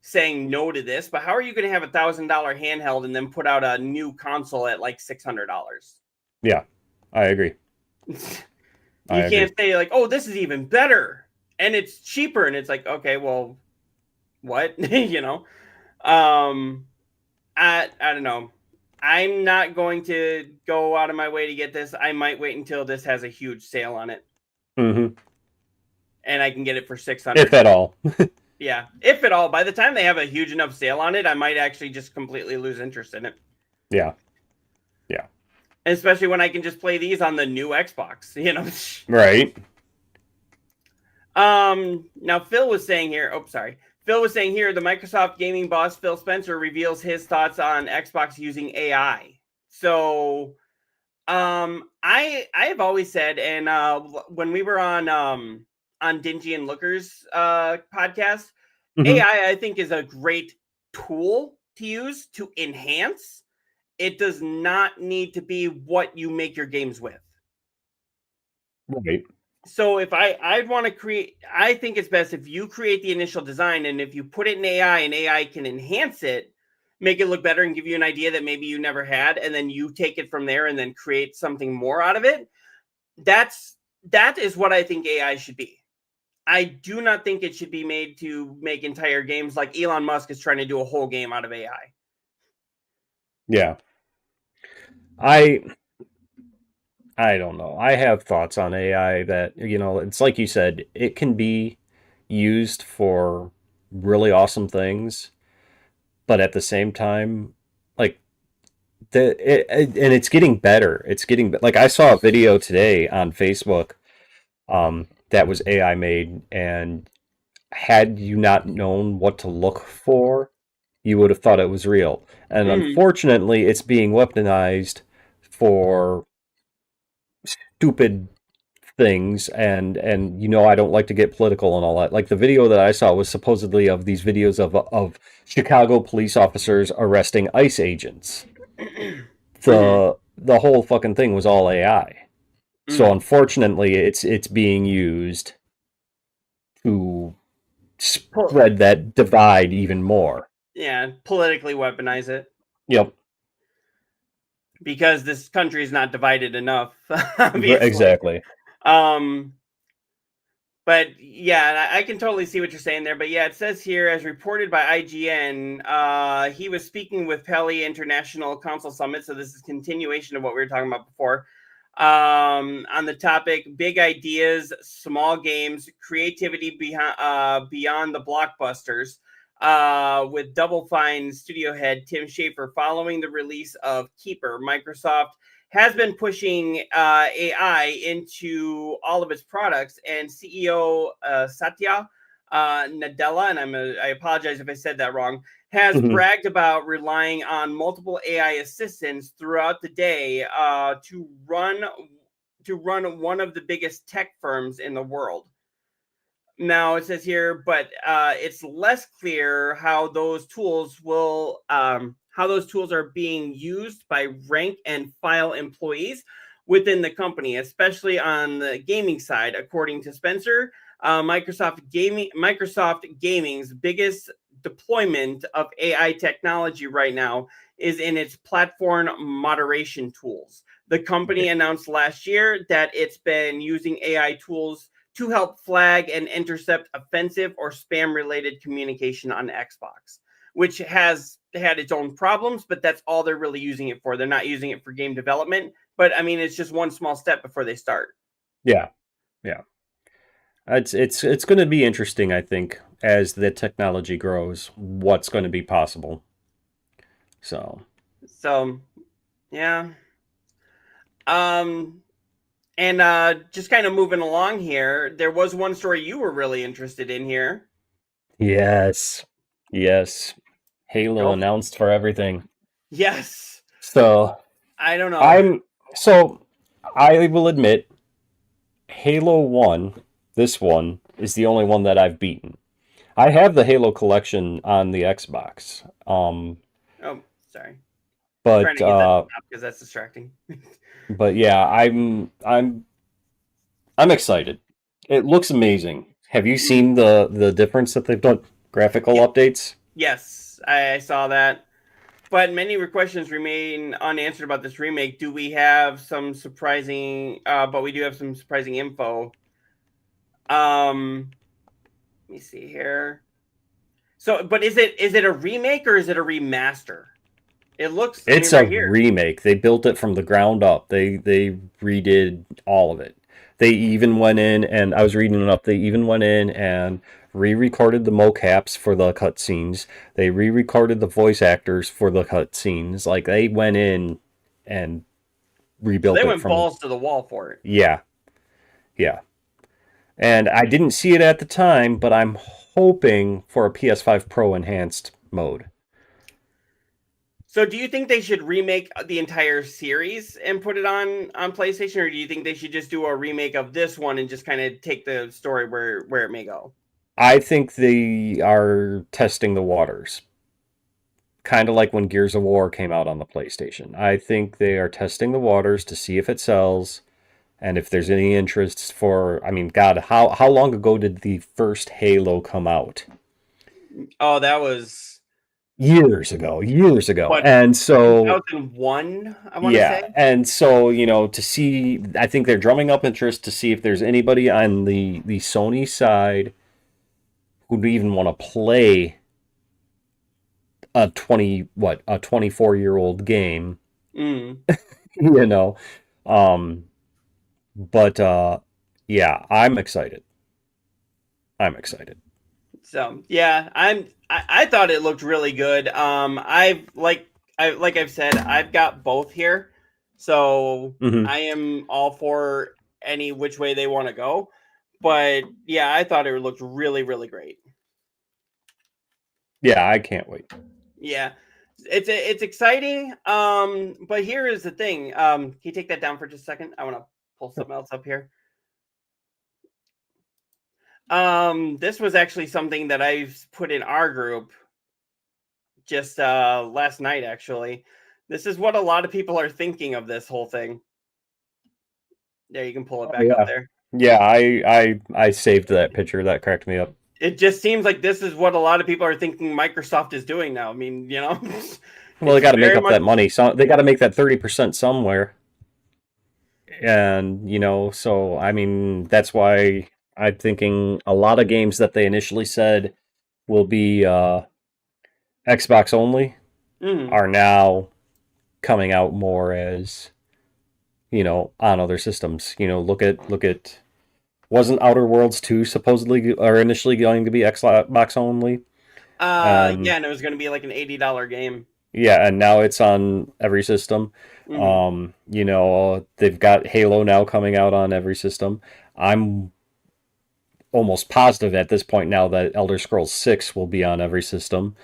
saying no to this. But how are you going to have $1,000 handheld and then put out a new console at like $600? Yeah, I agree. You I agree. can't say like, oh, this is even better and it's cheaper, and it's like, okay, well, what? You know, I don't know. I'm not going to go out of my way to get this. I might wait until this has a huge sale on it, Mm-hmm. and I can get it for 600. If at all. Yeah, if at all. By the time they have a huge enough sale on it, I might actually just completely lose interest in it. Yeah. Especially when I can just play these on the new Xbox, you know. Right. Now Phil was saying here, Phil was saying here, the Microsoft gaming boss Phil Spencer reveals his thoughts on Xbox using AI. So, I have always said, and when we were on Dingy and Looker's podcast, Mhm. AI I think is a great tool to use to enhance. It does not need to be what you make your games with. Right. So if I'd want to create, I think it's best if you create the initial design, and if you put it in AI and AI can enhance it, make it look better and give you an idea that maybe you never had, and then you take it from there and then create something more out of it. That is what I think AI should be. I do not think it should be made to make entire games like Elon Musk is trying to do a whole game out of AI. Yeah. I don't know. I have thoughts on AI that, it's like you said, it can be used for really awesome things, but at the same time, like and it's getting better. It's getting like I saw a video today on Facebook that was AI made, and had you not known what to look for, you would have thought it was real. And unfortunately, it's being weaponized for stupid things, and I don't like to get political and all that. Like the video that I saw was supposedly of these videos of Chicago police officers arresting ICE agents. The whole fucking thing was all AI. So unfortunately, it's being used to spread that divide even more. Yeah, politically weaponize it. Yep. Because this country is not divided enough. Obviously. Exactly. But yeah, I can totally see what you're saying there. But yeah, it says here, as reported by IGN, he was speaking with Peli International Council Summit. So this is continuation of what we were talking about before. On the topic, big ideas, small games, creativity beyond the blockbusters. With Double Fine studio head Tim Schafer following the release of Keeper. Microsoft has been pushing AI into all of its products, and CEO Satya Nadella, and I apologize if I said that wrong, has bragged about relying on multiple AI assistants throughout the day to run one of the biggest tech firms in the world. Now it says here, but it's less clear how those tools are being used by rank and file employees within the company, especially on the gaming side. According to Spencer, Microsoft Gaming's biggest deployment of AI technology right now is in its platform moderation tools. The company announced last year that it's been using AI tools to help flag and intercept offensive or spam-related communication on Xbox, which has had its own problems, but that's all they're really using it for. They're not using it for game development, but I mean, it's just one small step before they start. Yeah. It's going to be interesting, I think, as the technology grows, what's going to be possible. So yeah. And just kind of moving along here, there was one story you were really interested in here. Yes. Halo announced for everything. Yes. So I don't know. I will admit, Halo 1, this one, is the only one that I've beaten. I have the Halo collection on the Xbox. Oh, sorry. Trying But to get that because that's distracting. but yeah, I'm excited. It looks amazing. Have you seen the difference that they've done? Graphical Yeah. updates? Yes, I saw that. But many questions remain unanswered about this remake. Do we have some surprising? But we do have some surprising info. Let me see here. So, but is it a remake or is it a remaster? It looks. It's right a here. remake. They built it from the ground up. They redid all of it. They even went in, and I was reading it up. They even went in and re-recorded the mocaps for the cutscenes. They re-recorded the voice actors for the cutscenes. Like they went in and rebuilt They it went from balls to the wall for it. Yeah, yeah. And I didn't see it at the time, but I'm hoping for a PS5 Pro enhanced mode. So, do you think they should remake the entire series and put it on PlayStation, or do you think they should just do a remake of this one and just kind of take the story where it may go? I think they are testing the waters. Kind of like when Gears of War came out on the PlayStation. I think they are testing the waters to see if it sells and if there's any interest for, I mean, God, how long ago did the first Halo come out? Oh, that was Years ago. What, And so 2001, I want to yeah, say. and so, to see, I think they're drumming up interest to see if there's anybody on the Sony side who'd even want to play a 24-year-old game, Mm. you know. But yeah, I'm excited. So yeah, I thought it looked really good. Like I've said, I've got both here, so Mhm. I am all for any which way they want to go. But yeah, I thought it looked really, really great. Yeah, I can't wait. Yeah, it's exciting. But here is the thing. Can you take that down for just a second? I want to pull something else up here. This was actually something that I've put in our group just last night. Actually, this is what a lot of people are thinking of this whole thing. There, you can pull it back yeah. up there. Yeah, I saved that picture. That cracked me up. It just seems like this is what a lot of people are thinking Microsoft is doing now. I mean, Well, they got to make very up much- that money. So they got to make that 30% somewhere. And, so I mean, that's why I'm thinking a lot of games that they initially said will be Xbox only Mhm. are now coming out more as, on other systems. Look at wasn't Outer Worlds 2 supposedly or initially going to be Xbox only? Yeah, and it was going to be like an $80 game. Yeah, and now it's on every system. Mhm. They've got Halo now coming out on every system. I'm almost positive at this point now that Elder Scrolls 6 will be on every system.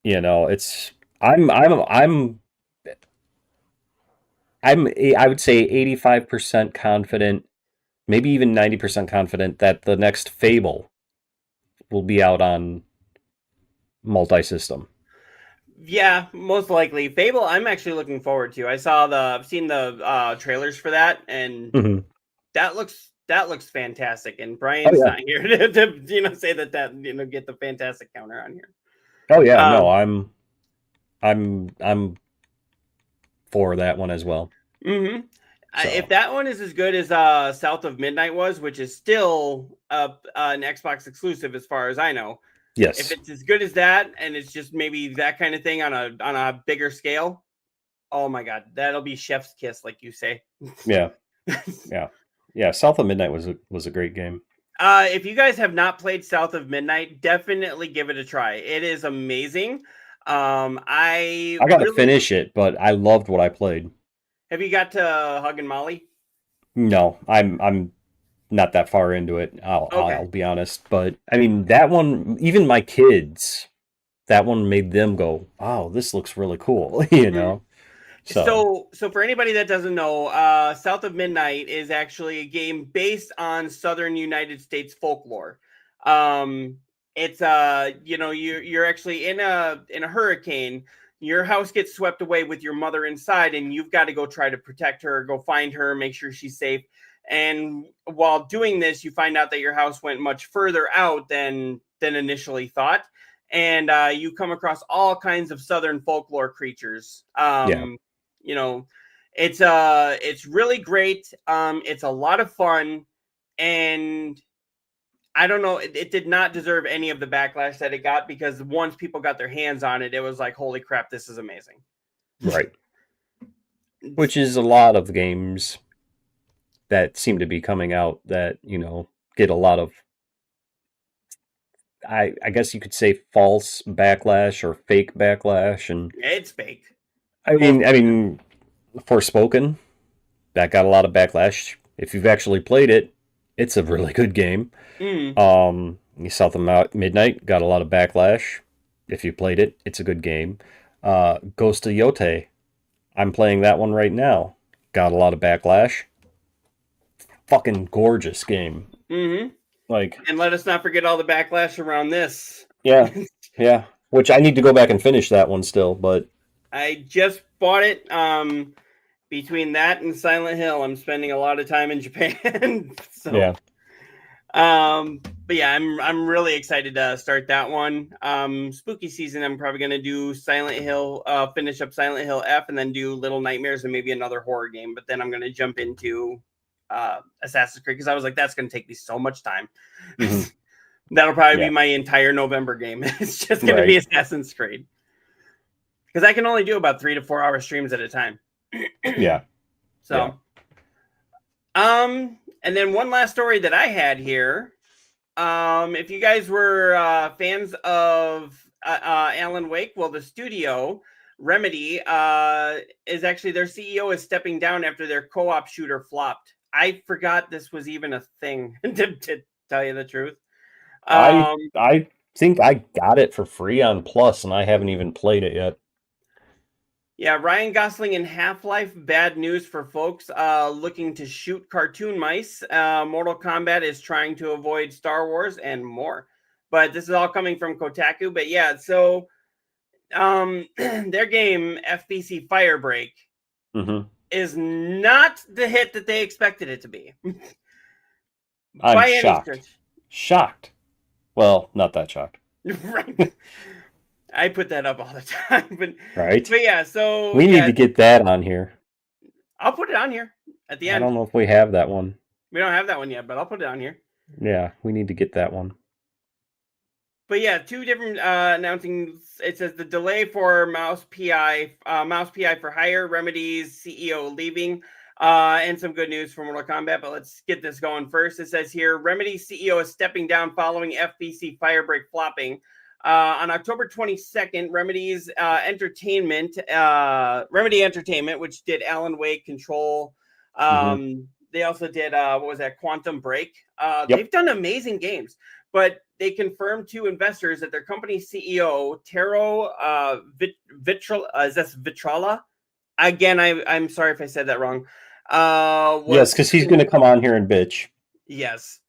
It's I would say 85% confident, maybe even 90% confident that the next Fable will be out on multi-system. Yeah, most likely. Fable, I'm actually looking forward to. I've seen the trailers for that, and Mhm. that looks fantastic. And Brian's yeah. not here to say that get the fantastic counter on here. Oh yeah, no, I'm for that one as well. Mm-hmm. So. If that one is as good as South of Midnight was, which is still an Xbox exclusive as far as I know. Yes. If it's as good as that, and it's just maybe that kind of thing on a bigger scale, oh my God, that'll be chef's kiss, like you say. Yeah. South of Midnight was a great game. If you guys have not played South of Midnight, definitely give it a try. It is amazing. I got to finish it, but I loved what I played. Have you got to Hug and Molly? No, I'm not that far into it. I'll be honest, but I mean that one, even my kids, that one made them go, "Wow, this looks really cool," So for anybody that doesn't know, South of Midnight is actually a game based on Southern United States folklore. It's you're actually in a hurricane. Your house gets swept away with your mother inside, and you've got to go try to protect her, go find her, make sure she's safe. And while doing this, you find out that your house went much further out than initially thought. And you come across all kinds of Southern folklore creatures. It's really great. It's a lot of fun, and I don't know, it did not deserve any of the backlash that it got, because once people got their hands on it, it was like, holy crap, this is amazing. Right. Which is a lot of games that seem to be coming out that, get a lot of, I guess you could say, false backlash or fake backlash. And it's fake. I mean, Forspoken, that got a lot of backlash. If you've actually played it, it's a really good game. South of Midnight got a lot of backlash. If you played it, it's a good game. Ghost of Yotei, I'm playing that one right now. Got a lot of backlash. Fucking gorgeous game. Mm-hmm. And let us not forget all the backlash around this. Yeah, yeah. Which I need to go back and finish that one still, but I just bought it. Between that and Silent Hill, I'm spending a lot of time in Japan. So yeah. But yeah, I'm really excited to start that one. Spooky season, I'm probably gonna do Silent Hill, finish up Silent Hill F, and then do Little Nightmares and maybe another horror game. But then I'm gonna jump into Assassin's Creed, because I was like, that's gonna take me so much time. Mm-hmm. That'll probably be my entire November game. It's just gonna be Assassin's Creed, because I can only do about 3 to 4 hour streams at a time. Yeah. So, and then one last story that I had here. If you guys were fans of Alan Wake, well, the studio Remedy is actually, their CEO is stepping down after their co-op shooter flopped. I forgot this was even a thing, to tell you the truth. I think I got it for free on Plus, and I haven't even played it yet. Yeah, Ryan Gosling in Half-Life, bad news for folks looking to shoot cartoon mice. Mortal Kombat is trying to avoid Star Wars, and more. But this is all coming from Kotaku. But yeah, so their game, FBC Firebreak, is not the hit that they expected it to be. I'm shocked. Shocked. Well, not that shocked. Right. I put that up all the time, but yeah, so we need to get that on here. I'll put it on here at the end. I don't know if we have that one. We don't have that one yet, but I'll put it on here. Yeah, we need to get that one. But yeah, 2 different announcing. It says the delay for Mouse PI for hire, Remedy's CEO leaving, and some good news for Mortal Kombat. But let's get this going first. It says here, Remedy's CEO is stepping down following FBC Firebreak flopping. On October 22nd, Remedy Entertainment, which did Alan Wake, Control. They also did, Quantum Break. They've done amazing games, but they confirmed to investors that their company CEO, Taro Vitrala, again, I'm sorry if I said that wrong. Yes, because he's going to come on here and bitch. Yes.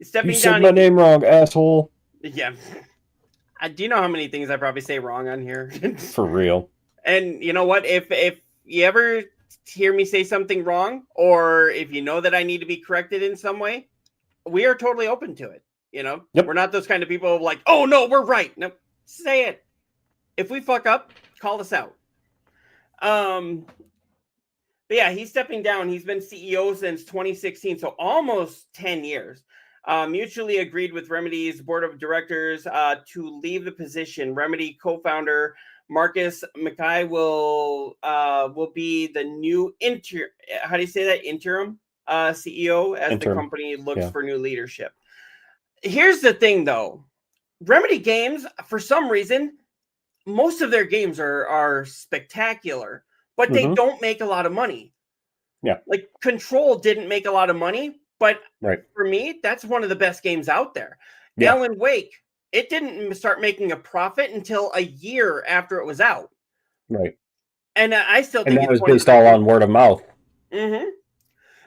Stepping you said my name wrong, asshole. Yeah. Do you know how many things I probably say wrong on here? For real. And you know what? If you ever hear me say something wrong, or if you know that I need to be corrected in some way, we are totally open to it. We're not those kind of people like, oh no, we're right. No, say it. If we fuck up, call us out. But yeah, he's stepping down. He's been CEO since 2016, so almost 10 years. Mutually agreed with Remedy's board of directors to leave the position. Remedy co-founder Marcus Mackay will be the new interim CEO as the company looks for new leadership. Here's the thing, though. Remedy games, for some reason, most of their games are spectacular, but they don't make a lot of money. Yeah, like Control didn't make a lot of money. But for me, that's one of the best games out there. Yeah. Alan Wake, it didn't start making a profit until a year after it was out. Right. And I still And think that it's was one of based the- all on word of mouth. Mhm.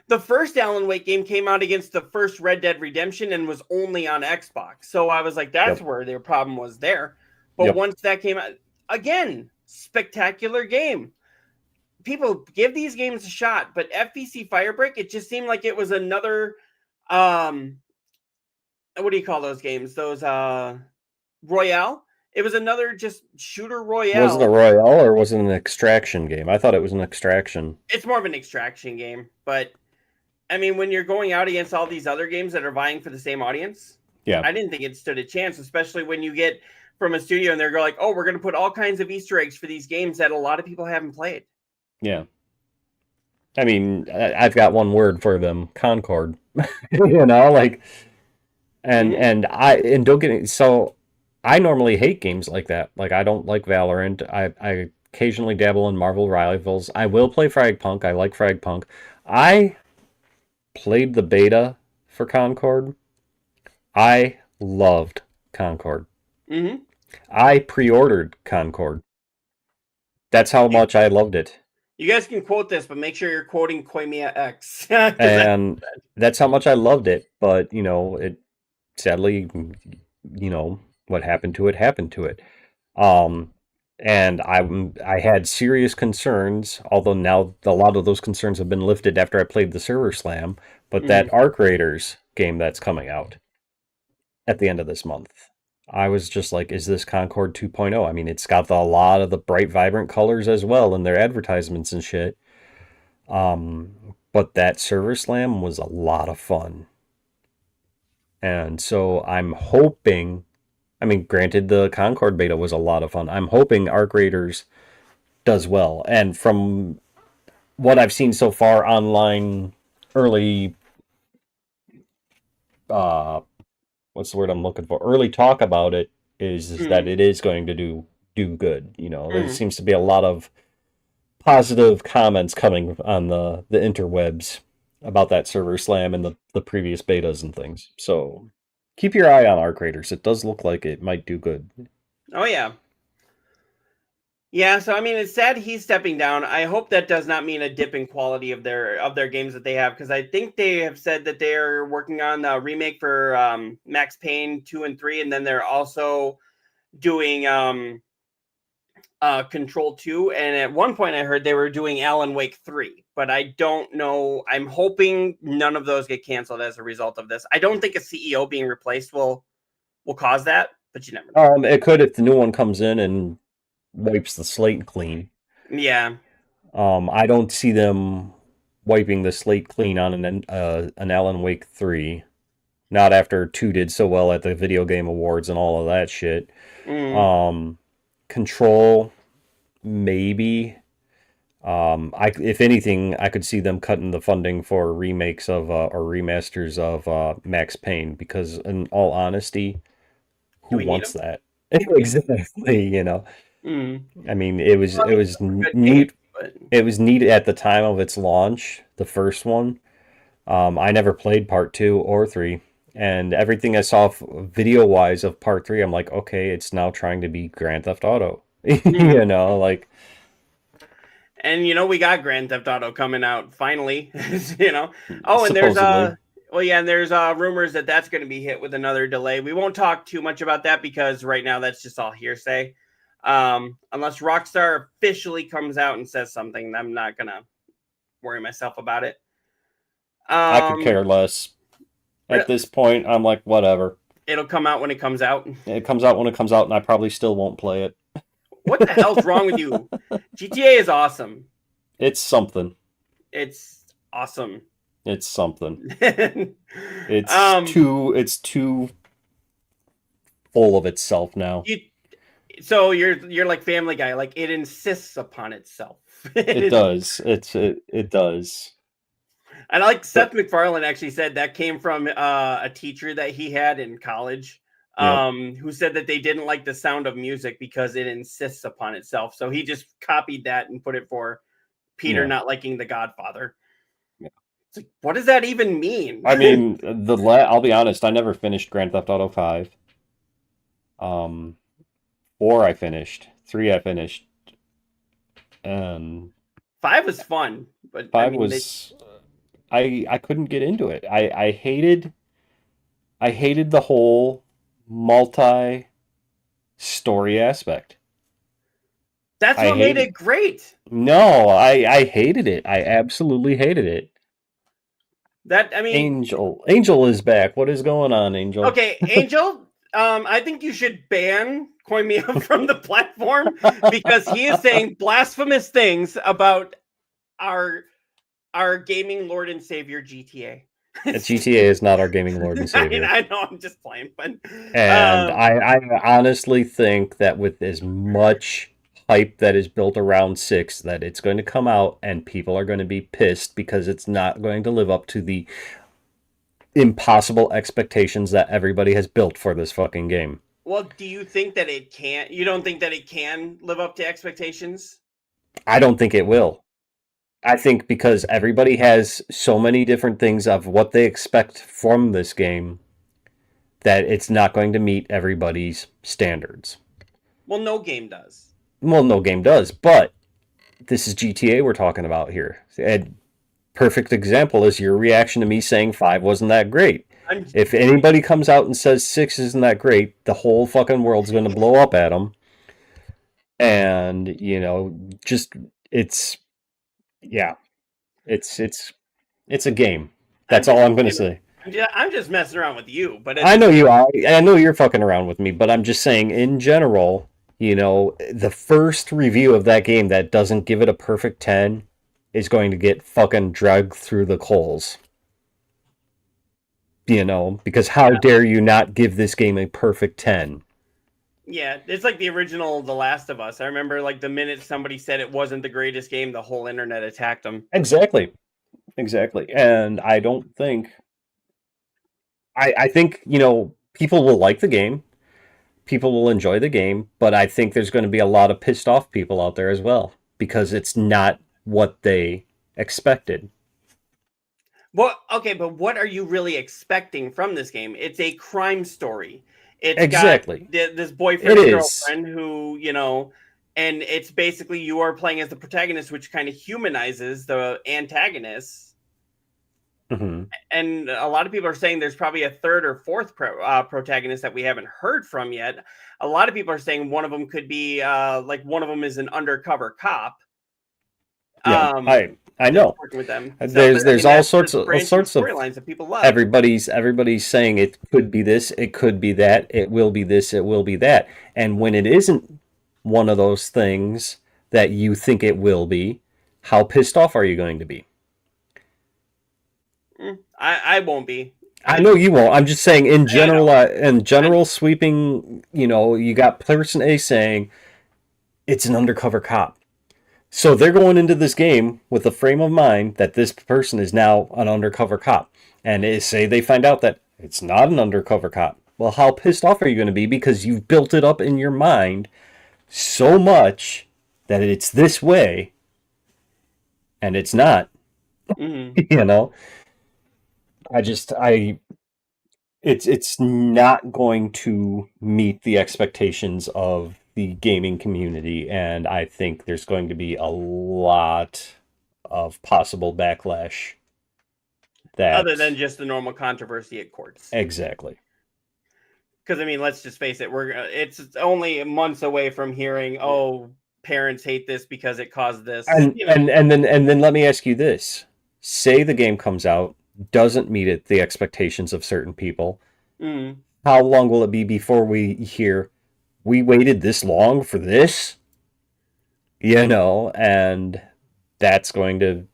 The first Alan Wake game came out against the first Red Dead Redemption and was only on Xbox. So I was like, that's Yep. where their problem was there. But Yep. once that came out, again, spectacular game. People give these games a shot, but FBC Firebreak, it just seemed like it was another what do you call those games? Those Royale? It was another just shooter Royale. Was it a Royale or was it an extraction game? I thought it was an extraction. It's more of an extraction game, but I mean, when you're going out against all these other games that are vying for the same audience, Yeah. I didn't think it stood a chance, especially when you get from a studio and they're like, oh, we're going to put all kinds of Easter eggs for these games that a lot of people haven't played. Yeah. I mean, I've got one word for them: Concord. You know, like, and don't get it. So, I normally hate games like that. Like, I don't like Valorant. I occasionally dabble in Marvel Rivals. I will play Fragpunk. I like Fragpunk. I played the beta for Concord. I loved Concord. Mm-hmm. I pre-ordered Concord. That's how much I loved it. You guys can quote this, but make sure you're quoting Koimiya X. And that's how much I loved it. But, you know, it sadly, you know, what happened to it. And I had serious concerns, although now a lot of those concerns have been lifted after I played the Server Slam, but that Arc Raiders game that's coming out at the end of this month, I was just like, is this Concord 2.0? I mean, it's got a lot of the bright, vibrant colors as well in their advertisements and shit. But that Server Slam was a lot of fun. And so I'm hoping, I mean, granted, the Concord beta was a lot of fun. I'm hoping Arc Raiders does well. And from what I've seen so far online, early, what's the word I'm looking for? Early talk about it is that it is going to do good. You know, there seems to be a lot of positive comments coming on the interwebs about that Server Slam and the previous betas and things. So keep your eye on Arc Raiders. It does look like it might do good. Oh, yeah. Yeah, so I mean, it's sad he's stepping down. I hope that does not mean a dip in quality of their games that they have, because I think they have said that they are working on a remake for Max Payne 2 and 3, and then they're also doing Control 2, and at one point I heard they were doing Alan Wake 3, but I don't know. I'm hoping none of those get canceled as a result of this. I don't think a CEO being replaced will cause that, but you never know. It could if the new one comes in and wipes the slate clean. Yeah. I don't see them wiping the slate clean on an Alan Wake 3. Not after 2 did so well at the Video Game Awards and all of that shit. Control, maybe. If anything, I could see them cutting the funding for remakes of or remasters of Max Payne, because in all honesty, who wants that? Exactly, you know. I mean, it was neat. It was neat at the time of its launch, the first one. I never played part 2 or 3, and everything I saw video-wise of part 3, I'm like, okay, it's now trying to be Grand Theft Auto. You know, like. And you know, we got Grand Theft Auto coming out finally. You know. Oh, and Supposedly. there's rumors that that's going to be hit with another delay. We won't talk too much about that because right now that's just all hearsay. Unless Rockstar officially comes out and says something, I'm not gonna worry myself about it. I could care less. At this point, I'm like, whatever. It'll come out when it comes out. It comes out when it comes out, and I probably still won't play it. What the hell's wrong with you? GTA is awesome. It's something. It's awesome. It's something. It's too full of itself now. So you're like Family Guy, like it insists upon itself. It does. It does. And like Seth MacFarlane actually said that came from a teacher that he had in college, who said that they didn't like the sound of music because it insists upon itself. So he just copied that and put it for Peter not liking The Godfather. Yeah. It's like, what does that even mean? I mean, I'll be honest, I never finished Grand Theft Auto 5. 4 I finished. 3 I finished. And 5 was fun, but five was I couldn't get into it. I hated the whole multi story aspect. that's I what made hated it great. No, I hated it. I absolutely hated it. That I mean, Angel is back. What is going on, Angel? okay, Angel. I think you should ban Koimiya from the platform because he is saying blasphemous things about our gaming lord and savior GTA. GTA is not our gaming lord and I savior. mean, I know I'm just playing, but And I honestly think that with as much hype that is built around 6, that it's going to come out and people are going to be pissed because it's not going to live up to the impossible expectations that everybody has built for this fucking game. well, do you think that it can? You don't think that it can live up to expectations? I don't think it will. I think because everybody has so many different things of what they expect from this game that it's not going to meet everybody's standards. Well, no game does. Well, no game does, but this is GTA we're talking about here. A perfect example is your reaction to me saying 5 wasn't that great. If anybody comes out and says 6 isn't that great, the whole fucking world's going to blow up at them. And, just it's a game. That's all I'm going to say. I'm just messing around with you, but I know you are. I know you're fucking around with me, but I'm just saying in general, the first review of that game that doesn't give it a perfect 10 is going to get fucking dragged through the coals. Because how dare you not give this game a perfect 10? Yeah, it's like the original The Last of Us. I remember like the minute somebody said it wasn't the greatest game, the whole internet attacked them. Exactly. And I don't think... I think, people will like the game. People will enjoy the game, but I think there's going to be a lot of pissed off people out there as well because it's not what they expected. Well, okay, but what are you really expecting from this game? It's a crime story. It's Exactly. got this boyfriend It and is. girlfriend who, and it's basically you are playing as the protagonist, which kind of humanizes the antagonist. Mm-hmm. And a lot of people are saying there's probably a third or fourth protagonist that we haven't heard from yet. A lot of people are saying one of them could be like one of them is an undercover cop. Yeah, I know. Working with them. There's all sorts of storylines that people love. Everybody's saying it could be this, it could be that, it will be this, it will be that. And when it isn't one of those things that you think it will be, how pissed off are you going to be? I won't be. I know you won't. I'm just saying in general, sweeping, you got person A saying it's an undercover cop. So they're going into this game with the frame of mind that this person is now an undercover cop. And say they find out that it's not an undercover cop. Well, how pissed off are you going to be because you've built it up in your mind so much that it's this way and it's not. Mm-hmm. It's not going to meet the expectations of the gaming community, and I think there's going to be a lot of possible backlash. Other than just the normal controversy at courts. Exactly. Because, let's just face it, it's only months away from hearing, oh, parents hate this because it caused this. And then let me ask you this. Say the game comes out, doesn't meet the expectations of certain people. Mm. How long will it be before we hear, we waited this long for this? And that's going to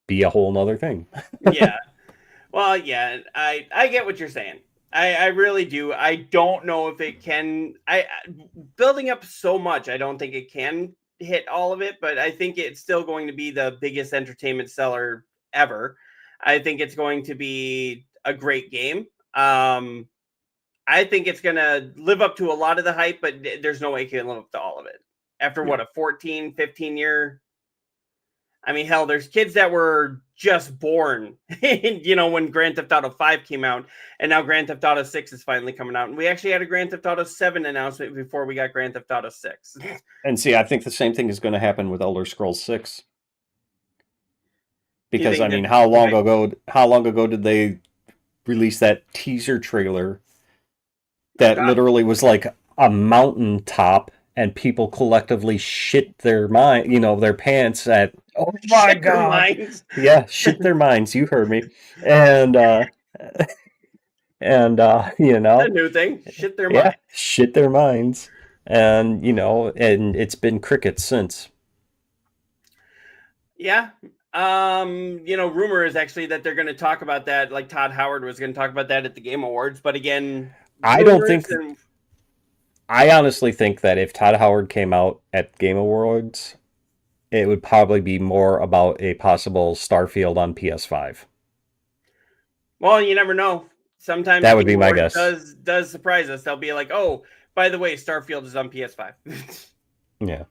be a whole nother thing. Yeah. Well, yeah, I get what you're saying. I really do. I don't know if it can. Building up so much, I don't think it can hit all of it, but I think it's still going to be the biggest entertainment seller ever. I think it's going to be a great game. I think it's going to live up to a lot of the hype, but there's no way it can live up to all of it. After what, a 14, 15 year? I mean, hell, there's kids that were just born, when Grand Theft Auto 5 came out, and now Grand Theft Auto 6 is finally coming out. And we actually had a Grand Theft Auto 7 announcement before we got Grand Theft Auto 6. And see, I think the same thing is going to happen with Elder Scrolls 6. Because I mean, how long ago did they release that teaser trailer that literally was like a mountaintop, and people collectively shit their their pants at, oh my Shit their god, minds. yeah, shit their minds. You heard me, and The new thing, shit their yeah, minds. shit their minds, and and it's been crickets since. Yeah. Rumor is actually that they're going to talk about that, like Todd Howard was going to talk about that at the Game Awards. But again, I honestly think that if Todd Howard came out at Game Awards, it would probably be more about a possible Starfield on PS5. Well, you never know. Sometimes that would be Game my Awards guess. Does surprise us. They'll be like, "Oh, by the way, Starfield is on PS5." Yeah.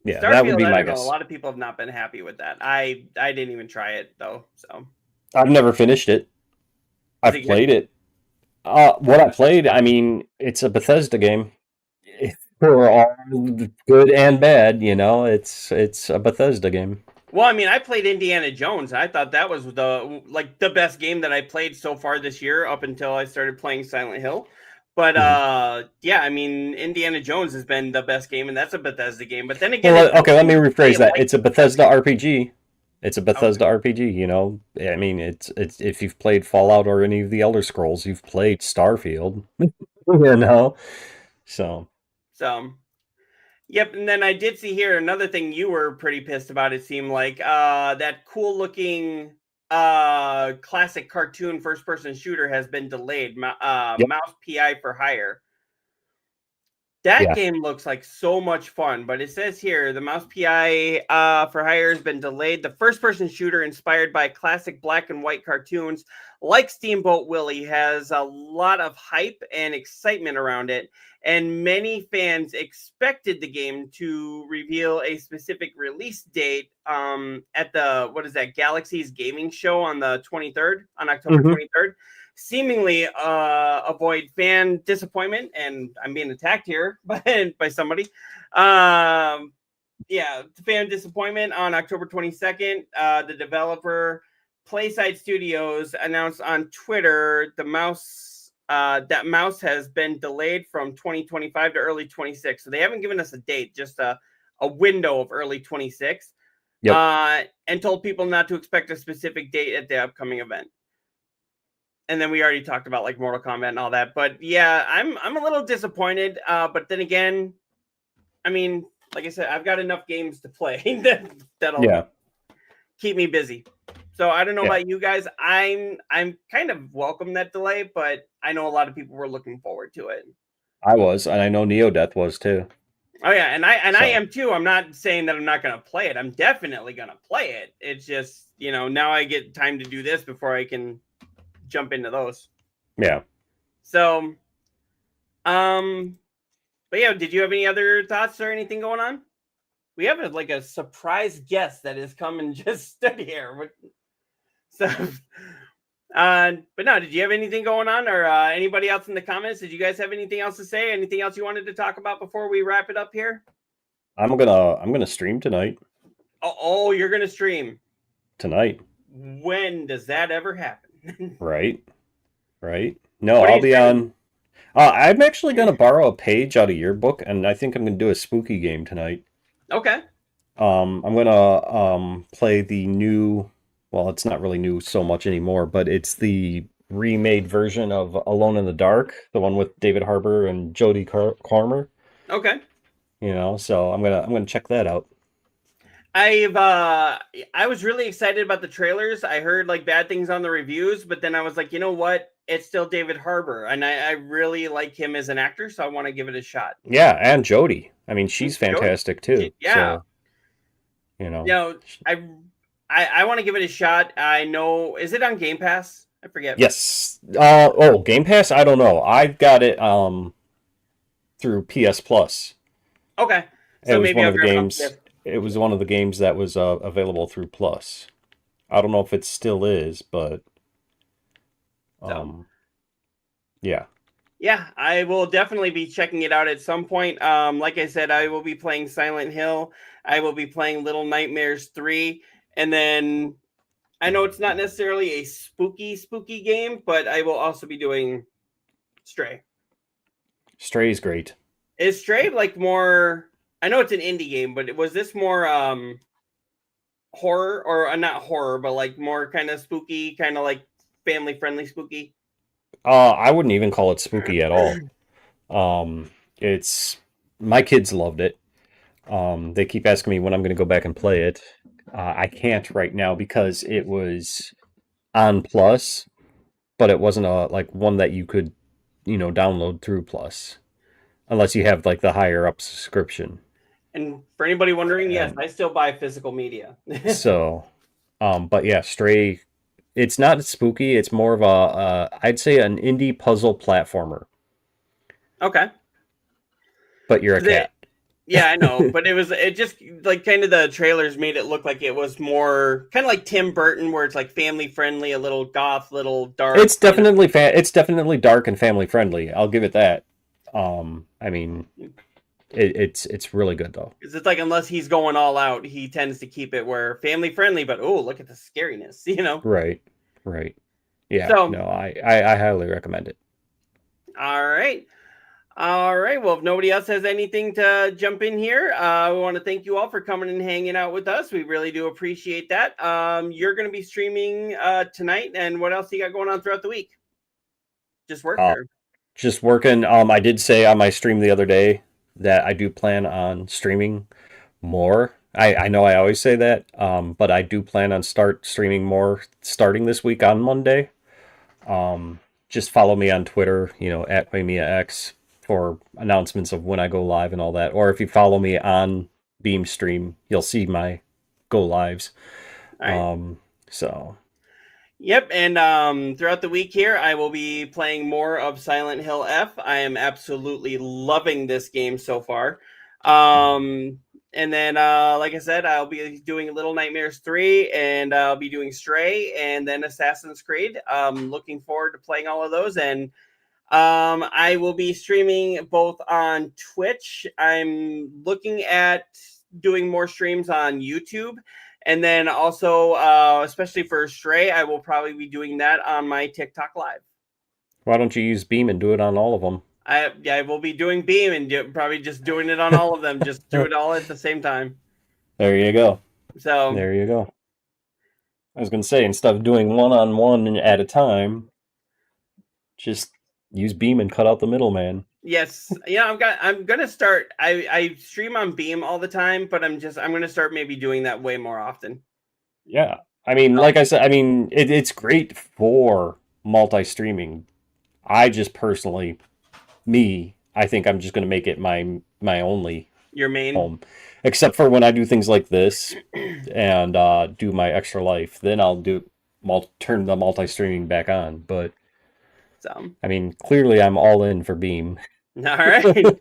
Yeah, Starfield, that would be I my don't know. guess. A lot of people have not been happy with that. I didn't even try it though. So I've never finished it. I've played it. What I played, I mean, it's a Bethesda game. For all good and bad, it's a Bethesda game. Well, I mean, I played Indiana Jones. I thought that was the best game that I played so far this year, up until I started playing Silent Hill. But yeah, I mean, Indiana Jones has been the best game, and that's a Bethesda game. But then again, well, okay, let me rephrase that. It's a Bethesda RPG. It's a Bethesda RPG. I mean, it's if you've played Fallout or any of the Elder Scrolls, you've played Starfield. So. Yep. And then I did see here another thing you were pretty pissed about. It seemed like that cool looking classic cartoon first person shooter has been delayed. Mouse PI for Hire. That game looks like so much fun, but it says here the Mouse PI for Hire has been delayed. The first-person shooter inspired by classic black and white cartoons like Steamboat Willie has a lot of hype and excitement around it, and many fans expected the game to reveal a specific release date at the Galaxy's Gaming Show on the 23rd, on October 23rd. Seemingly avoid fan disappointment, and I'm being attacked here by somebody. Fan disappointment on October 22nd. The developer Playside Studios announced on Twitter that Mouse has been delayed from 2025 to early 26. So they haven't given us a date, just a window of early 26. And told people not to expect a specific date at the upcoming event. And then we already talked about like Mortal Kombat and all that. But yeah, I'm a little disappointed. But then again, I mean, like I said, I've got enough games to play that'll keep me busy. So I don't know about you guys. I'm kind of welcome that delay, but I know a lot of people were looking forward to it. I was, and I know Neodeath was too. Oh yeah, and I am too. I'm not saying that I'm not going to play it. I'm definitely going to play it. It's just, now I get time to do this before I can jump into those. Yeah. So, but yeah, did you have any other thoughts or anything going on? We have a surprise guest that has come and just stood here. So, but no, did you have anything going on, or anybody else in the comments? Did you guys have anything else to say? Anything else you wanted to talk about before we wrap it up here? I'm gonna stream tonight. Oh, you're gonna stream tonight. When does that ever happen? Right. No, I'll be on. I'm actually gonna borrow a page out of your book, and I think I'm gonna do a spooky game tonight. Okay. I'm gonna play the new. Well, it's not really new so much anymore, but it's the remade version of Alone in the Dark, the one with David Harbour and Jodie Comer. Okay. So I'm gonna check that out. I was really excited about the trailers. I heard bad things on the reviews, but then I was like, you know what? It's still David Harbour, and I really like him as an actor, so I want to give it a shot. Yeah, and Jodie. I mean, she's fantastic too. Yeah. So, I want to give it a shot. I know. Is it on Game Pass? I forget. Yes. Game Pass? I don't know. I've got it through PS Plus. Okay. So maybe one of the games. it was one of the games that was available through Plus. I don't know if it still is, but yeah. Yeah, I will definitely be checking it out at some point. Like I said, I will be playing Silent Hill. I will be playing Little Nightmares 3. And then I know it's not necessarily a spooky game, but I will also be doing Stray. Stray is great. Is Stray like more... I know it's an indie game, but was this more horror, or not horror, but like more kind of spooky, kind of like family-friendly spooky? I wouldn't even call it spooky at all. It's my kids loved it. They keep asking me when I'm going to go back and play it. I can't right now because it was on Plus, but it wasn't like one that you could, download through Plus, unless you have like the higher up subscription. And for anybody wondering, yes, I still buy physical media. So, but yeah, Stray. It's not spooky. It's more of a, I'd say, an indie puzzle platformer. Okay. But you're a cat. Yeah, I know, but it just like kind of the trailers made it look like it was more kind of like Tim Burton, where it's like family friendly, a little goth, little dark. It's definitely it's definitely dark and family friendly. I'll give it that. I mean, it's really good though. Because it's like, unless he's going all out, he tends to keep it where family friendly, but oh, look at the scariness, Right. Yeah. So, no, I highly recommend it. All right. Well, if nobody else has anything to jump in here, we want to thank you all for coming and hanging out with us. We really do appreciate that. You're going to be streaming tonight, and what else you got going on throughout the week? Just work? Just working. I did say on my stream the other day that I do plan on streaming more. I know I always say that, but I do plan on streaming more starting this week on Monday. Just follow me on Twitter, at QuaymiaX, for announcements of when I go live and all that. Or if you follow me on Beam Stream, you'll see my go lives. Right. So. Yep, and throughout the week here, I will be playing more of Silent Hill F. I am absolutely loving this game so far. And then, like I said, I'll be doing Little Nightmares 3, and I'll be doing Stray, and then Assassin's Creed. Looking forward to playing all of those, and I will be streaming both on Twitch. I'm looking at doing more streams on YouTube. And then also, especially for Stray, I will probably be doing that on my TikTok Live. Why don't you use Beam and do it on all of them? I will be doing Beam and probably just doing it on all of them. Just do it all at the same time. There you go. So there you go. I was going to say, instead of doing one-on-one at a time, just use Beam and cut out the middleman. Yes, I'm gonna start. I stream on Beam all the time, but I'm gonna start maybe doing that way more often. Yeah, I mean, like I said, it's great for multi-streaming. I just personally, I think I'm just gonna make it my only your main home, except for when I do things like this and do my Extra Life. Then I'll turn the multi-streaming back on, but. So, I mean, clearly I'm all in for Beam. All right.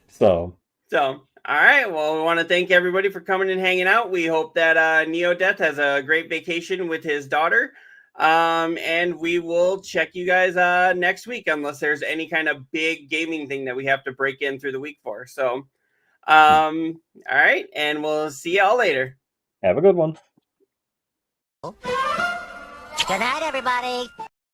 So, all right. Well, we want to thank everybody for coming and hanging out. We hope that Neodeath has a great vacation with his daughter. And we will check you guys next week, unless there's any kind of big gaming thing that we have to break in through the week for. So, all right. And we'll see y'all later. Have a good one. Good night, everybody.